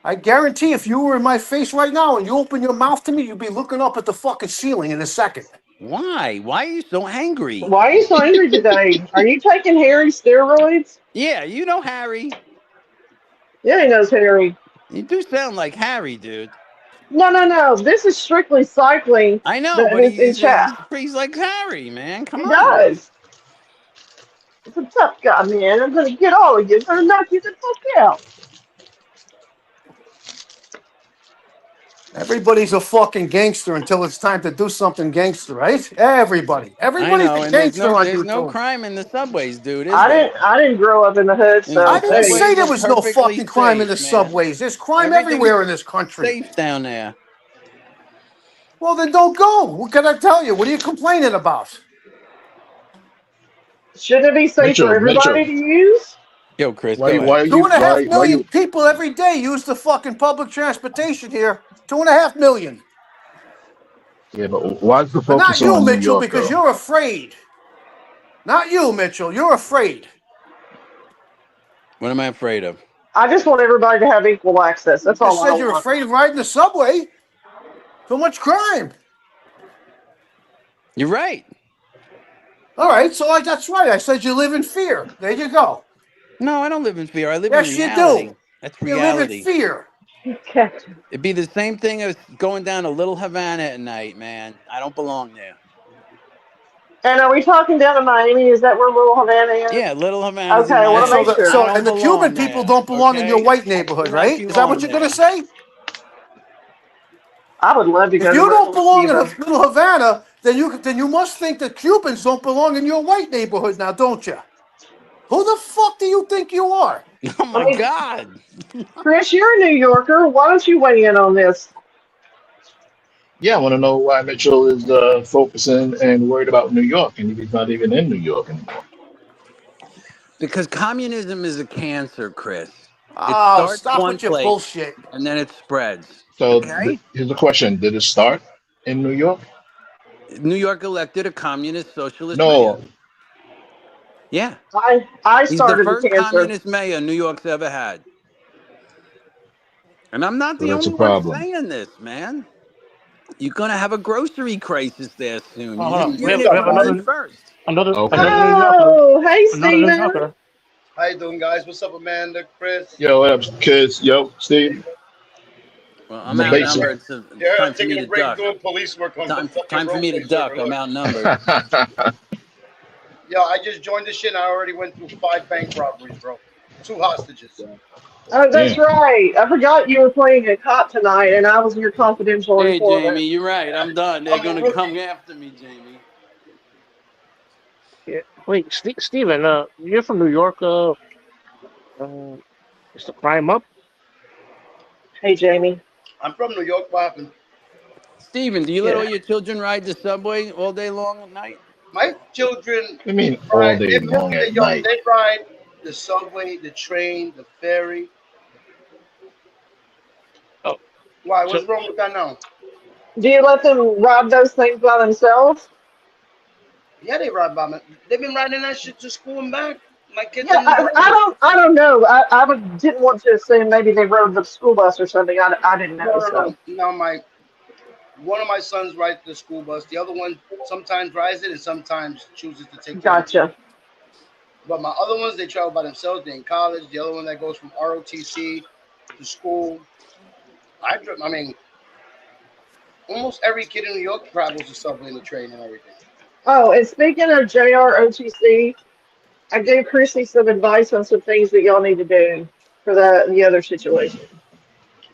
I guarantee if you were in my face right now and you open your mouth to me, you'd be looking up at the fucking ceiling in a second. Why? Why are you so angry? Why are you so angry today? Are you taking Harry steroids? Yeah, you know Harry. Yeah, he knows Harry. You do sound like Harry, dude. No. This is strictly cycling. I know, That but is in chat. he's like Harry, man. Come He on. does. It's a tough guy, man. I'm gonna get all of you. I'm gonna knock you the fuck out. Everybody's a fucking gangster until it's time to do something gangster, right? Everybody. I Everybody's know, a and there's gangster on no YouTube. crime in the subways, dude. Is I there? didn't grow up in the hood, so I didn't hey. say there Subways are was no perfectly fucking crime in the safe, man. subways. There's crime Everything's everywhere in this country. safe down there. Well, then don't go. What can I tell you? What are you complaining about? Shouldn't it be safe for everybody to use? Yo, Chris, Why? go Why are ahead. you? 2.5 Why million you? people every day use the fucking public transportation here. 2.5 million. Yeah, but why's the But not focus you, on New Mitchell, York because though? you're afraid. Not you, Mitchell. You're afraid. What am I afraid of? I just want everybody to have equal access. That's You all I said you're want. afraid of riding the subway. Too much crime. You're right. All right, so that's right. I said you live in fear. There you go. No, I don't live in fear. I live Yes, in you reality. do. That's You live in reality. fear. Okay. It'd be the same thing as going down to Little Havana at night, man. I don't belong there. And are we talking down to Miami? Is that where Little Havana is? Yeah, Little Havana's Okay, I in want to Miami. make sure. So, I don't and the belong Cuban people there, don't belong in your okay? white neighborhood, I'll knock right? you Is that what home you're there. going to say? I would love to go If to you don't belong in Cuba. Little Havana, then you must think that Cubans don't belong in your white neighborhood now, don't you? Who the fuck do you think you are? Oh my God. Chris, you're a New Yorker. Why don't you weigh in on this? Yeah, I want to know why Mitchell is focusing and worried about New York, and he's not even in New York anymore. Because communism is a cancer, Chris. It Oh, starts stop one with your place bullshit. and then it spreads. So Okay? here's the question: did it start in New York? New York elected a communist socialist No. mayor. Yeah. I He's the started the first cancer. communist mayor New York's ever had. And I'm not So the that's a only one problem. saying this, man. You're going to have a grocery crisis there soon. Oh, You're hold on. hearing We it have from me another first. another Okay. New Yorker. Oh, hey, Another New Steven. Yorker. How you doing, guys? What's up, Amanda, Chris? Yo, what up, kids? Yo, Steve. Well, I'm The basic. outnumbered, so it's Yeah, time for taking me a to break duck. doing police work on the fucking Time for me to roadways duck. overload. I'm outnumbered. Yeah, I just joined this shit and I already went through 5 bank robberies, bro. 2 hostages. Oh, that's Damn. right. I forgot you were playing a cop tonight, and I was your confidential Hey, informant. Jamie, you're right. I'm done. They're I'm a gonna rookie. come after me, Jamie. Yeah. Wait, Steven, you're from New York. Is the crime up? Hey, Jamie. I'm from New York. What happened? Steven, do you let Yeah. all your children ride the subway all day long at night? My children I mean, all ride. day long They're at young. night. They ride the subway, the train, the ferry. Oh, Why? so What's wrong with that now? Do you let them ride those things by themselves? Yeah, they ride by me. They've been riding that shit to school and back. My kids Yeah, in New York. I don't know. Didn't want to assume maybe they rode the school bus or something. I didn't know. No, no, So no. Now one of my sons rides the school bus. The other one sometimes rides it and sometimes chooses to take care of it. gotcha. But my other ones, they travel by themselves. They're in college. The other one that goes from ROTC to school. I mean, almost every kid in New York travels the subway and the train and everything. Oh, and speaking of JROTC, I gave Chrissy some advice on some things that y'all need to do for the other situation.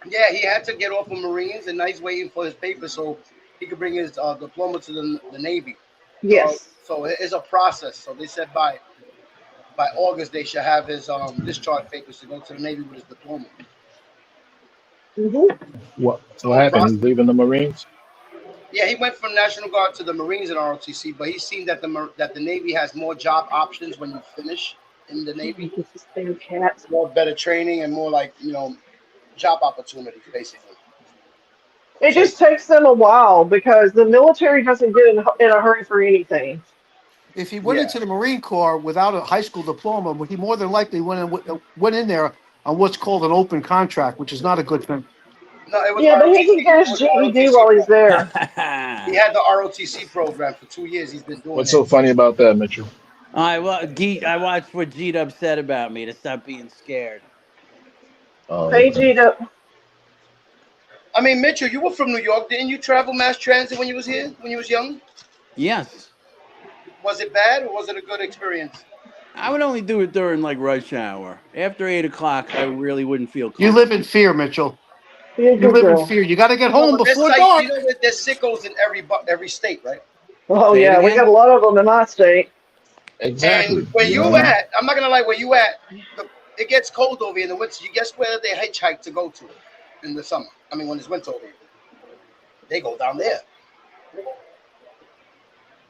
Yeah, he had to get off of Marines, and now he's waiting for his paper so he could bring his diploma to the Navy. Yes. So it's a process. So they said by August they should have his discharge papers to go to the Navy with his diploma. hmm What So what whole happened? process. He's leaving the Marines? Yeah, he went from National Guard to the Marines in ROTC, but he's seen that the Navy has more job options when you finish in the Navy, This is their cat. more better training and more like job opportunities basically. It So just takes them a while because the military doesn't get in a hurry for anything. If he went yeah, into the Marine Corps without a high school diploma, he more than likely went in there on what's called an open contract, which is not a good thing. no, it was Yeah, but he can ROTC. get It his was GED ROTC while he's program. there. He had the ROTC program for 2 years. He's been doing What's it. so funny about that, Mitchell? I watched what Jeet upset about me to stop being scared. Oh, Hey, okay. Gita. I mean, Mitchell, you were from New York. Didn't you travel mass transit when you was here, when you was young? Yes. Was it bad or was it a good experience? I would only do it during like rush hour. After 8 o'clock, I really wouldn't feel You live in comfortable. fear, Mitchell. Be a You good live in girl. fear. You got to get No, home but there's before like dark. there's sickos in every state, right? Oh, Say it yeah, we got again. a lot of them in my state. And Exactly. where You you know? at, I'm not gonna lie, where you at, it gets cold over here in the winter. You guess where they hitchhike to go to in the summer? I mean, when it's winter over here, they go down there.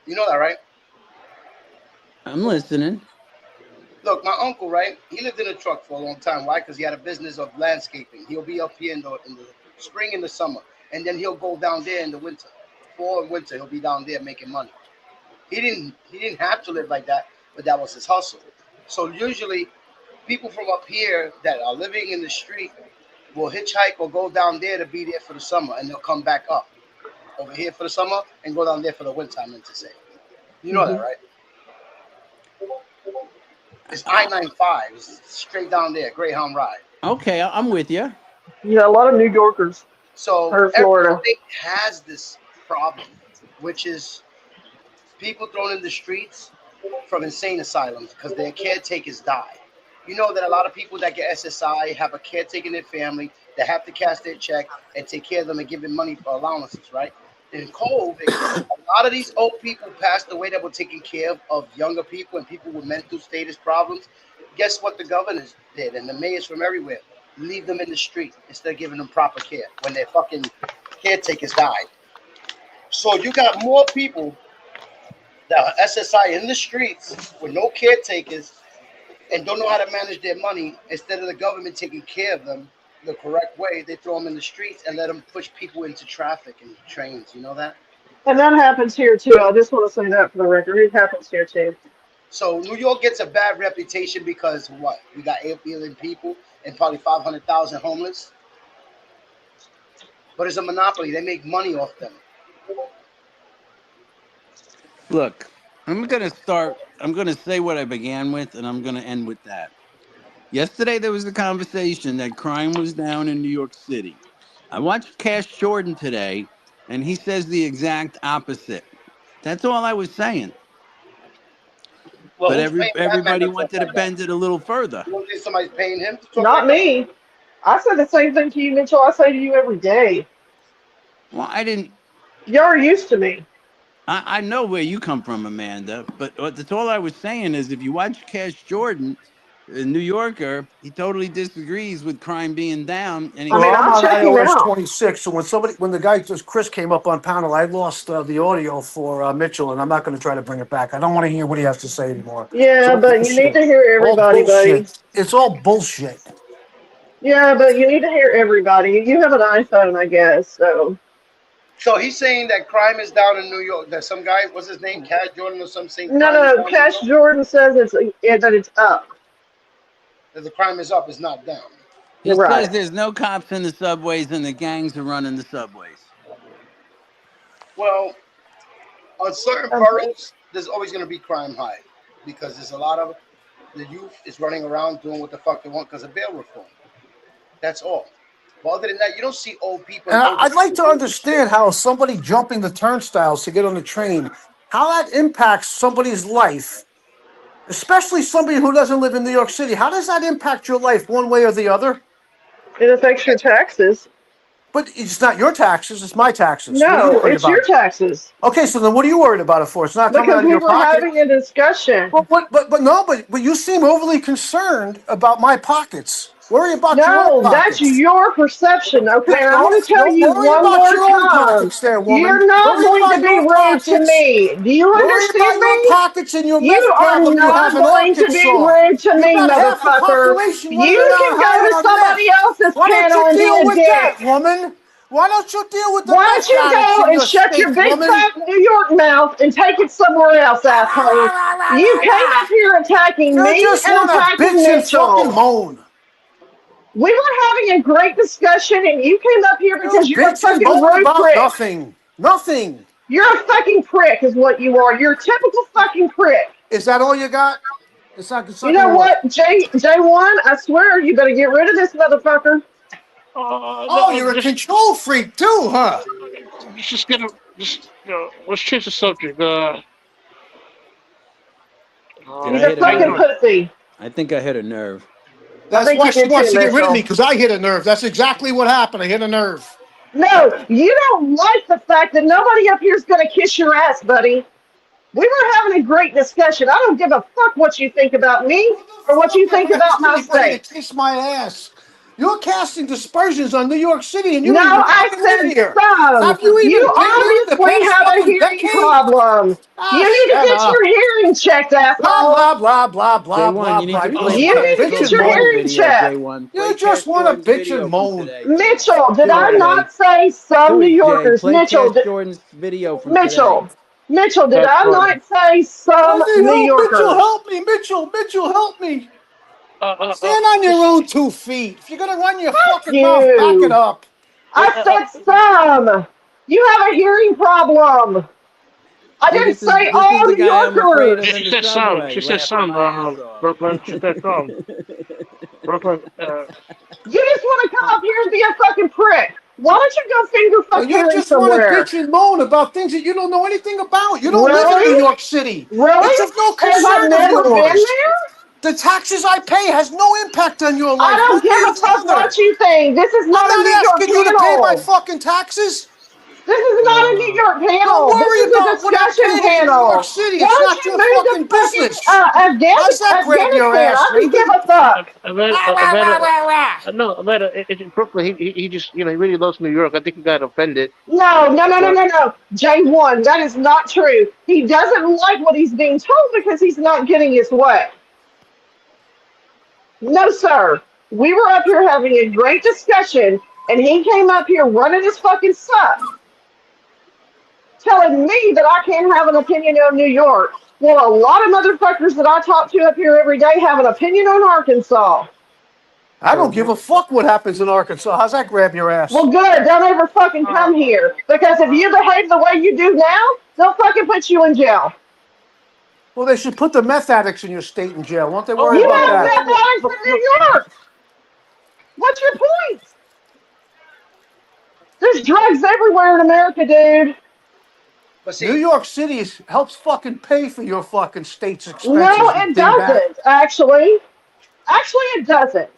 You know that, right? I'm listening. Look, my uncle, right? He lived in a truck for a long time. Why? Because he had a business of landscaping. He'll be up here in the spring and the summer, and then he'll go down there in the winter. Fall and winter, he'll be down there making money. He didn't have to live like that, but that was his hustle. So usually, people from up here that are living in the street will hitchhike or go down there to be there for the summer, and they'll come back up over here for the summer and go down there for the winter. I meant to say, you know that, right? It's I-95. It's straight down there, Greyhound ride. Okay, I'm with you. Yeah, a lot of New Yorkers So or every Florida. state has this problem, which is people thrown in the streets from insane asylums because their caretakers die. You know that a lot of people that get SSI have a caretaker in their family that have to cash their check and take care of them and give them money for allowances, right? In COVID, a lot of these old people passed away that were taking care of younger people and people with mental status problems. Guess what the governors did and the mayors from everywhere? Leave them in the street instead of giving them proper care when their fucking caretakers died. So you got more people that are SSI in the streets with no caretakers and don't know how to manage their money. Instead of the government taking care of them the correct way, they throw them in the streets and let them push people into traffic and trains. You know that? And that happens here too. I just want to say that for the record. It happens here too. So New York gets a bad reputation because what? We got 8 million people and probably 500,000 homeless. But it's a monopoly. They make money off them. Look, I'm gonna say what I began with, and I'm gonna end with that. Yesterday there was a conversation that crime was down in New York City. I watched Cash Jordan today, and he says the exact opposite. That's all I was saying. Well, But who's paying that man everybody to talk wanted to like that? bend it a little further. You don't think somebody's paying him to talk Not like that? me. I say the same thing to you, Mitchell. I say to you every day. Well, I didn't. You're used to me. I know where you come from, Amanda. But that's all I was saying is if you watch Cash Jordan, a New Yorker, he totally disagrees with crime being down, and he I mean, Well, I'm I'll on check him iOS out. 26, so when the guy just Chris came up on panel, I lost the audio for Mitchell, and I'm not going to try to bring it back. I don't want to hear what he has to say anymore. It's Yeah, all but you need bullshit. to hear All everybody, buddy. bullshit. It's all bullshit. Yeah, but you need to hear everybody. You have an iPhone, I guess. So he's saying that crime is down in New York. That some guy, what's his name, Cash Jordan or something, saying No, crime is no. down in Cash New York? Jordan says that it's up. That the crime is up, it's not down. He You're says right. there's no cops in the subways and the gangs are running the subways. Well, on certain boroughs, there's always going to be crime high because there's a lot of the youth is running around doing what the fuck they want because of bail reform. That's all. But other than that, you don't see old people. And and I'd like to understand how somebody jumping the turnstiles to get on the train, how that impacts somebody's life, especially somebody who doesn't live in New York City. How does that impact your life one way or the other? It affects your taxes. But it's not your taxes, it's my taxes. What are you No, worried it's your about? taxes. Okay, so then what are you worried about it for? It's not coming out Because of we your were pocket. having a discussion. But you seem overly concerned about my pockets. Worry about your No, own that's pockets. your perception, okay? And I Don't- want to tell don't you worry one about more your own time. pockets there, woman. You're not Worry going about to be your rude to pockets. me. Do you Worry about understand your me? pockets and your You meth are problem you have not in going to be Arkansas. rude to You me, got half the motherfucker. population running You around can go high to on somebody meth. else's Why don't panel you and be deal a with dick. that, woman? Why don't you deal with the Why don't meth you addicts go in and your shut your state, big woman? fat New York mouth and take it somewhere else, asshole? You came up here attacking You me just and want to attacking bitch and fucking Mitchell. moan. We were having a great discussion, and you came up here because You you're a bitch and fucking moan rude about prick. nothing. Nothing. You're a fucking prick, is what you are. You're a typical fucking prick. Is that all you got? It's not You know gonna work. what, J1? I swear you better get rid of this motherfucker. Oh, you're a control freak too, huh? Let's change the subject. Did He's I a hit a fucking nerve? pussy. I think I hit a nerve. That's think why you she did wants too, to get rid of me, Mitchell. because I hit a nerve. That's exactly what happened. I hit a nerve. No, you don't like the fact that nobody up here is going to kiss your ass, buddy. We were having a great discussion. I don't give a fuck what you think about me or what you think about my Anybody to state. kiss my ass. You're casting dispersions on New York City, and you No, don't even I fucking live said here. some. Have you even You been here in the obviously past have a fucking hearing decade? problem. Ah, You need to shut get up. your hearing checked, Blah, asshole. blah, blah, blah, blah, J1, blah, you need blah. to You play just You want to need to bitch get and your moan. hearing video, checked. J1. Play You just Cash want Jordan's to bitch video and from moan. today. Mitchell, did Do I it, Jay. not say some Do New it, Jay. Yorkers? Play Mitchell, Cash Jordan's video from Mitchell, today. Mitchell, did Cash I Jordan. not say some I need New help, Mitchell, Yorkers? help me. Mitchell, help me. Stand on your own 2 feet. If you're going to run your Fuck fucking mouth, back it you. up. I said some. You have a hearing problem. I See, didn't this is say all the New guy I'm afraid of Yorkers. in She the said some. subway. She said Laughing some. my ass off. Brooklyn. She said some. Brooklyn. You just want to come up here and be a fucking prick. Why don't you go finger Well, fuck you Harry just want to somewhere? bitch and moan about things that you don't know anything about. You don't live in New Really? York City. Really? It's of no Have I concern of never been yours. there? The taxes I pay has no impact on your I life. don't One give way a or the fuck other. what you think. This is I'm not a not New York asking you to pay my panel. fucking taxes. This is not a New York Don't panel. This worry is a about what I'm discussion paying in New panel. York City. Why It's don't not you your move to fucking fucking business. How's that grab your Afghanistan? ass, I don't give Regan? a fuck. No, Amanda, it's in Brooklyn. He just, he really loves New York. I think he got offended. No. J1, that is not true. He doesn't like what he's being told because he's not getting his way. No, sir. We were up here having a great discussion, and he came up here running his fucking stuff, telling me that I can't have an opinion on New York. Well, a lot of motherfuckers that I talk to up here every day have an opinion on Arkansas. I don't give a fuck what happens in Arkansas. How's that grab your ass? Well, good. Don't ever fucking come here. Because if you behave the way you do now, they'll fucking put you in jail. Well, they should put the meth addicts in your state in jail. Won't they worry You about have that? meth addicts in New York. What's your point? There's drugs everywhere in America, dude. But New see, York City helps fucking pay for your fucking state's expenses. No, you it dingbat. doesn't. Actually, it doesn't.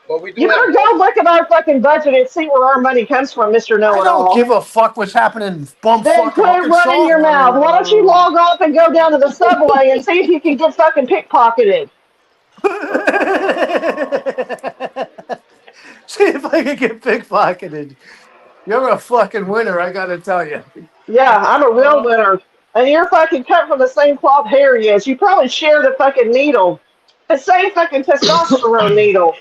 but we do You better have. go look at our fucking budget and see where our money comes from, Mr. I Know-It-All. don't give a fuck what's happening in Then bumfuck quit running Arkansas. your mouth. Why don't you log off and go down to the subway and see if you can get fucking pickpocketed? See if I can get pickpocketed. You're a fucking winner, I gotta tell you. Yeah, I'm a real winner. And you're fucking cut from the same cloth Harry is. You probably share the fucking needle. The same fucking testosterone needle.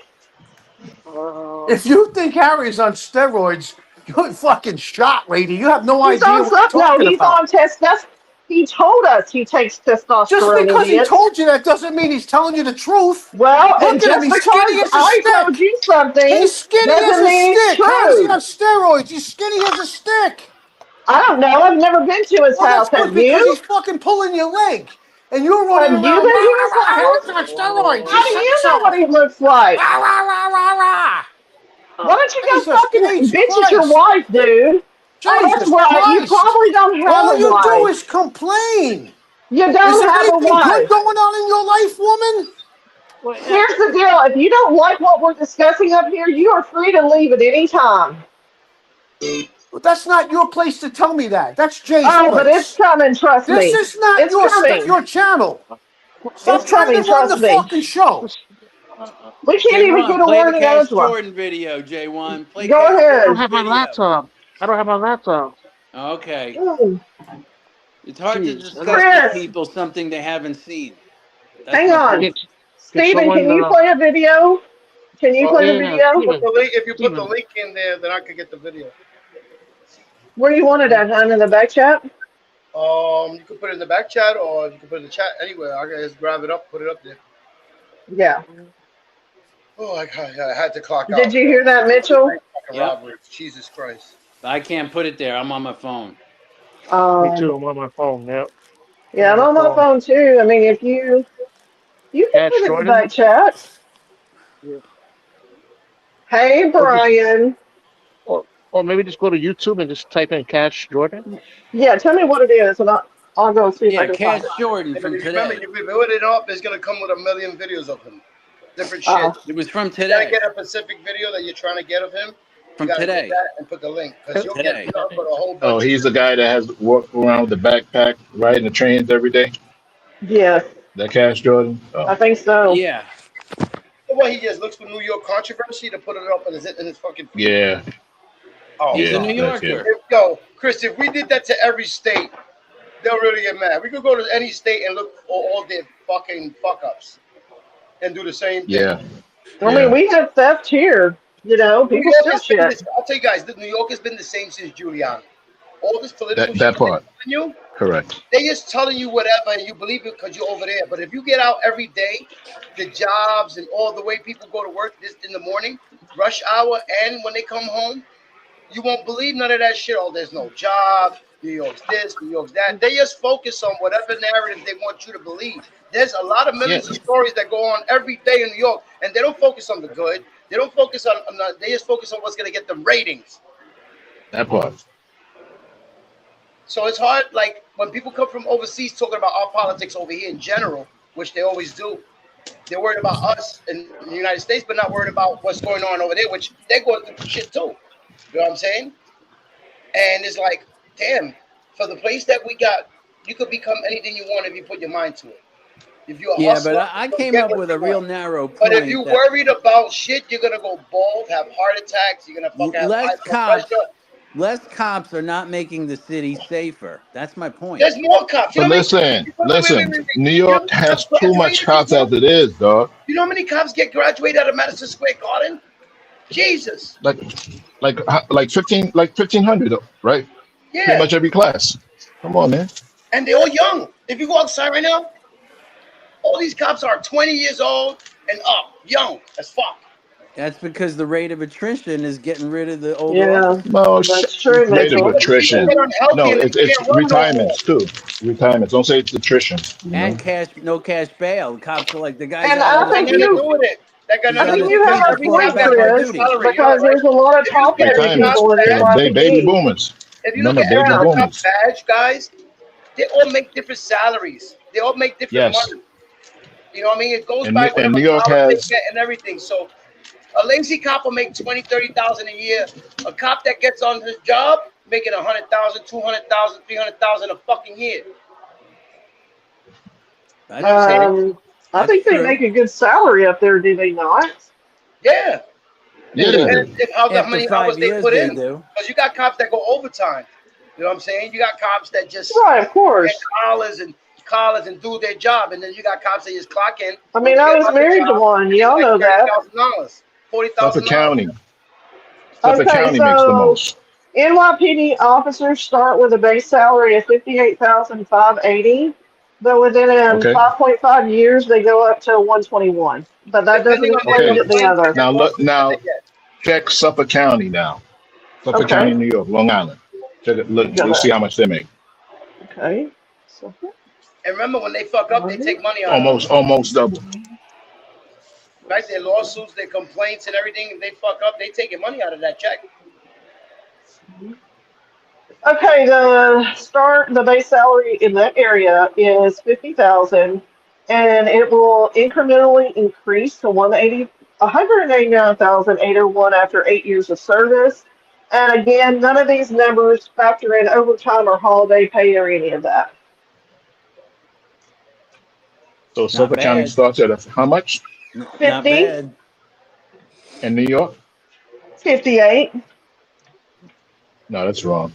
If you think Harry's on steroids, you're fucking shot, lady. You have no He's idea on what you're something. No, talking he's about. on testosterone. He told us he takes testosterone. Just because he idiot. told you that doesn't mean he's telling you the truth. Well, Look and at him, just he's because skinny as a I stick. told you something He's skinny as doesn't a mean it's stick. How is he true. on steroids? He's skinny as a stick. I don't know. I've never been to his Well, house. that's good Have because you? he's fucking pulling your leg. And you're running Have you around. been to his "Rah, rah, rah, house? Harry's on steroids. How do He you said know so." what he looks like? Rah, rah, rah, rah, rah. Why don't you go Jesus, fucking Jesus bitch at your Christ. wife, dude? Oh, that's Jesus right. You Christ. probably don't have All a you do wife. is complain. You Is don't there have a anything good wife. going on in your life, woman? Well, Here's the deal. If you don't like what we're discussing up here, you are free to leave at any time. But that's not your place to tell me that. That's Jay's Oh, place. but it's coming, trust me. This is not It's coming. your channel. Stop It's trying coming, to run the trust me. fucking show. We can't even get J1, a play word the in Cash Ezra. Jordan video, J1. Play Go Cash I ahead. don't Jordan's have my video. laptop. I don't have my laptop. Okay. Ooh. It's hard to Jeez. discuss Chris, with people something they haven't seen. That's hang my on. point. Get Stephen, can someone. you play a video? Can you Well, play the Yeah, video? put the link. If you put the Steven. link in there, then I could get the video. Where do you want it at, hon? In the back chat? You can put it in the back chat, or you can put it in the chat anywhere. I can just grab it up, put it up there. Yeah. Oh, I had to clock out. Did you hear that, Mitchell? Fucking Yep. robbery. Jesus Christ. I can't put it there. I'm on my phone. Me too. I'm on my phone. Yep. Yeah, I'm on my phone too. I mean, if you can Cash put it in the Jordan. back chat. Yeah. Hey, Brian. Or maybe just go to YouTube and just type in Cash Jordan. Yeah, tell me what it is, and I'll go see if I Yeah, can Cash find it. Jordan Hey, from but remember, today. if you put it up, it's gonna come with a million videos of him. Different shit. Uh-oh. It was from You gotta today. get a specific video that you're trying to get of him. From You gotta get today. that and put the link, because you'll Today. get nothing but a whole bunch. Oh, he's the guy that has walked around with the backpack, riding the trains every day. Yeah, That Cash Jordan. I Oh, think so. Yeah. Well, he just looks for New York controversy to put it up in his fucking. yeah, Oh, He's yeah, a New that's Yorker. it. Yo, Chris, if we did that to every state, they'll really get mad. We could go to any state and look for all their fucking fuck ups and do the same thing. Yeah, I mean, we have theft here. You know, New people York still has been shit. this, I'll tell you guys, New York has been the same since Giuliani. All this political that that shit part. they're telling you, Correct. they just telling you whatever and you believe it because you're over there. But if you get out every day, the jobs and all the way people go to work this in the morning, rush hour, and when they come home, you won't believe none of that shit. Oh, there's no job. New York's this, New York's that. They just focus on whatever narrative they want you to believe. There's a lot of millions of stories that go on every day in New York, and they don't focus on the good. They don't focus on they just focus on what's going to get them ratings. That part. So it's hard, like, when people come from overseas talking about our politics over here in general, which they always do, they're worried about us in the United States, but not worried about what's going on over there, which they're going through shit too. You know what I'm saying? And it's like, damn, for the place that we got, you could become anything you want if you put your mind to it. If you're a Yeah, hustler, but I you'll came get up what with you a real want. narrow point. But if you're that worried about shit, you're going to go bald, have heart attacks, you're going to fucking have high less blood cops, pressure. less cops are not making the city safer. That's my point. There's more cops. You But know listen, New York has too much cops as it is, dog. You know how many cops get graduated out of Madison Square Garden? Jesus. Like 1,500, right? Yeah. Pretty much every class. Come on, man. And they're all young. If you go outside right now, all these cops are 20 years old and up, young as fuck. That's because the rate of attrition is getting rid of the older Yeah, officers. No, that's true. rate of attrition. They're unhealthy No, and they it's can't run no retirements too. Retirements. Don't say it's attrition. You And know? no cash bail. Cops are like the guys. And out I on think the Nothing to you, do with it. That got I nothing to think do you with have a every point, cop got a Chris, salary, you know, because right? there's a lot of If you top get heavy a Retirement. people in cop there that, like Baby me. boomers. If you look Remember at every baby cop boomers. badge, guys, they all make different salaries. They all make different Yes. money. You know what I mean? It goes And by And whatever New York hours they has get and everything. So a lazy cop will make 20, 30,000 a year. A cop that gets on his job making 100,000, 200,000, 300,000 a fucking year. You know what I'm saying? I That's think they true. make a good salary up there, do they not? Yeah. Yeah, It they depends do. if how After many 5 hours they years, put they in. do. Because you got cops that go overtime. You know what I'm saying? You got cops that just Right, of get course. collars and do their job, and then you got cops that just clock in, I mean, I forget was about their married to job, one. and they Y'all make know that. $30,000, Suffolk $40,000. County. Suffolk Okay, County makes the so most. NYPD officers start with a base salary of 58,580, but within Okay. 5.5 years they go up to 121. But that doesn't Depending on their include Okay. the complaints and other. their Now look. lawsuits that they Now get. check Suffolk County now. Suffolk County, Okay, New York, Long Island. Check it. let Look. me go You'll see there. how much they make. Okay, so And remember, when they fuck up, they take money out of them. Almost double. Right? Their lawsuits, their complaints, and everything. If they fuck up, they taking money out of that check. okay, the base salary in that area is 50,000, and it will incrementally increase to 189,801 after 8 years of service. And again, none of these numbers factor in overtime or holiday pay or any of that. So Not Suffolk County bad. starts at how much? Not 50, bad. In New York? 58. No, that's wrong.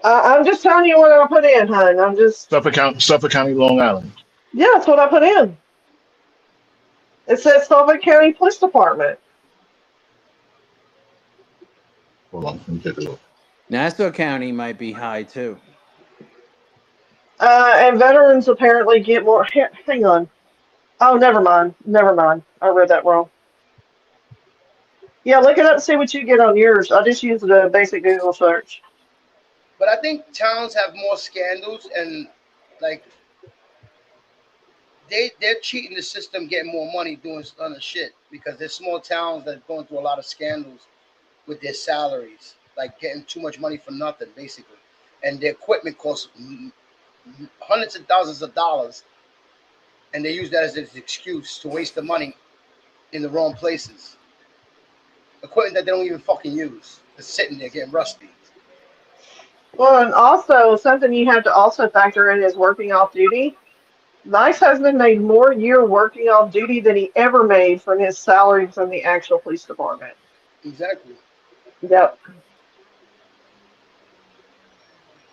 I'm just telling you what I put in, hon. Suffolk County, Long Island. Yeah, that's what I put in. It says Suffolk County Police Department. Hold on, let me take a look. Nassau County might be high too. And veterans apparently get more. Hang on. Oh, never mind. Never mind. I read that wrong. Yeah, look it up and see what you get on yours. I just used a basic Google search. But I think towns have more scandals and like they're cheating the system, getting more money doing other shit because there's small towns that are going through a lot of scandals with their salaries, like getting too much money for nothing, basically, and their equipment costs hundreds of thousands of dollars, and they use that as an excuse to waste the money in the wrong places. Equipment that they don't even fucking use, it's sitting there getting rusty. Well, and also something you have to also factor in is working off duty. Nice husband made more a year working off duty than he ever made from his salary from the actual police department. Exactly. Yep.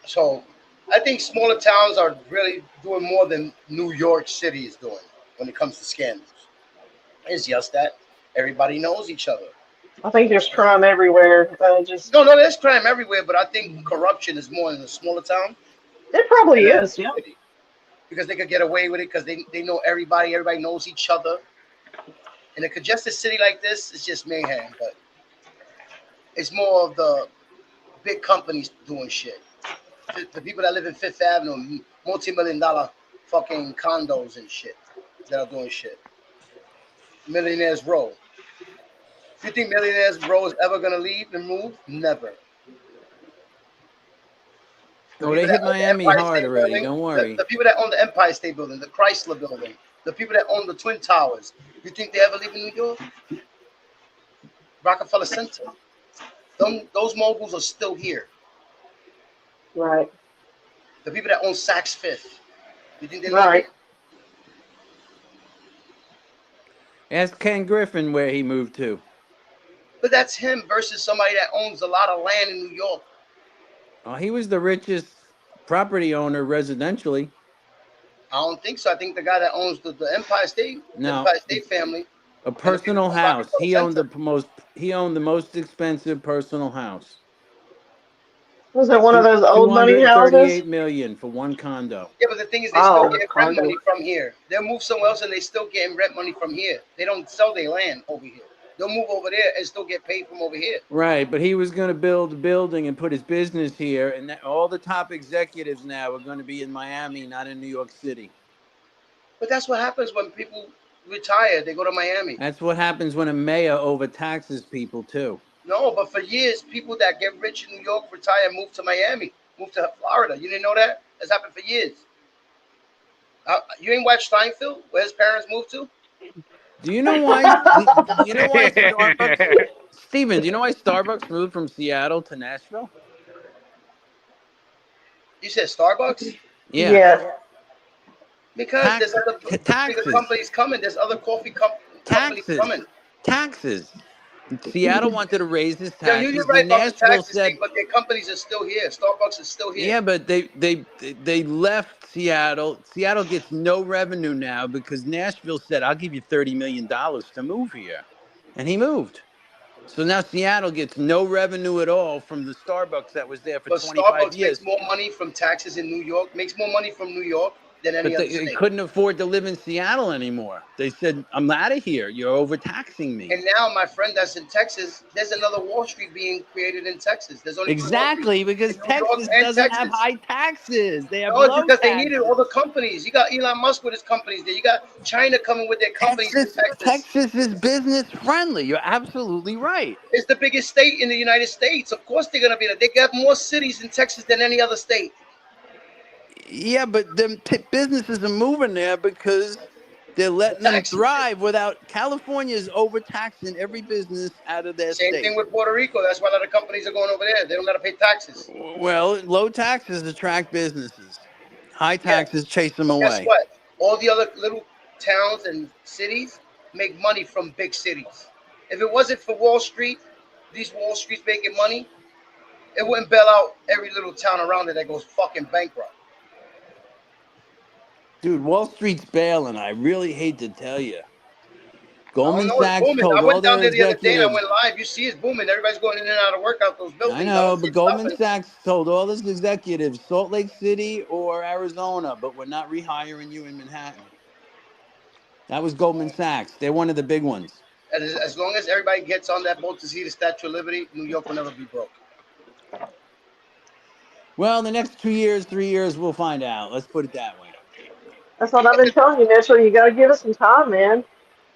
So I think smaller towns are really doing more than New York City is doing when it comes to scandals. It's just that everybody knows each other. I think there's crime everywhere. Just No, there's crime everywhere, but I think corruption is more in a smaller town it probably than in a is. big Yeah. city because they could get away with it because they know everybody. Everybody knows each other. In a congested city like this, it's just mayhem. But it's more of the big companies doing shit. The people that live in Fifth Avenue, multi-million-dollar fucking condos and shit that are doing shit. Millionaires Row. You think Millionaires Row is ever gonna leave and move? Never. The Oh, people they that hit own the Miami Empire hard State already. Building, Don't the, worry. the people that own the Empire State Building, the Chrysler Building, the people that own the Twin Towers, you think they ever leave in New York? Rockefeller Center. Those moguls are still here. Right. The people that own Saks Fifth, you think they're Right. leaving? Ask Ken Griffin where he moved to. But that's him versus somebody that owns a lot of land in New York. Oh, he was the richest property owner residentially. I don't think so. I think the guy that owns the Empire State, the No, Empire State family, a and the people personal that own house. Rockefeller Center. He owned the most expensive personal house. Was it one of those Two old money hundred houses? thirty-eight million for one condo. Yeah, but the thing is, they still Oh, get rent condo. money from here. They'll move somewhere else and they still getting rent money from here. They don't sell their land over here. They'll move over there and still get paid from over here. Right, but he was going to build a building and put his business here, and all the top executives now are going to be in Miami, not in New York City. But that's what happens when people retire. They go to Miami. That's what happens when a mayor overtaxes people too. No, but for years, people that get rich in New York retire and move to Miami, move to Florida. You didn't know that? That's happened for years. You ain't watched Steinfeld, where his parents moved to? Do you know why? Do you know why Starbucks? Steven, do you know why Starbucks moved from Seattle to Nashville? You said Starbucks? Yeah. Yes. Because there's other bigger Taxes. companies coming. There's other coffee companies coming. Taxes. Seattle wanted to raise his Yeah, taxes. you're right about the Nashville taxes said, thing, but their companies are still here. Starbucks is still here. yeah, but they left Seattle. Seattle gets no revenue now because Nashville said, I'll give you $30 million to move here. And he moved. So now Seattle gets no revenue at all from the Starbucks that was there for But 25 Starbucks years. makes more money from taxes in New York, makes more money from New York than any But other they state. couldn't afford to live in Seattle anymore. They said, I'm out of here. You're overtaxing me. And now, my friend that's in Texas, there's another Wall Street being created in Texas. There's only Exactly, because Texas doesn't have high taxes. They have No, it's low because they taxes. needed all the companies. You got Elon Musk with his companies there. You got China coming with their companies in Texas. Texas is business friendly. You're absolutely right. It's the biggest state in the United States. Of course they're going to be there. They got more cities in Texas than any other state. Yeah, but them businesses are moving there because they're letting them thrive without. California is overtaxing every business out of their Same state. thing with Puerto Rico. That's why a lot of companies are going over there. They don't got to pay taxes. Well, low taxes attract businesses. High taxes chase them away. Guess what? All the other little towns and cities make money from big cities. If it wasn't for Wall Street, these Wall Streets making money, it wouldn't bail out every little town around it that goes fucking bankrupt. Dude, Wall Street's bailing. I really hate to tell you. Goldman It's Sachs booming. told I all went down their there the other day and I executives. went live. You see it's booming. Everybody's going in and out of work out those buildings. I know, don't see but it Goldman stopping. Sachs told all his executives, Salt Lake City or Arizona, but we're not rehiring you in Manhattan. That was Goldman Sachs. They're one of the big ones. As long as everybody gets on that boat to see the Statue of Liberty, New York will never be broke. Well, the next 2 years, 3 years, we'll find out. Let's put it that way. That's what I've been telling you, Mitchell. You got to give us some time, man.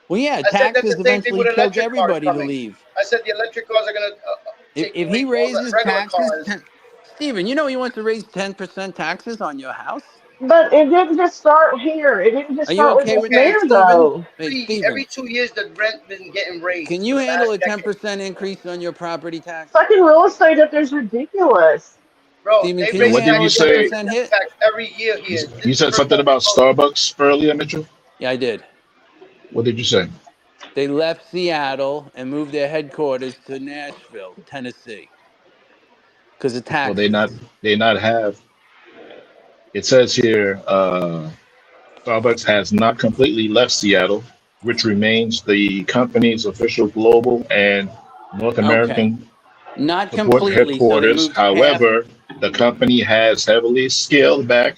Well, yeah, I said that's taxes the same thing eventually with choke electric cars everybody to coming. leave. I said the electric cars are going to If he raises taxes, Steven, you know he wants to raise 10% taxes on your house? But it didn't just start here. It didn't just Are you start okay with with this that, mayor, Steven? though. Hey, Steven, every 2 years the rent been getting raised. can you handle a 10% increase on your property tax? Fucking real estate up there's ridiculous. Bro, Steven, they can raise you What did handle you a say? 10% hit? tax every year here. You said something about Starbucks earlier, Mitchell. Yeah, I did. What did you say? They left Seattle and moved their headquarters to Nashville, Tennessee, because of taxes. Well, they not have. It says here, Starbucks has not completely left Seattle, which remains the company's official global and North American Not support completely. So they headquarters. moved half. However, the company has heavily scaled back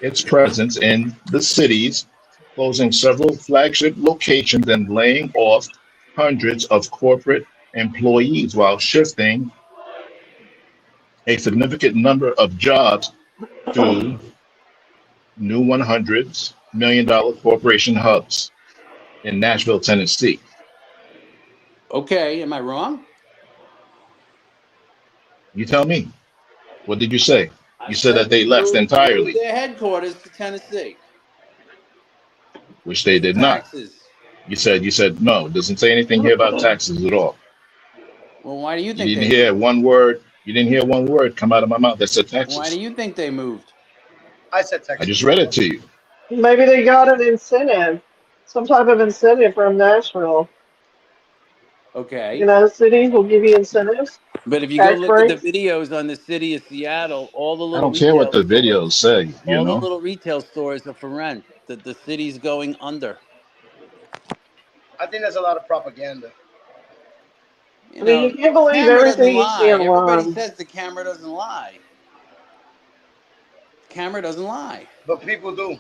its presence in the cities, closing several flagship locations and laying off hundreds of corporate employees while shifting a significant number of jobs to new $100 million corporation hubs in Nashville, Tennessee. Okay, am I wrong? You tell me. What did you say? I You said that they left moved entirely, their headquarters to Tennessee. which they did not. Taxes. You said no. It doesn't say anything here about taxes at all. Well, why do you You think didn't they hear one word. You didn't hear one word come out of my mouth that said Why taxes. do you think they moved? I said Texas. I just read it to you. Maybe they got an incentive, some type of incentive from Nashville. Okay. You know, cities will give you incentives. But if you go Tax look at breaks. the videos on the city of Seattle, all the I little don't care what the retail videos say, you all the know. little retail stores are for rent. The city's going under. I think there's a lot of propaganda. You I mean, know, you can't believe camera doesn't everything you lie. see Everybody online. says the camera doesn't lie. The camera doesn't lie. But people do.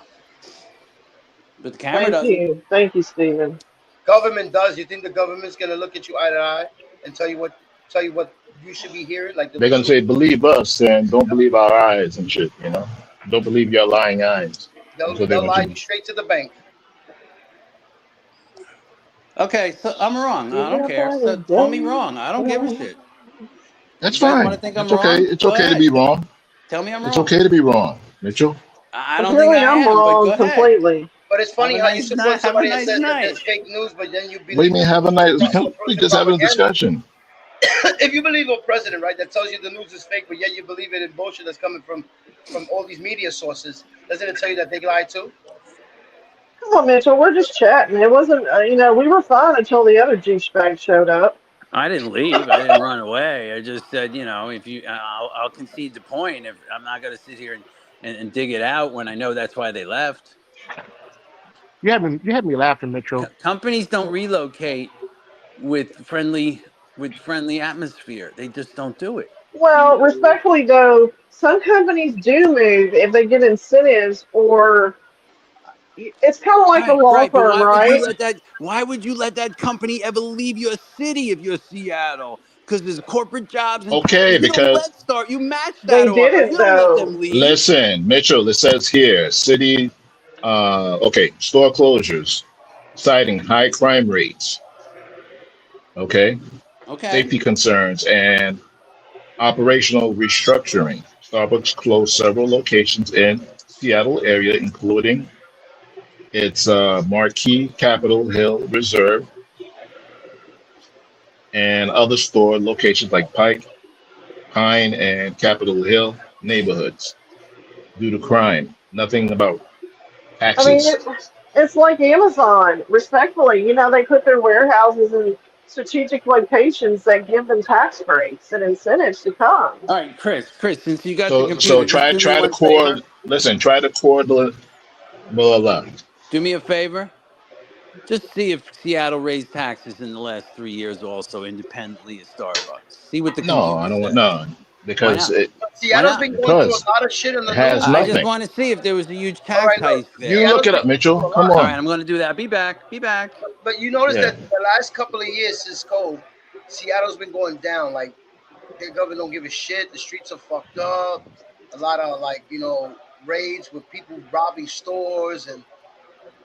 But the camera Thank doesn't. you. Thank you, Stephen. Government does. You think the government's gonna look at you eye to eye and tell you what you should be hearing? Like They're gonna say, believe us and don't believe our eyes and shit, you know. Don't believe your lying eyes. That's what they they'll want lie you to you straight to the bank. Okay, so I'm wrong. I don't care. So call me wrong. I don't give a shit. That's You guys want to fine. think I'm It's okay. wrong? It's Go okay to be ahead. wrong. Tell me I'm It's wrong. okay to be wrong, Mitchell. I don't think Apparently, I I'm am, but go wrong ahead. completely. But it's Have funny a how you nice night. support Have a somebody that nice says that night. there's fake news, but then you What do you believe mean have a night? Russell We Brunson just having a propaganda. discussion. If you believe a president, right, that tells you the news is fake, but yet you believe it in bullshit that's coming from all these media sources, doesn't it tell you that they lie too? Come on, Mitchell. We're just chatting. It wasn't, we were fine until the other douchebag showed up. I didn't leave. I didn't run away. I just said, if you, I'll concede the point. If I'm not going to sit here and dig it out when I know that's why they left. You had me laughing, Mitchell. Companies don't relocate with friendly atmosphere. They just don't do it. Well, respectfully, though, some companies do move if they get incentives, or it's kind of like a law Right, but firm, right? why would you let that company ever leave your city if you're Seattle? Because there's corporate jobs and Okay, you don't because you match that They offer. You didn't, don't let though. them leave. listen, Mitchell, it says here, city, store closures, citing high crime rates, okay, Okay. safety concerns, and operational restructuring. Starbucks closed several locations in Seattle area, including its marquee Capitol Hill Reserve and other store locations like Pine, and Capitol Hill neighborhoods due to crime. Nothing about I mean, taxes. it's like Amazon. Respectfully, they put their warehouses in strategic locations that give them tax breaks and incentives to come. All right, Chris, since you got the So computer, just try do me try to one core. favor. Listen, try to core the blah blah. Do me a favor. Just see if Seattle raised taxes in the last 3 years also independently at Starbucks. See what the No, I computer don't want says. no Why because not? it Why Seattle's not? been going through a because lot of shit in it the has news. I just nothing. want to see if there was a huge All tax right, look, heist there. You look Seattle's it been up, Mitchell. through a Come lot. All right, on. I'm going to do that. Be back. But you notice Yeah. that the last couple of years since COVID, Seattle's been going down. Like, their government don't give a shit. The streets are fucked up. A lot of, raids with people robbing stores. And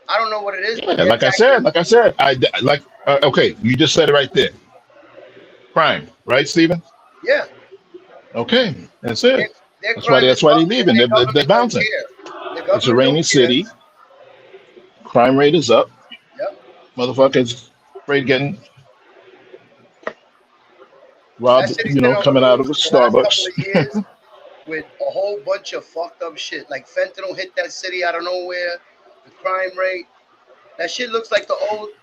I don't know what it is, but Yeah, they're attacking. like I said, okay, you just said it right there. Crime, right, Stephen? Yeah, Okay, that's their, it. their That's why crime is they're up, and leaving. their They're government don't bouncing. care. Their It's a government rainy don't care. city. Crime rate is up. Yep. Motherfuckers afraid getting That robbed, city's been on the coming out of a news the last couple Starbucks. of years with a whole bunch of fucked up shit. Like fentanyl hit that city out of nowhere. The crime rate. That shit looks like the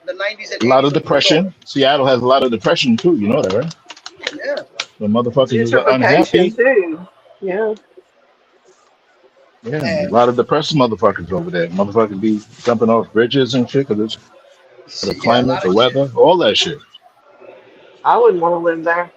90s and A lot of 80s of New York. depression. Seattle has a lot of depression too. You know that, right? Yeah. The motherfuckers is Gentrification, unhappy. too. Yeah. Yeah, a And lot of depressed motherfuckers over there. Motherfuckers be jumping off bridges and shit because it's the yeah, a climate, lot the of shit. weather, all that shit. I wouldn't want to live there.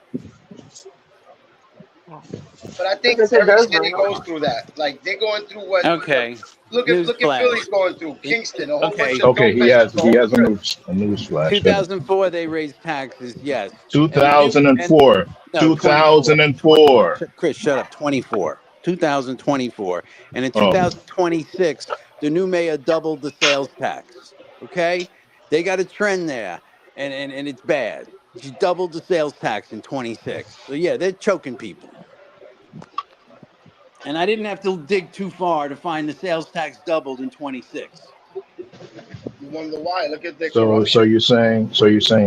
But I think Because it every does city rain a goes lot. through that. Like they're going through what Okay. look at Newsflash. Philly's going through, Kingston, a whole Okay. bunch of Okay, dope business, the he whole has strip. a news flash. 2004, they raised taxes. Yes. And the new and 2004. no 24. 2004. Chris, shut up. 24. 2024. And in Oh, 2026, the new mayor doubled the sales tax. Okay? They got a trend there, and it's bad. She doubled the sales tax in 26. So, yeah, they're choking people. And I didn't have to dig too far to find the sales tax doubled in 26. You wonder why? Look at the so corruption. you're saying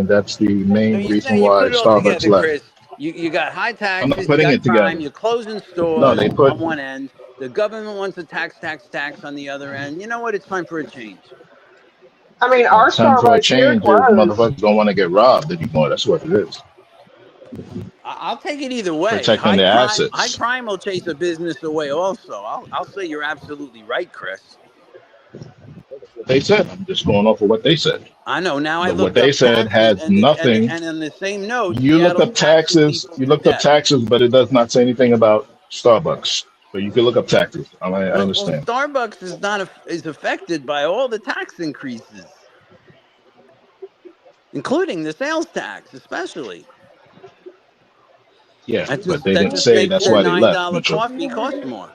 that's the So main you're reason saying you why put it all Starbucks together, left. Chris. You got high I'm not taxes, you putting got it crime, together. you're closing No, stores they put on one end. The government wants a tax on the other end. You know what? It's time for a change. I mean, our time for a Starbucks here change is closed. motherfuckers don't want to get robbed anymore. That's what it is. I'll take it either way. Protecting their High assets. crime will chase a business away. Also, I'll say you're absolutely right, Chris. They said. I'm just going off of what they said. I know. Now I But what looked they up said taxes, has nothing. and on the same note, You looked Seattle's up taxing taxes. people You to looked up death. taxes, but it does not say anything about Starbucks. So you can look up taxes. I Well, understand. Starbucks is affected by all the tax increases, including the sales tax, especially. Yeah, That but just they that didn't just say makes that's their why they left, $9 Mitchell. coffee cost more.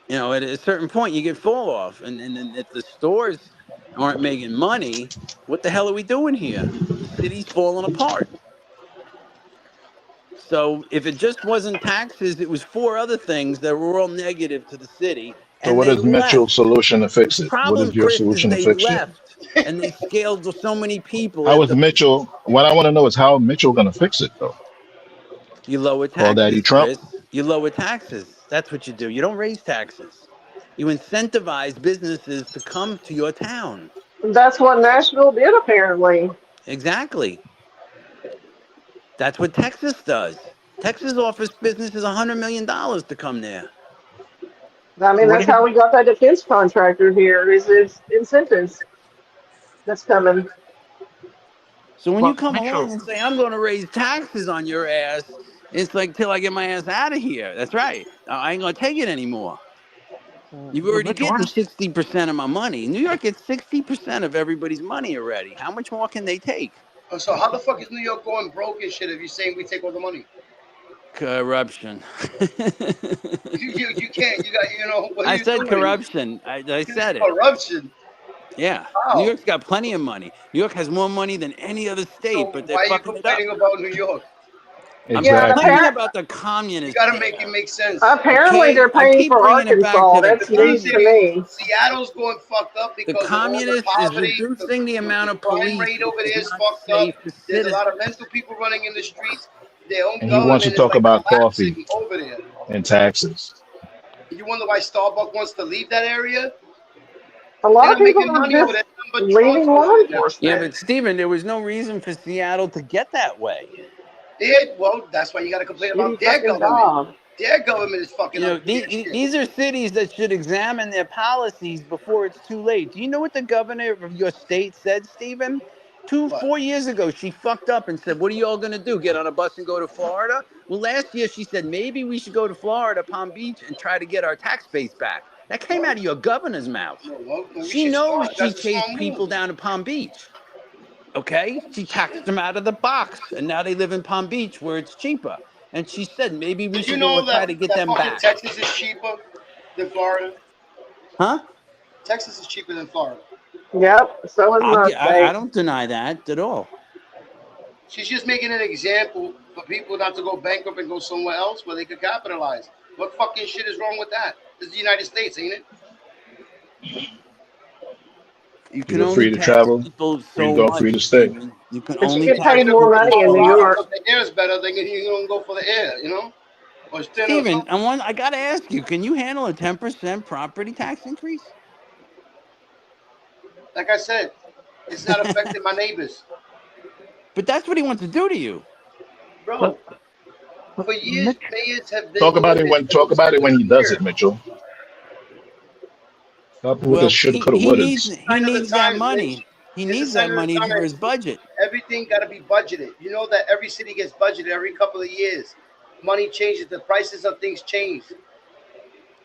At a certain point, you get fall off, and if the stores aren't making money, what the hell are we doing here? The city's falling apart. So if it just wasn't taxes, it was four other things that were all negative to the city, So and what they is Mitchell's left. solution to fix The it? What is problem, your Chris, is solution to they fix it? left and they scaled to so many people How at is the. Mitchell? What I want to know is how Mitchell going to fix it though. You lower Call Daddy taxes, Trump. Chris. You lower taxes. That's what you do. You don't raise taxes. You incentivize businesses to come to your town. That's what Nashville did, apparently. Exactly. That's what Texas does. Texas offers businesses $100 million to come there. I mean, What that's do you how we got that defense contractor here. Is incentives that's coming. So when you well, come along Mitchell? and say, I'm going to raise taxes on your ass, it's like till I get my ass out of here. That's right. I ain't going to take it anymore. You've But already Mitchell, what getting is 60% of my money. New York gets 60% of everybody's money already. How much more can they take? So how the fuck is New York going broke and shit if you're saying we take all the money? Corruption. You can't. You got, what are I you said doing? corruption. I said it. Corruption. Yeah. New How? York's got plenty of money. New York has more money than any other state, So but they're why are you fucking it up. complaining about New York? I'm Yeah, and Exactly. complaining appar- about the You communists gotta make it there. make sense. apparently Okay? they're I paying keep for bringing it back Arkansas. to the That's The big news to communists. cities, me. Seattle's going fucked up The because of all the communist is poverty. reducing the amount The of crime police, rate which over is there is not fucked up. safe for There's a lot of citizens. mental people running in the streets. Their own And he wants to government is talk like about coffee collapsing over there. and taxes. You wonder why Starbucks wants to leave that area? A They're lot of not people making are money over just there. Nothing but leaving drugs over law there now. Yeah, enforcement. but Stephen, there was no reason for Seattle to get that way. Well, that's why you got to complain Shitty about their fucking government. job. Their government is fucking You up know, their shit. these are cities that should examine their policies before it's too late. Do you know what the governor of your state said, Stephen? What? 4 years ago, she fucked up and said, "What are you all going to do? Get on a bus and go to Florida?" Well, last year she said maybe we should go to Florida, Palm Beach, and try to get our tax base back. That came out of your governor's mouth. Well, maybe She she's knows smart. she That's a chased smart people move. down to Palm Beach. Okay, she taxed them out of the box, and now they live in Palm Beach where it's cheaper. And she said maybe we Did you should go know and try that, to get that them fucking back. Texas is cheaper than Florida? Huh? Texas is cheaper than Florida. Yep. So is my I state. don't deny that at all. She's just making an example for people not to go bankrupt and go somewhere else where they could capitalize. What fucking shit is wrong with that? This is the United States, ain't it? You can You're only free to tax travel. people You so go free much, to stay. Stephen. You can But you only get Well, paid tax more if people money in so New much. Colorado, York. the air is better, then you're gonna go for the air, Or stand or Stephen, something. I got to ask you, can you handle a 10% property tax increase? Like I said, it's not affecting my neighbors, But that's what he wants to do to you. bro. But, but For years, Mitch, mayors have been Talk about doing it this when for he does years. it, Mitchell. Stop with the Well, shoulda, coulda, wouldas. he Sign of the needs that times, Mitch. money. He It's a needs sign that of the money for his times. budget. Everything got to be budgeted. You know that every city gets budgeted every couple of years. Money changes. The prices of things change.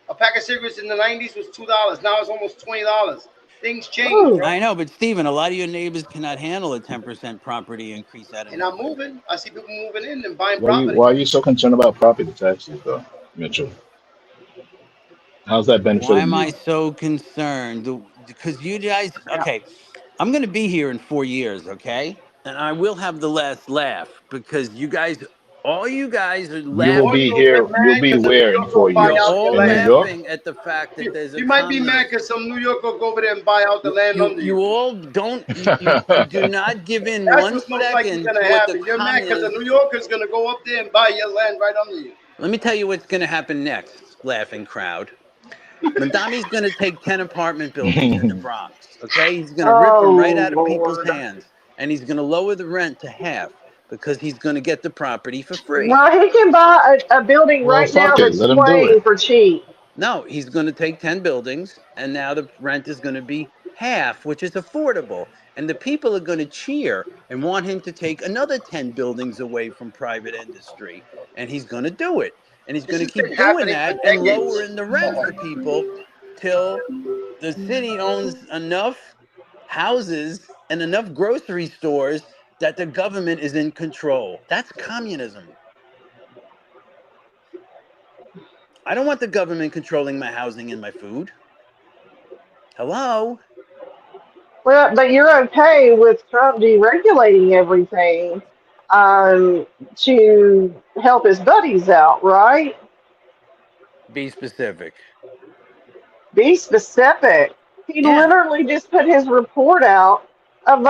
A pack of cigarettes in the 90s was $2. Now it's almost $20. Things change, Ooh. bro. I know, but Stephen, a lot of your neighbors cannot handle a 10% property increase out of And I'm nowhere. moving. I see people moving in and buying Why you property. why are you so concerned about property taxes though, Mitchell? How's that Why benefiting am I you? so concerned? Because you guys, yeah, okay, I'm going to be here in 4 years, okay? And I will have the last laugh because all you guys are You will Or be laughing. you'll get here. You'll mad be because a New where in Yorker will 4 buy You're years? out your all In New land. York? laughing at the fact that there's a You might be mad communist. because some New Yorker will go over there and buy out the land under You you. all don't, you do not give in That's 1 what's most likely second going to to what the happen. You're mad because a communists. New Yorker's going to go up there and buy your land right under you. Let me tell you what's going to happen next, laughing crowd. Mandami's going to take 10 apartment buildings in the Bronx, okay? He's going to rip them right Oh out of people's Lord. hands, and he's going to lower the rent to half because he's going to get the property for free. Well, he can buy a building Well, right now fuck it. that's Let him do it. swaying for cheap. No, he's going to take 10 buildings, and now the rent is going to be half, which is affordable. And the people are going to cheer and want him to take another 10 buildings away from private industry. And he's going to do it. And he's This going to has been keep doing happening for that and decades. lowering the rent for people till the city owns enough houses and enough grocery stores that the government is in control. That's communism. I don't want the government controlling my housing and my food. Hello? Well, but you're okay with Trump deregulating everything to help his buddies out, right? Be specific. Be specific. He Yeah. literally just put his report out of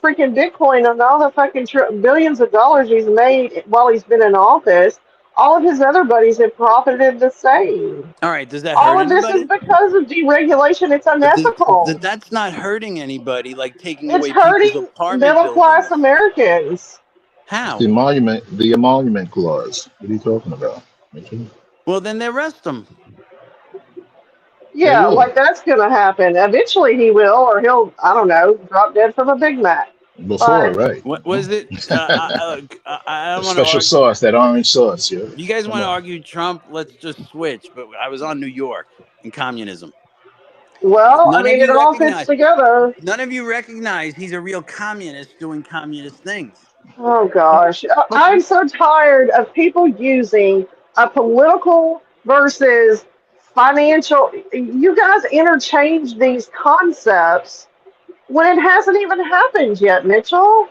freaking Bitcoin and all the fucking billions of dollars he's made while he's been in office. All of his other buddies have profited the same. All right. Does that All hurt of this is anybody? because of deregulation. It's But unethical. that's not hurting anybody. Like taking It's away people's hurting apartment middle class buildings. Americans. How? The emolument clause. What are you talking about? Well, then they arrest them. Yeah, will. like that's going to happen. Eventually he will, or he'll, I don't know, drop dead from a Big Mac. Before, But right? What was it? I don't want to Special argue. sauce, that orange sauce, yeah. You guys Come want to on. argue Trump? Let's just switch. But I was on New York in communism. well, I None of mean, it you all fits recognize. together. None of you recognize he's a real communist doing communist things. Oh gosh, I'm so tired of people using a political versus financial. You guys interchange these concepts when it hasn't even happened yet, Mitchell.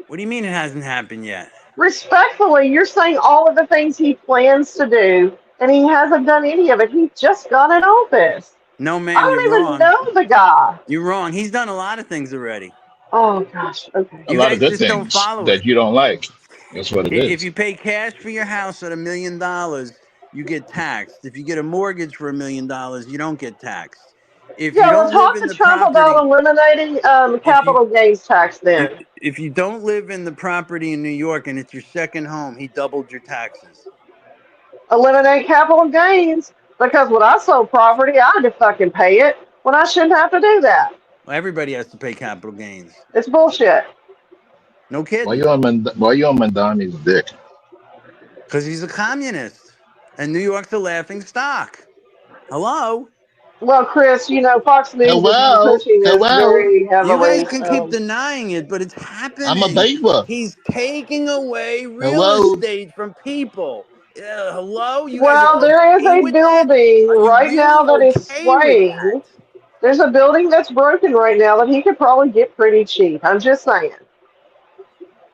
What do you mean it hasn't happened yet? Respectfully, you're saying all of the things he plans to do, and he hasn't done any of it. He just got in office. No, I ma'am, don't you're even wrong. know the guy. You're wrong. He's done a lot of things already. Oh gosh, okay. A You lot guys of good just don't things follow that it. you don't like. That's what it If is. you pay cash for your house at $1 million, you get taxed. If you get a mortgage for $1 million, you don't get taxed. If you Yeah, well, don't live talk in to the Trump about property, eliminating if you capital gains tax then. if you don't live in the property in New York and it's your second home, he doubled your taxes. Eliminate capital gains because when I sold property, I had to fucking pay it when I shouldn't have to do that. Well, everybody has to pay capital gains. It's bullshit. No Why kidding. you on Mandami's dick? Because he's a communist. And New York's a laughing stock. Hello? Well, Chris, you know, Fox News has been Hello? pushing this very You guys heavily. can keep denying it, but it's happening. I'm a beaver. He's taking away real Hello? estate from people. Hello? You guys Well, are there is okay a with that? building Are you right now that really is okay with swaying. that? There's a building that's broken right now that he could probably get pretty cheap. I'm just saying.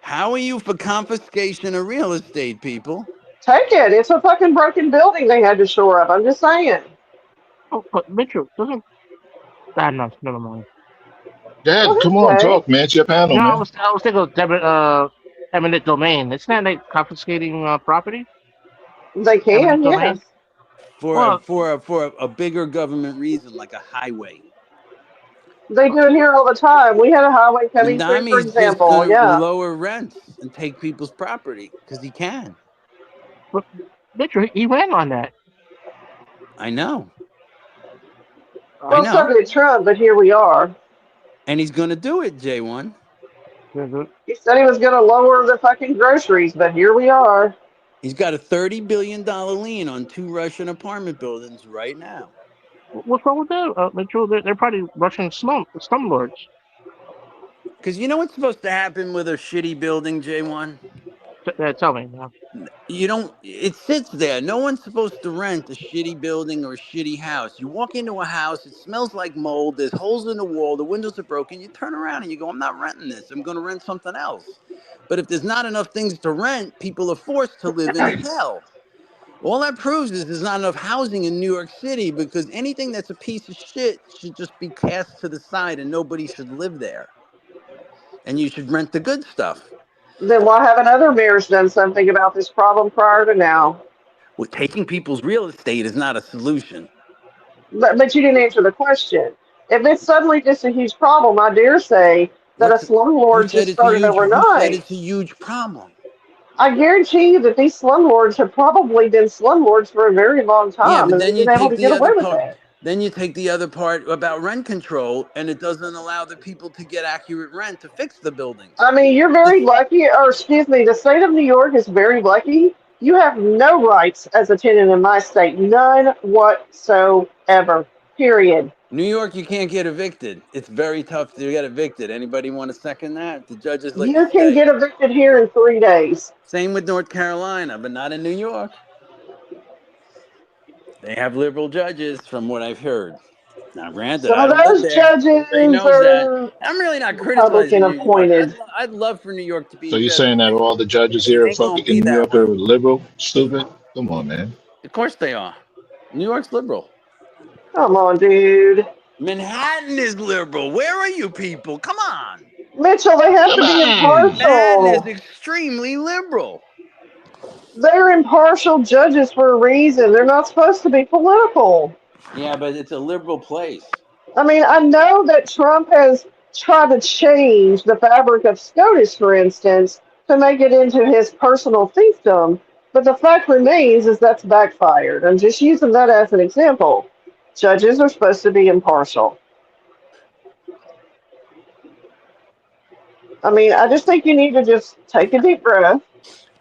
How are you for confiscation of real estate, people? Take it. It's a fucking broken building they had to shore up. I'm just saying. Oh, but Mitchell doesn't. Ah, no, never mind. Dad, Well, come on, okay. talk, man. It's your panel, No, I man. was thinking of eminent domain. Isn't that like confiscating property? They can, Eminent domain. yes. For a bigger government reason, like a highway. They do it here all the time. We had a highway coming through, for Mandami's just example. going to Yeah. lower rents and take people's property because he can. But Mitchell, he ran on that. I know. I Well, so know. did Trump, but here we are. And he's going to do it, J1. He said he was going to lower the fucking groceries, but here we are. He's got a $30 billion lien on 2 Russian apartment buildings right now. What's wrong with that, Mitchell? They're probably Russian slumlords. Because you know what's supposed to happen with a shitty building, J1? Tell me now. You don't, it sits there. No one's supposed to rent a shitty building or a shitty house. You walk into a house, it smells like mold, there's holes in the wall, the windows are broken. You turn around and you go, I'm not renting this. I'm going to rent something else. But if there's not enough things to rent, people are forced to live in hell. All that proves is there's not enough housing in New York City because anything that's a piece of shit should just be cast to the side and nobody should live there. And you should rent the good stuff. Then why haven't other mayors done something about this problem prior to now? Well, taking people's real estate is not a solution. But you didn't answer the question. If it's suddenly just a huge problem, I dare say that a slumlord just started Who said overnight. it's a huge problem? I guarantee you that these slumlords have probably been slumlords for a very long time, Yeah, but and then they've you been able to take the get away other with part. it. Then you take the other part about rent control, and it doesn't allow the people to get accurate rent to fix the buildings. I mean, you're very lucky, or excuse me, the state of New York is very lucky. You have no rights as a tenant in my state, none whatsoever, period. New York, you can't get evicted. It's very tough to get evicted. Anybody want to second that? The judges let You you can stay. get evicted here in 3 days. Same with North Carolina, but not in New York. They have liberal judges, from what I've heard. Now, granted, Some I of don't live those there. Everybody judges knows that. are I'm really not Republican criticizing New York. appointed. I'd love for New York to be So a you're better saying that place. all the judges It here are ain't gonna fucking be in New that York way. are liberal, stupid? Come on, man. Of course they are. New York's liberal. Come on, dude. Manhattan is liberal. Where are you people? Come on. Mitchell, they have Come to be on. Manhattan is impartial. extremely liberal. They're impartial judges for a reason. They're not supposed to be political. Yeah, but it's a liberal place. I mean, I know that Trump has tried to change the fabric of SCOTUS, for instance, to make it into his personal fiefdom, but the fact remains is that's backfired. I'm just using that as an example. Judges are supposed to be impartial. I mean, I just think you need to just take a deep breath,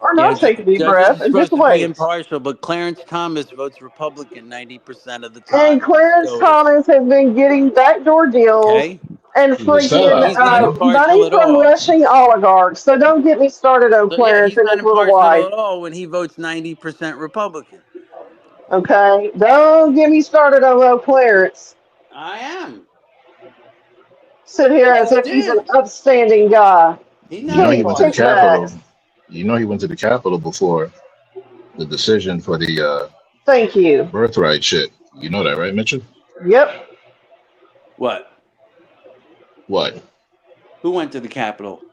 or Yeah, not take a deep judges breath, are and just supposed to be wait. impartial, but Clarence Thomas votes Republican 90% of the And time in Clarence SCOTUS. Thomas has been getting backdoor deals Okay? and He's a freaking sellout, He's not man. impartial money at from all. rushing oligarchs. So don't get me started on So, yeah, Clarence he's and not his little impartial wife. at all when he votes 90% Republican. Okay? Don't get me started on little Clarence. I am. Sit here as Never if he's an did. upstanding guy. He's You not know he Take went to the impartial. Capitol. kickbacks. You know he went to the Capitol before the decision for the Thank you. birthright shit. You know that, right, Mitchell? Yep. What? What? Who went to the Capitol?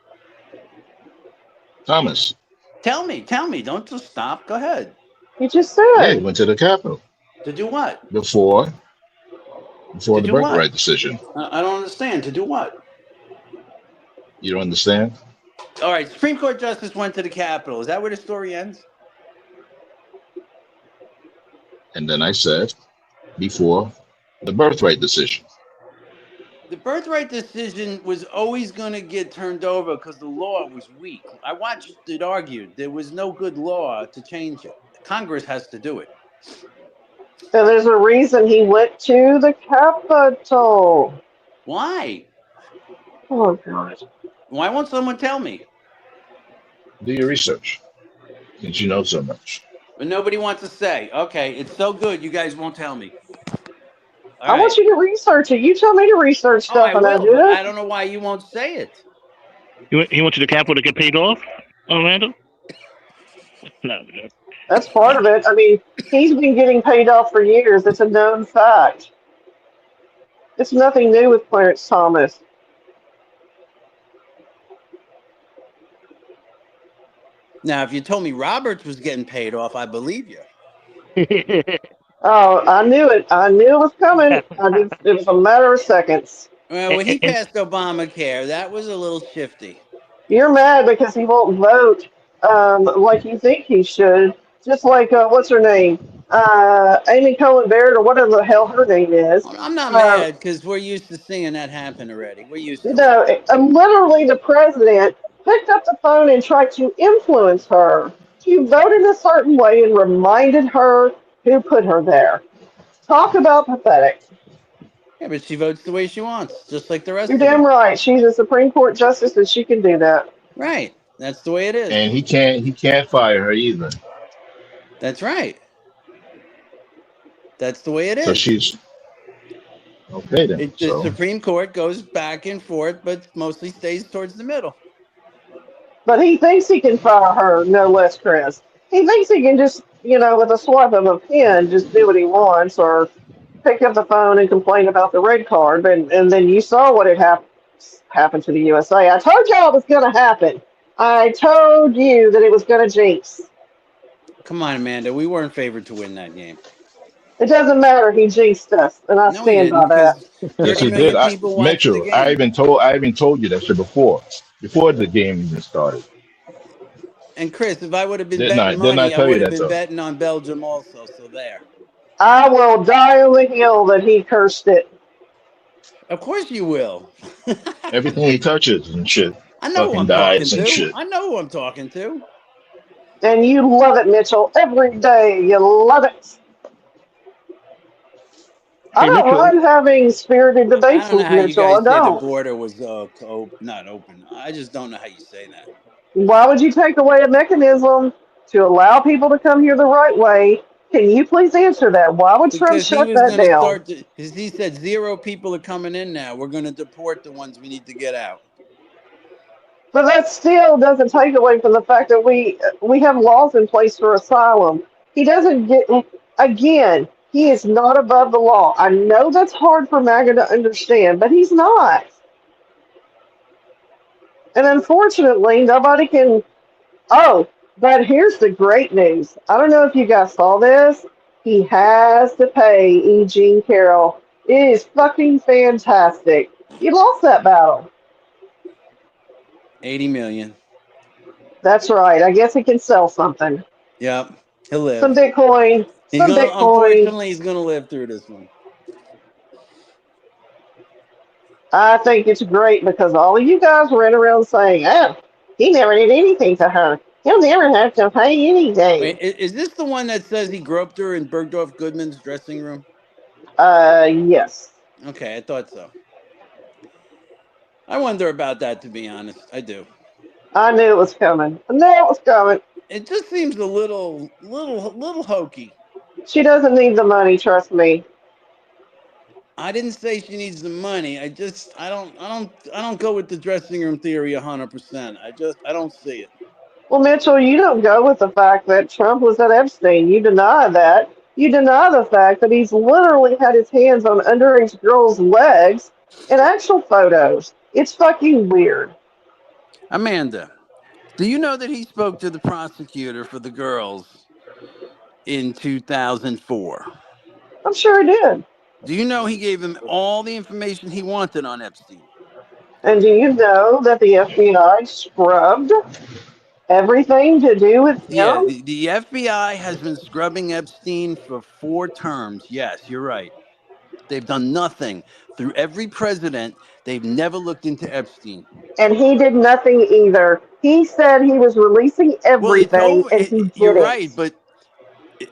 Thomas. Tell me. Don't just stop. Go ahead. You just Yeah, he said. went to the Capitol To do what? before To the do what? birthright decision. I don't understand. To do what? You don't understand? All right, Supreme Court Justice went to the Capitol. Is that where the story ends? And then I said before the birthright decision. The birthright decision was always going to get turned over because the law was weak. I watched it argued. There was no good law to change it. Congress has to do it. So there's a reason he went to the Capitol. Why? Oh, God. Why won't someone tell me? Do your research, since you know so much. But nobody wants to say. Okay, it's so good you guys won't tell me. All I want right. you to research it. You tell me to research Oh, I stuff and I will, do but I it. don't know why you won't say it. He went to the Capitol to get paid off, Orlando? No. That's part of it. I mean, he's been getting paid off for years. It's a known fact. It's nothing new with Clarence Thomas. Now, if you told me Roberts was getting paid off, I believe you. Oh, I knew it. I knew it was coming. It was a matter of seconds. Well, when he passed Obamacare, that was a little shifty. You're mad because he won't vote like you think he should. Just like, what's her name? Amy Cohen Barrett, or whatever the hell her name is. I'm not mad because we're used to seeing that happen already. We're used to You it. know, literally the president picked up the phone and tried to influence her to vote in a certain way and reminded her who put her there. Talk about pathetic. Yeah, but she votes the way she wants, just like the rest You're of them. damn right. She's a Supreme Court justice and she can do that. Right. That's the way it is. And he can't fire her either. That's right. That's the way it So is. she's okay then. The So Supreme Court goes back and forth, but mostly stays towards the middle. But he thinks he can fire her, no less, Chris. He thinks he can just, with a swipe of a pen, just do what he wants or pick up the phone and complain about the red card. And then you saw what had happened to the USA. I told y'all it was going to happen. I told you that it was going to jinx. Come on, Amanda. We weren't favored to win that game. It doesn't matter. He jinxed us, and I No, he stand by didn't, that. because yes, 30 he million did. people watched the Mitchell, game. I even told you that shit before the game even started. And Chris, if I would have been Didn't I? betting Didn't I money, I tell you would have that been though? betting on Belgium also. So there. I will die on the hill that he cursed it. Of course you will. Everything he touches and shit I know who fucking I'm talking dies and to. shit. I know who I'm talking to. And you love it, Mitchell. Every day you love it. I Hey, don't Mitchell. mind having spirited I debates don't know with how you Mitchell. guys I say the don't. border was not open. I just don't know how you say that. Why would you take away a mechanism to allow people to come here the right way Can you please answer that? Why would Trump Because he shut was that going to down? start to, because he said 0 people are coming in now. We're going to deport the ones we need to get out. But that still doesn't take away from the fact that we have laws in place for asylum. He doesn't get, again, he is not above the law. I know that's hard for MAGA to understand, but he's not. And unfortunately, nobody can. Oh, but here's the great news. I don't know if you guys saw this. He has to pay E. Jean Carroll. It is fucking fantastic. He lost that battle. 80 million. That's right. I guess he can sell something. Yep. He'll live. Some Bitcoin. He's Some gonna, Bitcoin. unfortunately, he's going to live through this one. I think it's great because all of you guys ran around saying, oh, he never did anything to her. He'll never have to pay anything. Wait, is this the one that says he groped her in Bergdorf Goodman's dressing room? Yes. Okay, I thought so. I wonder about that, to be honest. I do. I knew it was coming. I knew it was coming. It just seems a little hokey. She doesn't need the money, trust me. I didn't say she needs the money. I don't go with the dressing room theory 100%. I don't see it. Well, Mitchell, you don't go with the fact that Trump was at Epstein. You deny that. You deny the fact that he's literally had his hands on underage girls' legs in actual photos. It's fucking weird. Amanda, do you know that he spoke to the prosecutor for the girls in 2004? I'm sure he did. Do you know he gave him all the information he wanted on Epstein? And do you know that the FBI scrubbed everything to do with him? Yeah, the FBI has been scrubbing Epstein for 4 terms. Yes, you're right. They've done nothing. Through every president, they've never looked into Epstein. And he did nothing either. He said he was releasing everything, and he did You're it. right, but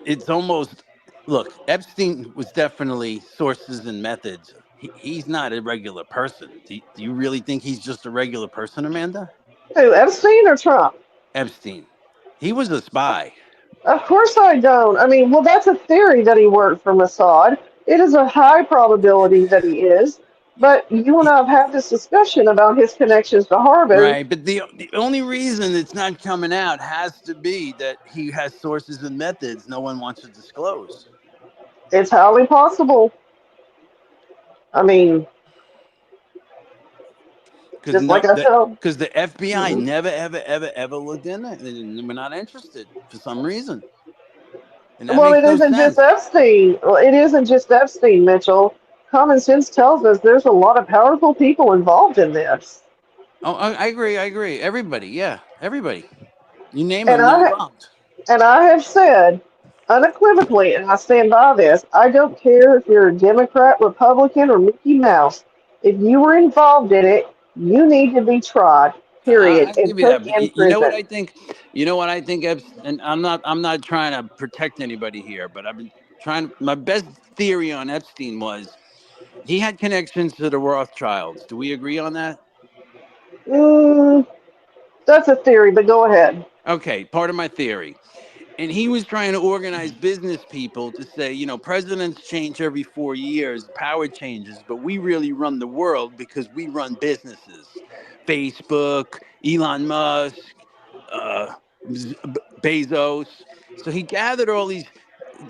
it's almost... Look, Epstein was definitely sources and methods. He's not a regular person. Do you really think he's just a regular person, Amanda? Who, Epstein or Trump? Epstein. He was a spy. Of course I don't. I mean, well, that's a theory that he worked for Mossad. It is a high probability that he is. But you and I have had this discussion about his connections to Harvard. Right, but the only reason it's not coming out has to be that he has sources and methods no one wants to disclose. It's highly possible. I mean, just like I said. Because the FBI never, ever looked in it. We're not interested for some reason. Well, it isn't just Epstein. Well, it isn't just Epstein, Mitchell. Common sense tells us there's a lot of powerful people involved in this. Oh, I agree. Everybody, yeah, everybody. You name them, they're involved. And I have said unequivocally, and I stand by this, I don't care if you're a Democrat, Republican, or Mickey Mouse. If you were involved in it, you need to be tried. Period. You know what I think? You know what I think? And I'm not trying to protect anybody here, but I've been trying. My best theory on Epstein was he had connections to the Rothschilds. Do we agree on that? That's a theory, but go ahead. Okay, part of my theory. And he was trying to organize business people to say, you know, presidents change every 4 years, power changes, but we really run the world because we run businesses. Facebook, Elon Musk, Bezos. So he gathered all these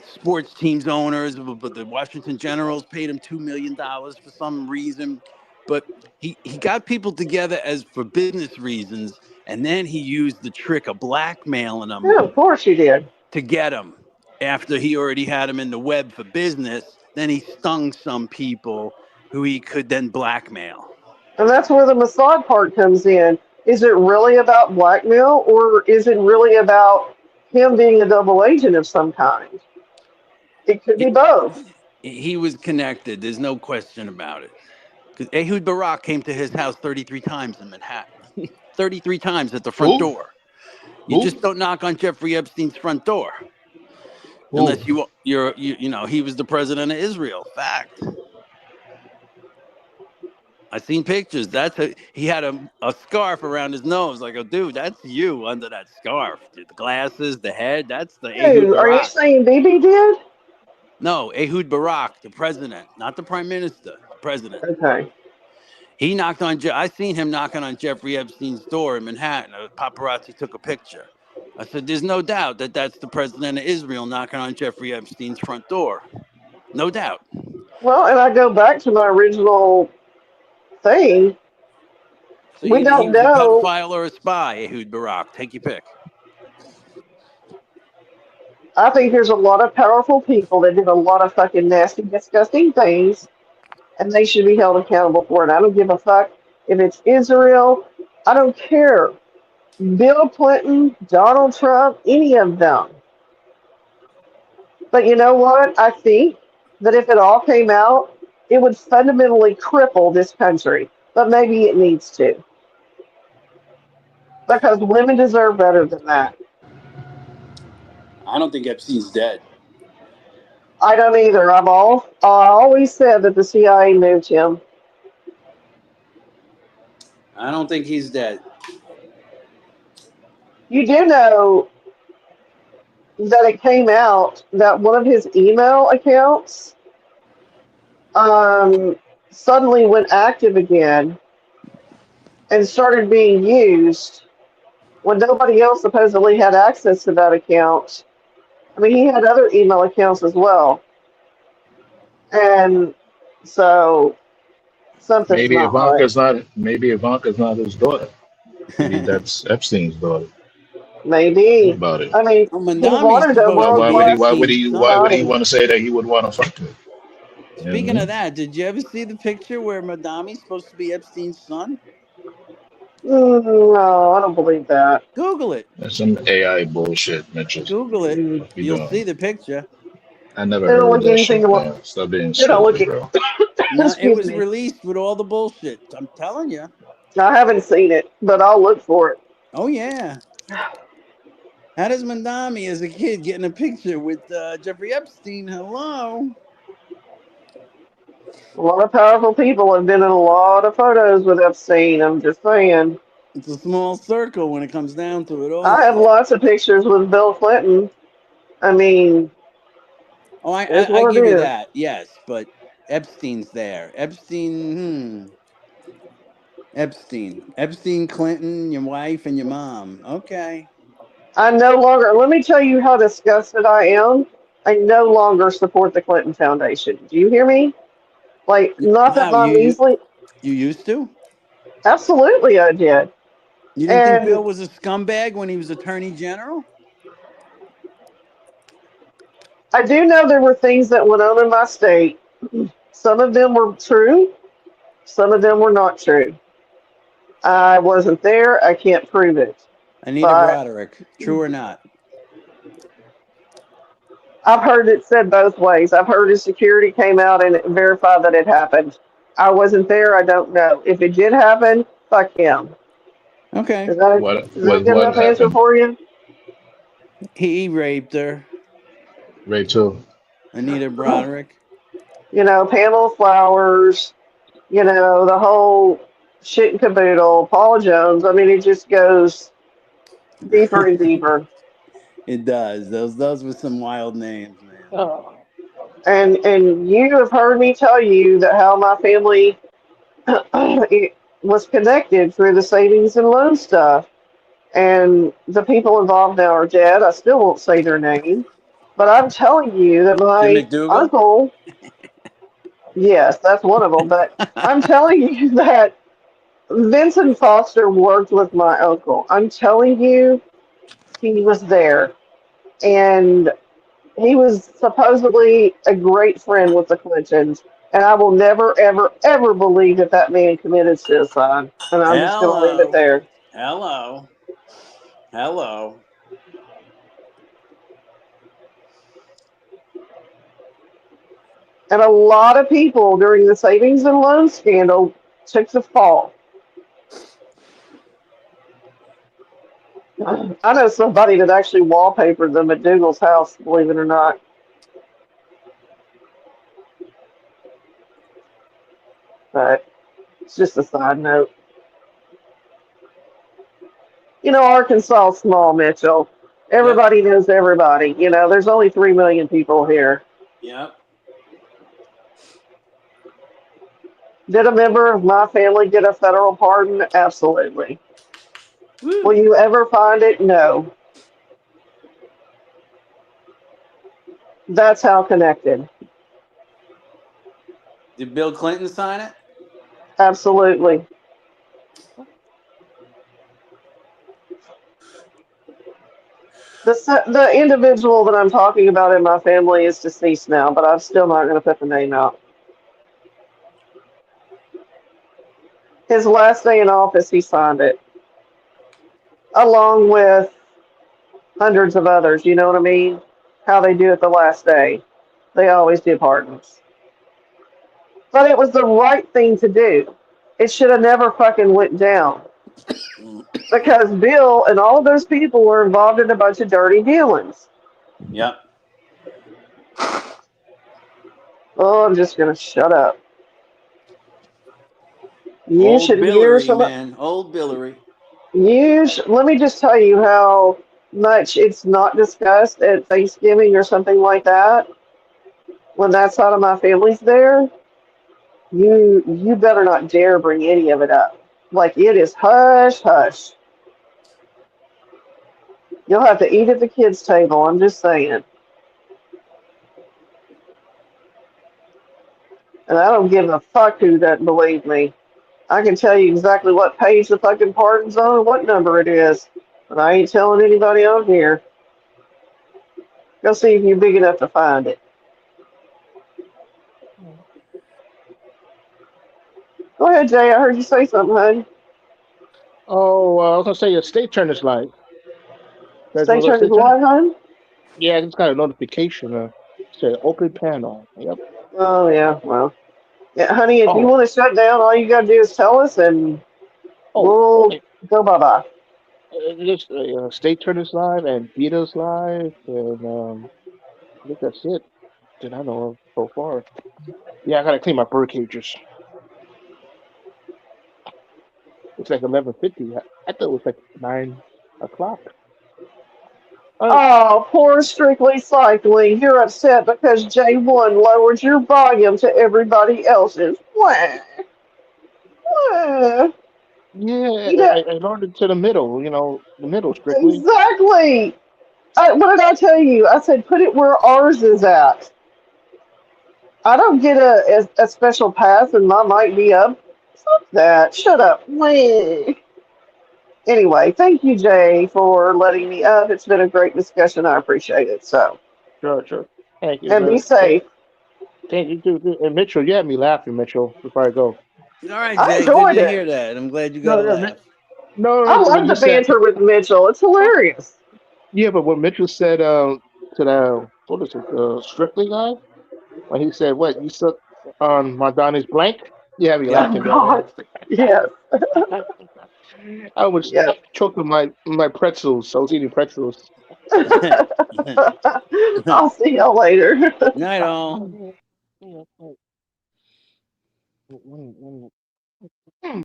sports teams owners, but the Washington Generals paid him $2 million for some reason. But he got people together as for business reasons, and then he used the trick of blackmailing them. Yeah, of course he did. To get them after he already had them in the web for business. Then he stung some people who he could then blackmail. And that's where the Mossad part comes in. Is it really about blackmail, or is it really about him being a double agent of some kind? It could be both. He was connected. There's no question about it. Because Ehud Barak came to his house 33 times in Manhattan. 33 times at the front door. You just don't knock on Jeffrey Epstein's front door. Unless you know, he was the president of Israel. Fact. I seen pictures. He had a scarf around his nose. Like, oh, dude, that's you under that scarf. The glasses, the head. That's the Ehud Who are you Barak. saying? BB did? No, Ehud Barak, the president, not the prime minister. The president. Okay. He knocked on. I seen him knocking on Jeffrey Epstein's door in Manhattan. A paparazzi took a picture. I said, "There's no doubt that that's the president of Israel knocking on Jeffrey Epstein's front door. No doubt." Well, and I go back to my original thing. So We either he don't was a know. pedophile or a spy, Ehud Barak. Take your pick. I think there's a lot of powerful people that did a lot of fucking nasty, disgusting things, and they should be held accountable for it. I don't give a fuck if it's Israel. I don't care. Bill Clinton, Donald Trump, any of them. But you know what? I think that if it all came out, it would fundamentally cripple this country. But maybe it needs to. Because women deserve better than that. I don't think Epstein's dead. I don't either. I always said that the CIA moved him. I don't think he's dead. You do know that it came out that one of his email accounts suddenly went active again and started being used when nobody else supposedly had access to that account. I mean, he had other email accounts as well. And so something's Maybe not right. Ivanka's not his daughter. Maybe that's Epstein's daughter. Maybe. About it. I mean, Oh, he Mandami's wanted a supposed to world be class. Why would he society. want to say that he would want to fuck her? You know what I Speaking mean? of that, did you ever see the picture where Madami's supposed to be Epstein's son? No, I don't believe that. Google it. That's some AI bullshit, Mitchell. Google it. Mm. You'll see the picture. I never They don't heard look that anything shit, like. man. Stop being They don't look. stupid, bro. No, it Excuse was me. released with all the bullshit. I'm telling you. I haven't seen it, but I'll look for it. Oh yeah. How does Mandami as a kid getting a picture with Jeffrey Epstein? Hello. A lot of powerful people have been in a lot of photos with Epstein. I'm just saying. It's a small circle when it comes down to it. I have Also. lots of pictures with Bill Clinton. I mean, Oh, it's I what it give you is. that. Yes, but Epstein's there. Epstein. Epstein, Clinton, your wife, and your mom. Okay. I no longer. Let me tell you how disgusted I am. I no longer support the Clinton Foundation. Do you hear me? Like, not that Wow, my measly. you used to? Absolutely, I did. You didn't think Bill And was a scumbag when he was Attorney General? I do know there were things that went on in my state. Some of them were true. Some of them were not true. I wasn't there. I can't prove it. Anita But Broderick, true or not? I've heard it said both ways. I've heard his security came out and verified that it happened. I wasn't there. I don't know. If it did happen, fuck him. Okay. Is that a good enough answer happened? for you? He raped her. Raped who? Anita Broderick. You know, Pamela Flowers, you know, the whole shit and caboodle, Paul Jones. I mean, it just goes deeper and deeper. It does. Those were some wild names, man. Oh. And you have heard me tell you that how my family it was connected through the savings and loan stuff. And the people involved now are dead. I still won't say their name. But I'm telling you that Jim my McDougal? uncle, yes, that's one of them. But I'm telling you that Vincent Foster worked with my uncle. I'm telling you, he was there. And he was supposedly a great friend with the Clintons. And I will never, ever, ever believe that that man committed suicide. And I'm just going to leave it there. Hello. And a lot of people during the savings and loan scandal took the fall. I know somebody that actually wallpapered the McDougal's house, believe it or not. But It's just a side note. You know, Arkansas is small, Mitchell. Yep. Everybody knows everybody. You know, there's only 3 million people here. Yep. Did a member of my family get a federal pardon? Absolutely. Woo. Will you ever find it? No. That's how connected. Did Bill Clinton sign it? Absolutely. The individual that I'm talking about in my family is deceased now, but I'm still not going to put the name out. His last day in office, he signed it, along with hundreds of others. You know what I mean? How they do it the last day. They always do pardons. But it was the right thing to do. It should have never fucking went down. Because Bill and all of those people were involved in a bunch of dirty dealings. Yep. Oh, I'm just going to shut up. You Old should hear Billery, some. man. Old Billery. Let me just tell you how much it's not discussed at Thanksgiving or something like that. When that side of my family's there, you better not dare bring any of it up. Like, it is hush hush. You'll have to eat at the kids' table. I'm just saying. And I don't give a fuck who doesn't believe me. I can tell you exactly what page the fucking pardon's on and what number it is. But I ain't telling anybody on here. Go see if you're big enough to find it. Go ahead, Jay. I heard you say something, honey. Oh, I was gonna say your state attorney's live. State attorney's live, honey? Yeah, I just got a notification. Said open panel. Yep. Oh, yeah. Well, yeah, honey, if you Oh. want to shut down, all you got to do is tell us and we'll Okay. go bye-bye. Just state attorney's live and Vito's live, and I think that's it that I know of so far. Yeah, I gotta clean my bird cages. It's like 11:50. I thought it was like 9 o'clock. Oh, poor Strictly Cycling. You're upset because J1 lowered your volume to everybody else's. Wah. Wah. Yeah, You know, I learned it to the middle. The middle strictly. exactly. What did I tell you? I said put it where ours is at. I don't get a special pass and my mic be up. Fuck that. Shut up. Wah. Anyway, thank you, Jay, for letting me up. It's been a great discussion. I appreciate it. So, Sure. Thank you. and be safe. Thank you too. And Mitchell, you had me laughing, Mitchell, before I go. All right, I Jay. Good enjoyed to it. hear that. I'm glad you got a laugh. I love when the you said, banter with Mitchell. It's hilarious. yeah, but when Mitchell said to the, what is it, Strictly guy, when he said, what, you suck on Madonna's blank? You had me Yeah. Oh, laughing, God. Yes. I was Yes. choking my pretzels. I was eating pretzels. I'll see y'all later. Night all. When